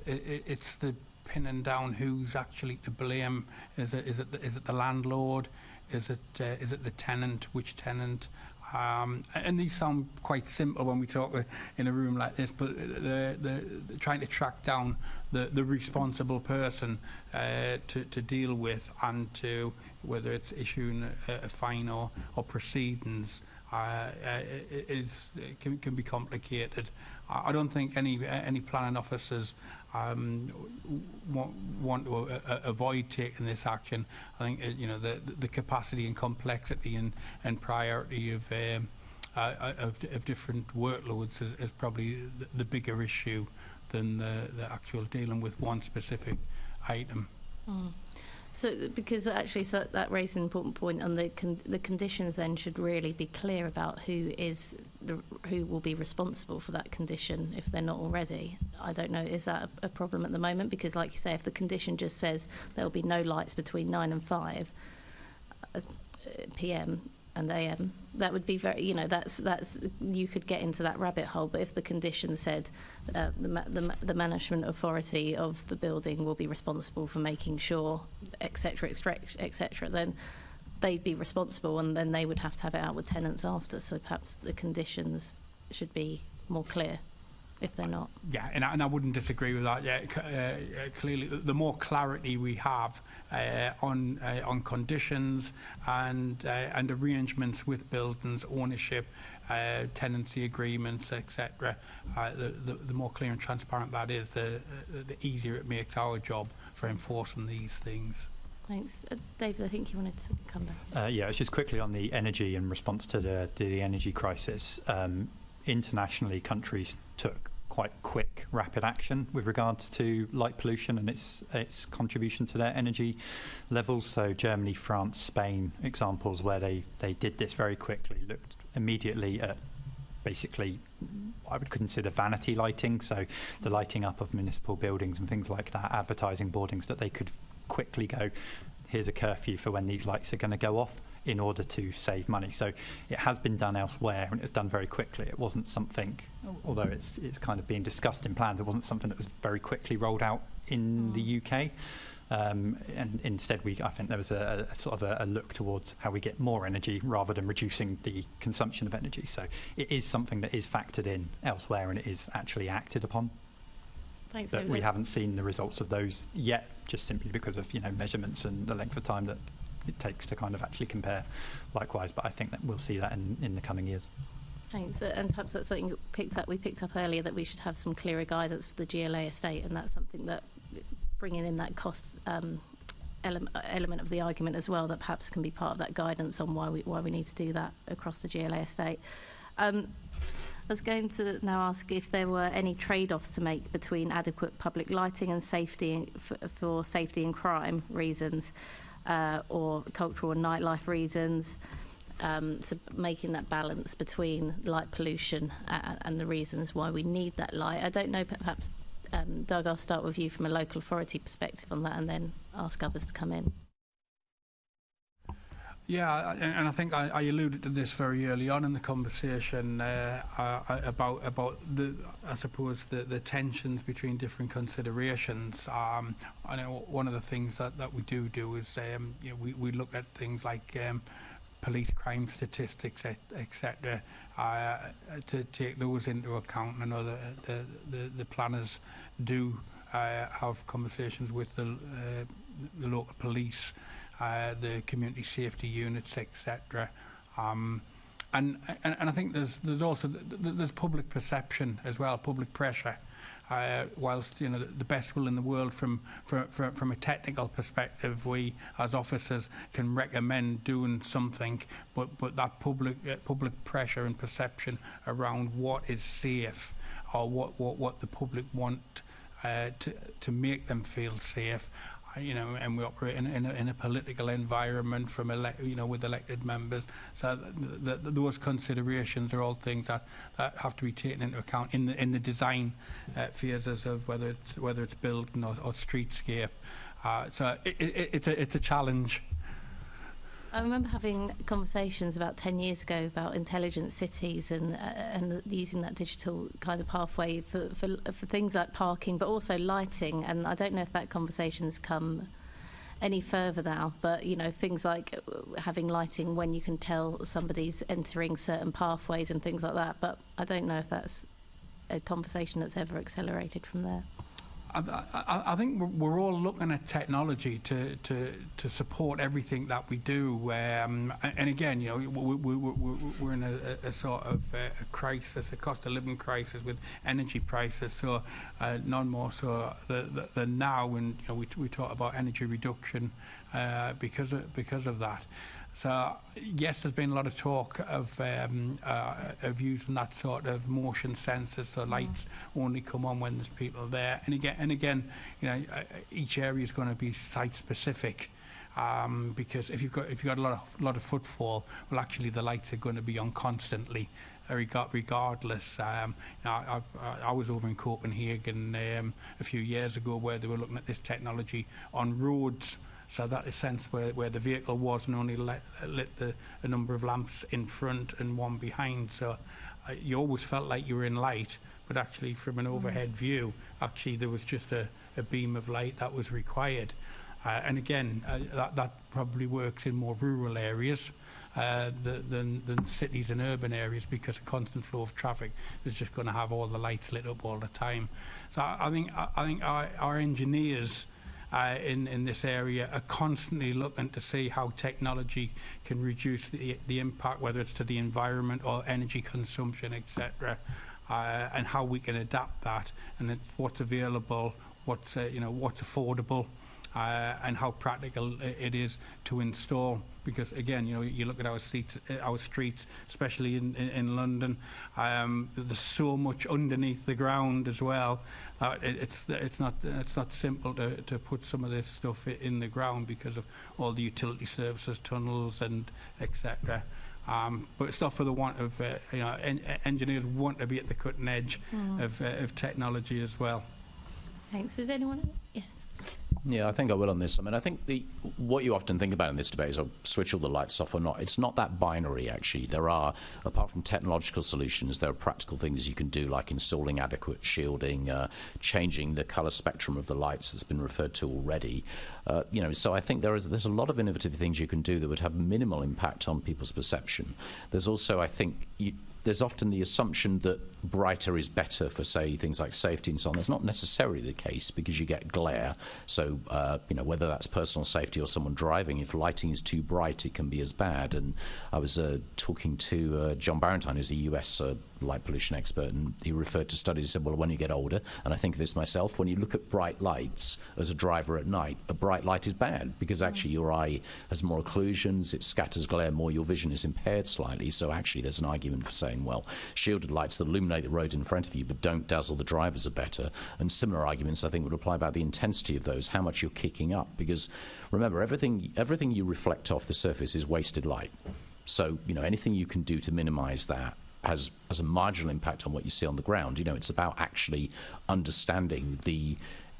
it's the pinning down who's actually to blame. Is it the landlord? Is it the tenant? Which tenant? And these sound quite simple when we talk in a room like this, but they're trying to track down the responsible person to deal with, and to whether it's issuing a fine or proceedings, can be complicated. I don't think any planning officers want to avoid taking this action. I think the capacity and complexity and priority of different workloads is probably the bigger issue than the actual dealing with one specific item. Mm. So, because actually, that raises an important point on the conditions. Then should really be clear about who will be responsible for that condition if they're not already. I don't know. Is that a problem at the moment? Because, like you say, if the condition just says there will be no lights between 9 and 5 p.m. and a.m., that would be very. That's you could get into that rabbit hole. But if the condition said the management authority of the building will be responsible for making sure, etc., then they'd be responsible, and then they would have to have it out with tenants after. So perhaps the conditions should be more clear if they're not. Yeah, and I wouldn't disagree with that. Yeah, clearly, the more clarity we have on conditions and arrangements with buildings, ownership, tenancy agreements, etc., the more clear and transparent that is, the easier it makes our job for enforcing these things. Thanks. David, I think you wanted to come back. Yeah, it's just quickly on the energy in response to the energy crisis. Internationally, countries took quite quick, rapid action with regards to light pollution and its contribution to their energy levels. So Germany, France, Spain, examples where they did this very quickly, looked immediately at basically I would consider vanity lighting, so the lighting up of municipal buildings and things like that, advertising boardings, that they could quickly go, here's a curfew for when these lights are going to go off, in order to save money. So it has been done elsewhere, and it was done very quickly. It wasn't something, although it's kind of being discussed in plans, it wasn't something that was very quickly rolled out in the UK. And instead, I think there was a sort of a look towards how we get more energy rather than reducing the consumption of energy. So it is something that is factored in elsewhere, and it is actually acted upon. Thanks, but we haven't seen the results of those yet, just simply because of measurements and the length of time that it takes to kind of actually compare likewise. But I think that we'll see that in the coming years. Thanks. And perhaps that's something we picked up earlier, that we should have some clearer guidance for the GLA estate, and that's something that bringing in that cost element of the argument as well, that perhaps can be part of that guidance on why we need to do that across the GLA estate. I was going to now ask if there were any trade-offs to make between adequate public lighting and safety for safety and crime reasons, or cultural and nightlife reasons. So making that balance between light pollution and the reasons why we need that light. I don't know, perhaps, Doug, I'll start with you from a local authority perspective on that, and then ask others to come in. Yeah, and I think I alluded to this very early on in the conversation about the, I suppose, the tensions between different considerations. I know one of the things that we do is we look at things like police crime statistics, etc., to take those into account. And I know the planners do have conversations with the local police, the community safety units, etc. And I think there's also public perception as well, public pressure. Whilst the best will in the world from a technical perspective, we as officers can recommend doing something, but that public pressure and perception around what is safe, or what the public want to make them feel safe. And we operate in a political environment with elected members. So those considerations are all things that have to be taken into account in the design phases of whether it's building or streetscape. So it's a challenge. I remember having conversations about 10 years ago about intelligent cities and using that digital kind of pathway for things like parking, but also lighting. And I don't know if that conversation's come any further now, but things like having lighting when you can tell somebody's entering certain pathways and things like that. But I don't know if that's a conversation that's ever accelerated from there. I think we're all looking at technology to support everything that we do, and again, we're in a sort of a crisis, a cost of living crisis with energy prices. So none more so than now, and we talk about energy reduction because of that. So yes, there's been a lot of talk of using that sort of motion sensors, so lights only come on when there's people there. And again, each area is going to be site specific, because if you've got a lot of footfall, well, actually the lights are going to be on constantly, regardless. I was over in Copenhagen a few years ago, where they were looking at this technology on roads. So that is sense where the vehicle was, and only lit a number of lamps in front and one behind. So you always felt like you were in light, but actually from an overhead view, actually there was just a beam of light that was required. And again, that probably works in more rural areas than cities and urban areas, because a constant flow of traffic is just going to have all the lights lit up all the time. So I think our engineers in this area are constantly looking to see how technology can reduce the impact, whether it's to the environment or energy consumption, etc., and how we can adapt that, and what's available, what's affordable, and how practical it is to install. Because again, you look at our streets, especially in London, there's so much underneath the ground as well. It's not simple to put some of this stuff in the ground because of all the utility services, tunnels, and etc. But it's not for the want of engineers want to be at the cutting edge of technology as well. Thanks. Is anyone? Yes. Yeah, I think I will on this. I mean, I think what you often think about in this debate is, switch all the lights off or not. It's not that binary, actually. There are, apart from technological solutions, there are practical things you can do, like installing adequate shielding, changing the colour spectrum of the lights that's been referred to already. So I think there's a lot of innovative things you can do that would have minimal impact on people's perception. There's also, I think, there's often the assumption that brighter is better for, say, things like safety and so on. That's not necessarily the case, because you get glare. So, whether that's personal safety or someone driving, if lighting is too bright, it can be as bad. And I was talking to John Barentine, who's a US light pollution expert, and he referred to studies. He said, well, when you get older, and I think of this myself, when you look at bright lights as a driver at night, a bright light is bad, because actually your eye has more occlusions, it scatters glare more, your vision is impaired slightly. So actually there's an argument for saying, well, shielded lights that illuminate the road in front of you but don't dazzle the drivers are better. And similar arguments, I think, would apply about the intensity of those, how much you're kicking up, because remember, everything you reflect off the surface is wasted light. So, anything you can do to minimize that has a marginal impact on what you see on the ground. It's about actually understanding the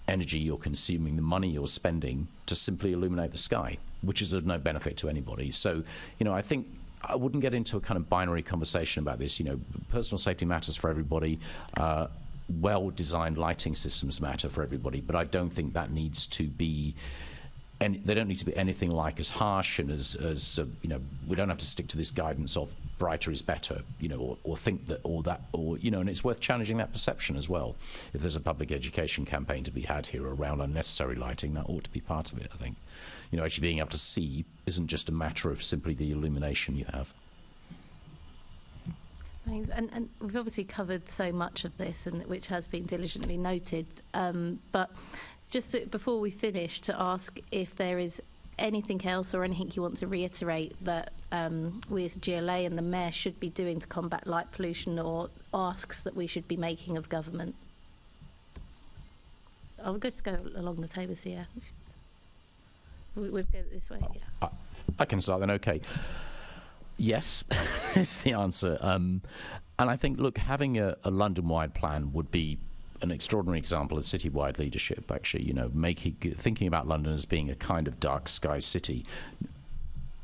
energy you're consuming, the money you're spending to simply illuminate the sky, which is of no benefit to anybody. So, I think I wouldn't get into a kind of binary conversation about this. Personal safety matters for everybody. Well-designed lighting systems matter for everybody, but I don't think that needs to be. And they don't need to be anything like as harsh and as we don't have to stick to this guidance of brighter is better, or think that and it's worth challenging that perception as well. If there's a public education campaign to be had here around unnecessary lighting, that ought to be part of it, I think. Actually being able to see isn't just a matter of simply the illumination you have. Thanks. And we've obviously covered so much of this, and which has been diligently noted, but just before we finish, to ask if there is anything else or anything you want to reiterate that we as a GLA and the Mayor should be doing to combat light pollution, or asks that we should be making of government. I'll just go along the tables here. We'll go this way. Yeah. I can start then, okay. Yes, is the answer. And I think, look, having a London-wide plan would be an extraordinary example of citywide leadership, actually. Thinking about London as being a kind of dark sky city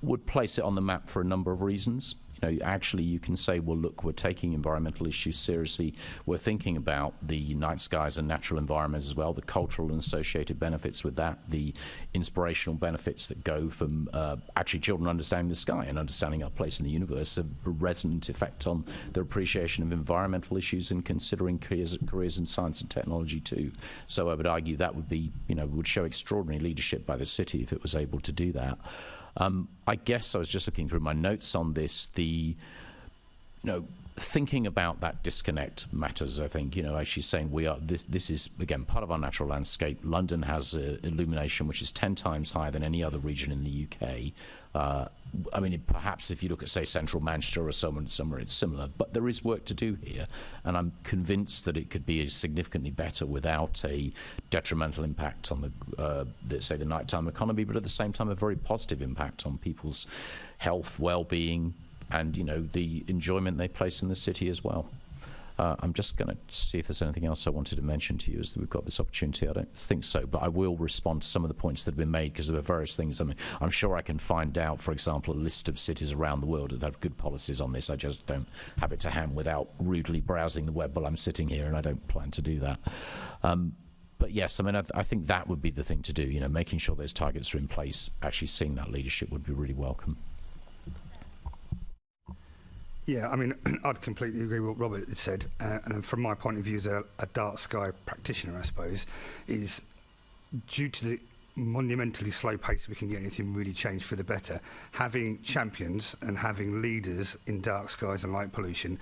would place it on the map for a number of reasons. Actually you can say, well, look, we're taking environmental issues seriously. We're thinking about the night skies and natural environments as well, the cultural and associated benefits with that, the inspirational benefits that go from actually children understanding the sky and understanding our place in the universe, a resonant effect on their appreciation of environmental issues and considering careers in science and technology too. So I would argue that would be, would show extraordinary leadership by the city if it was able to do that. I guess I was just looking through my notes on this. Thinking about that disconnect matters, I think. Actually saying this is, again, part of our natural landscape. London has illumination which is 10 times higher than any other region in the UK. Perhaps if you look at, say, central Manchester or somewhere it's similar, but there is work to do here, and I'm convinced that it could be significantly better without a detrimental impact on the nighttime economy, but at the same time a very positive impact on people's health, well-being, and the enjoyment they place in the city as well. I'm just going to see if there's anything else I wanted to mention to you as we've got this opportunity. I don't think so, but I will respond to some of the points that have been made, because there were various things. I'm sure I can find out, for example, a list of cities around the world that have good policies on this. I just don't have it to hand without rudely browsing the web while I'm sitting here, and I don't plan to do that. But yes, I think that would be the thing to do, making sure those targets are in place. Actually seeing that leadership would be really welcome. Yeah, I'd completely agree with what Robert had said. And from my point of view as a dark sky practitioner, I suppose, is due to the monumentally slow pace we can get anything really changed for the better, having champions and having leaders in dark skies and light pollution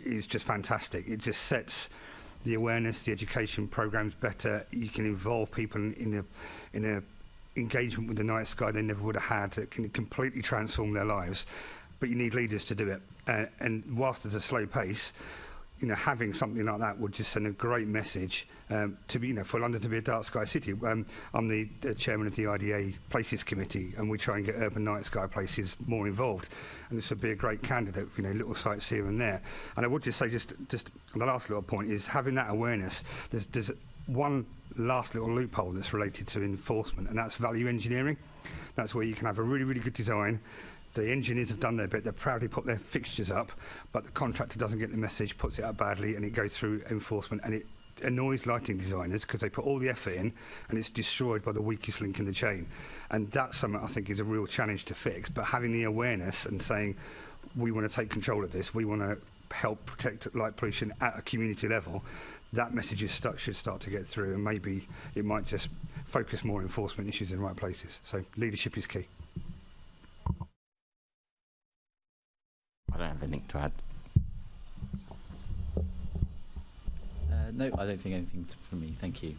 is just fantastic. It just sets the awareness, the education programs better. You can involve people in a engagement with the night sky they never would have had, that can completely transform their lives. But you need leaders to do it. And whilst there's a slow pace, having something like that would just send a great message to be, for London to be a dark sky city. I'm the chairman of the IDA Places Committee, and we try and get urban night sky places more involved. And this would be a great candidate for, little sites here and there. And I would just say, just the last little point is having that awareness. There's one last little loophole that's related to enforcement, and that's value engineering. That's where you can have a really, really good design. The engineers have done their bit, they've proudly put their fixtures up, but the contractor doesn't get the message, puts it up badly, and it goes through enforcement, and it annoys lighting designers because they put all the effort in and it's destroyed by the weakest link in the chain. And that's something I think is a real challenge to fix, but having the awareness and saying we want to take control of this, we want to help protect light pollution at a community level, that message should start to get through, and maybe it might just focus more enforcement issues in the right places. So leadership is key. I don't have anything to add. No, I don't think anything from me. Thank you.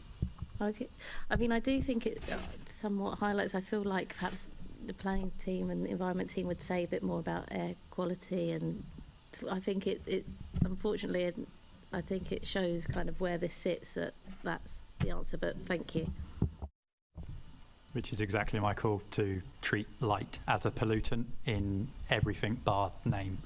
I mean, I do think it somewhat highlights. I feel like perhaps the planning team and the environment team would say a bit more about air quality, and I think it unfortunately, I think it shows kind of where this sits. That's the answer. But thank you. Which is exactly my call, to treat light as a pollutant in everything bar name.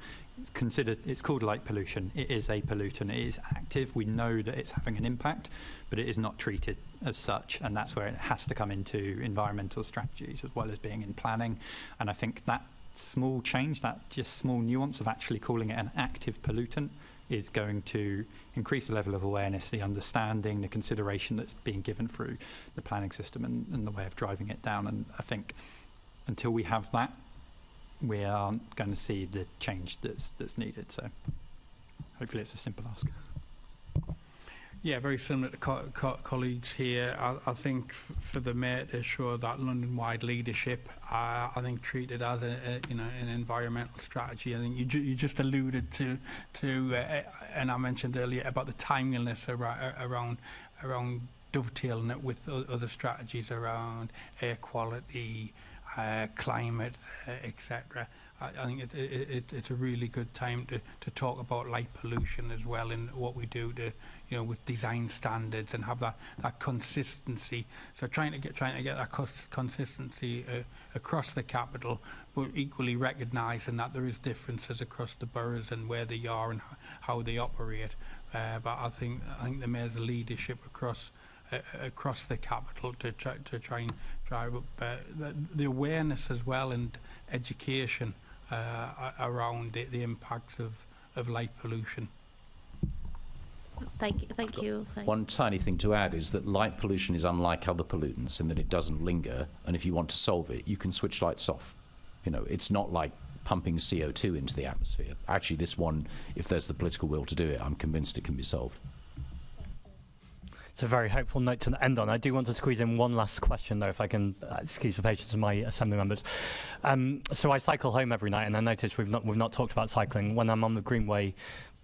It's called light pollution. It is a pollutant. It is active. We know that it's having an impact, but it is not treated as such, and that's where it has to come into environmental strategies as well as being in planning. And I think that small change, that just small nuance of actually calling it an active pollutant, is going to increase the level of awareness, the understanding, the consideration that's being given through the planning system and the way of driving it down. And I think until we have that, we aren't going to see the change that's needed. So hopefully it's a simple ask. Yeah, very similar to colleagues here. I think for the Mayor to show that London-wide leadership, I think treat it as an environmental strategy. I think you just alluded to and I mentioned earlier about the timeliness around dovetailing it with other strategies around air quality, climate, etc. I think it's a really good time to talk about light pollution as well, in what we do to, with design standards, and have that consistency. So trying to get that consistency across the capital, but equally recognising that there is differences across the boroughs and where they are and how they operate. But I think the Mayor's leadership across the capital to try and drive up the awareness as well, and education around the impacts of light pollution. Thank you. One tiny thing to add is that light pollution is unlike other pollutants in that it doesn't linger, and if you want to solve it, you can switch lights off. It's not like pumping CO2 into the atmosphere. Actually, this one, if there's the political will to do it, I'm convinced it can be solved. It's a very hopeful note to end on. I do want to squeeze in one last question, though, if I can excuse the patience of my assembly members. So I cycle home every night, and I notice we've not talked about cycling. When I'm on the Greenway,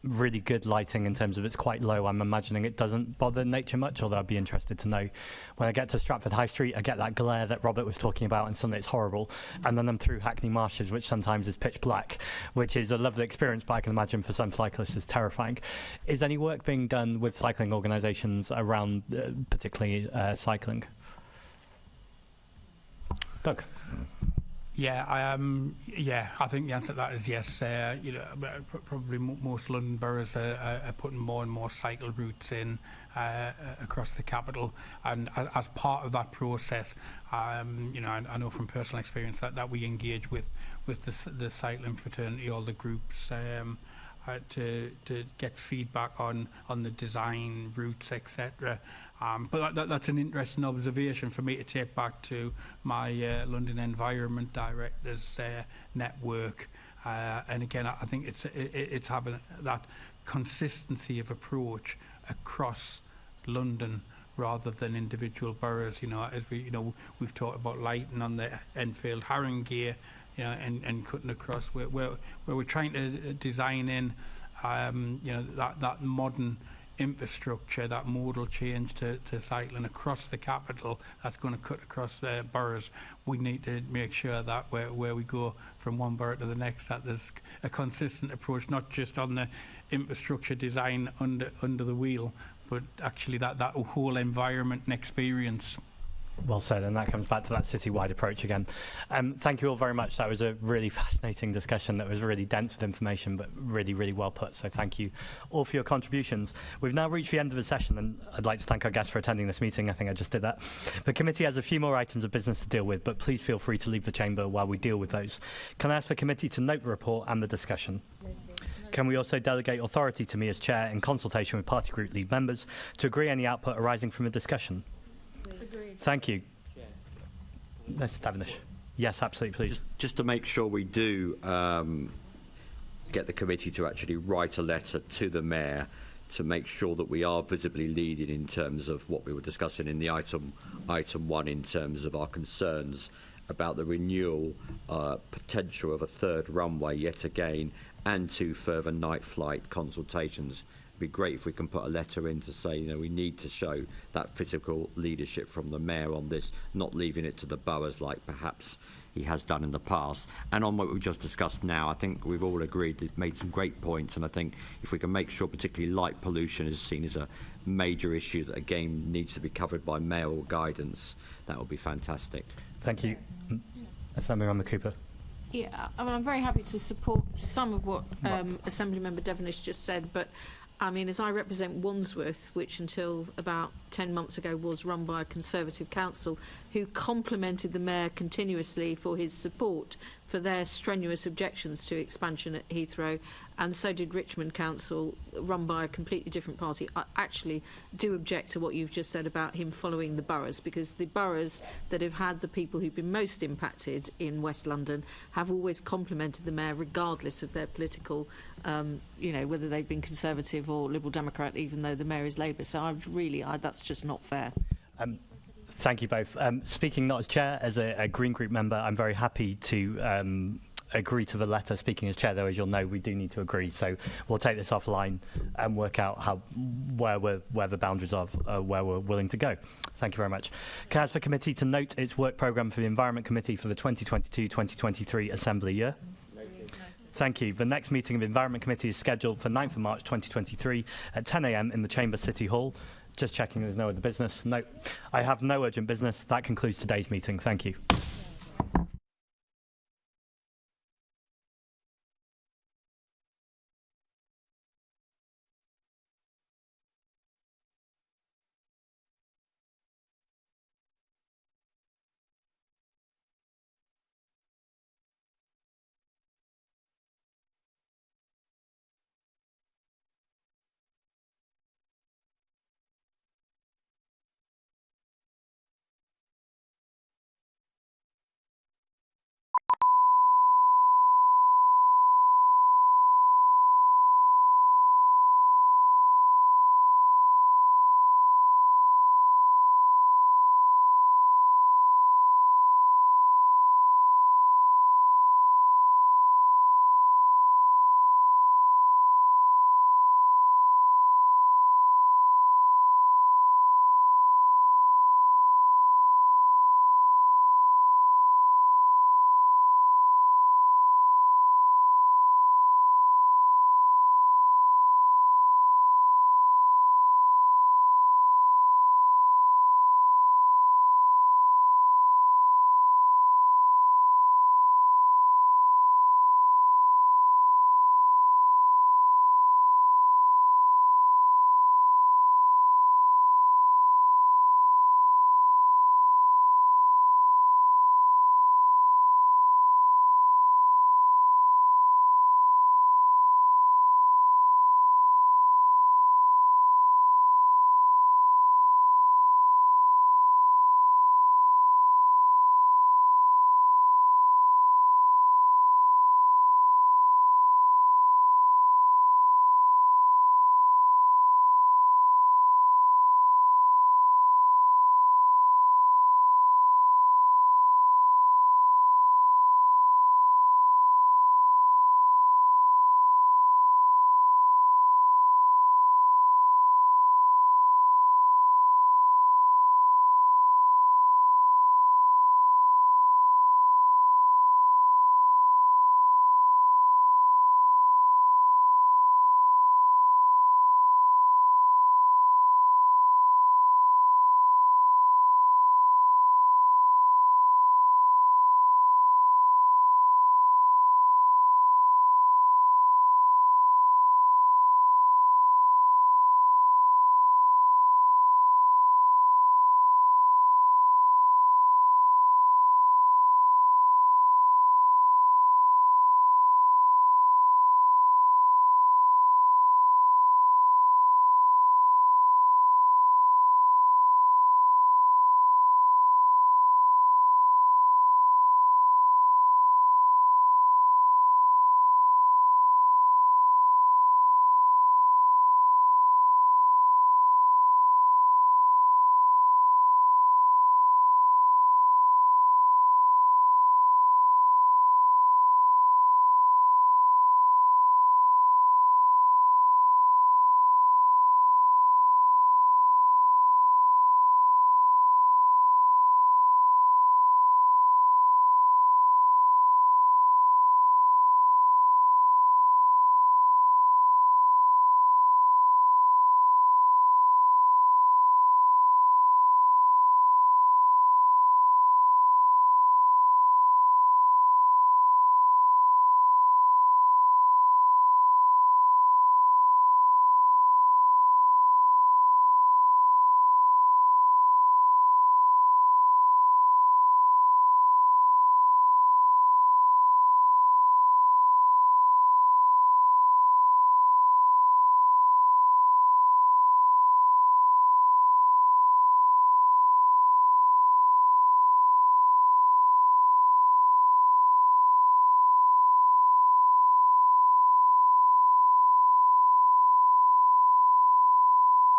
really good lighting in terms of it's quite low. I'm imagining it doesn't bother nature much, although I'd be interested to know. When I get to Stratford High Street, I get that glare that Robert was talking about, and suddenly it's horrible. And then I'm through Hackney Marshes, which sometimes is pitch black, which is a lovely experience, but I can imagine for some cyclists is terrifying. Is any work being done with cycling organisations around particularly cycling? Doug? Yeah, I think the answer to that is yes. Probably most London boroughs are putting more and more cycle routes in across the capital, and as part of that process, I know from personal experience that we engage with the cycling fraternity, all the groups, to get feedback on the design, routes, etc. But that's an interesting observation for me to take back to my London Environment Directors network. And again, I think it's having that consistency of approach across London rather than individual boroughs. As we've talked about lighting on the Enfield Haringey, and cutting across where we're trying to design in, that modern infrastructure, that modal change to cycling across the capital that's going to cut across the boroughs. We need to make sure that where we go from one borough to the next, that there's a consistent approach, not just on the infrastructure design under the wheel, but actually that whole environment and experience. Well said, and that comes back to that citywide approach again. Thank you all very much. That was a really fascinating discussion that was really dense with information, but really, really well put. So thank you all for your contributions. We've now reached the end of the session, and I'd like to thank our guests for attending this meeting. I think I just did that. The committee has a few more items of business to deal with, but please feel free to leave the chamber while we deal with those. Can I ask the committee to note the report and the discussion? Can we also delegate authority to me as chair in consultation with party group lead members to agree any output arising from the discussion? Agreed. Thank you. Mr. Tavernish. Yes, absolutely, please. Just to make sure we do get the committee to actually write a letter to the Mayor to make sure that we are visibly leading in terms of what we were discussing in the item 1 in terms of our concerns about the renewal potential of a third runway yet again and 2 further night flight consultations. It'd be great if we can put a letter in to say, you know, we need to show that physical leadership from the Mayor on this, not leaving it to the boroughs like perhaps he has done in the past. And on what we've just discussed now, I think we've all agreed that made some great points, and I think if we can make sure particularly light pollution is seen as a major issue that again needs to be covered by mayoral guidance, that would be fantastic. Thank you. Assembly Cooper. Yeah, I mean, I'm very happy to support some of what Assemblymember Devenish just said, but I mean, as I represent Wandsworth, which until about 10 months ago was run by a Conservative council, who complimented the Mayor continuously for his support for their strenuous objections to expansion at Heathrow, and so did Richmond Council, run by a completely different party. I actually do object to what you've just said about him following the boroughs, because the boroughs that have had the people who've been most impacted in West London have always complimented the Mayor regardless of their political, you know, whether they've been Conservative or Liberal Democrat, even though the Mayor is Labour. So that's just not fair. Thank you both. Speaking not as chair, as a Green Group member, I'm very happy to agree to the letter. Speaking as chair, though, as you'll know, we do need to agree. So we'll take this offline and work out where the boundaries are, where we're willing to go. Thank you very much. Can I ask the committee to note its work programme for the Environment Committee for the 2022-2023 Assembly year? Thank you. The next meeting of the Environment Committee is scheduled for 9th of March 2023 at 10 a.m. in the Chamber City Hall. Just checking there's no other business. No, I have no urgent business. That concludes today's meeting. Thank you.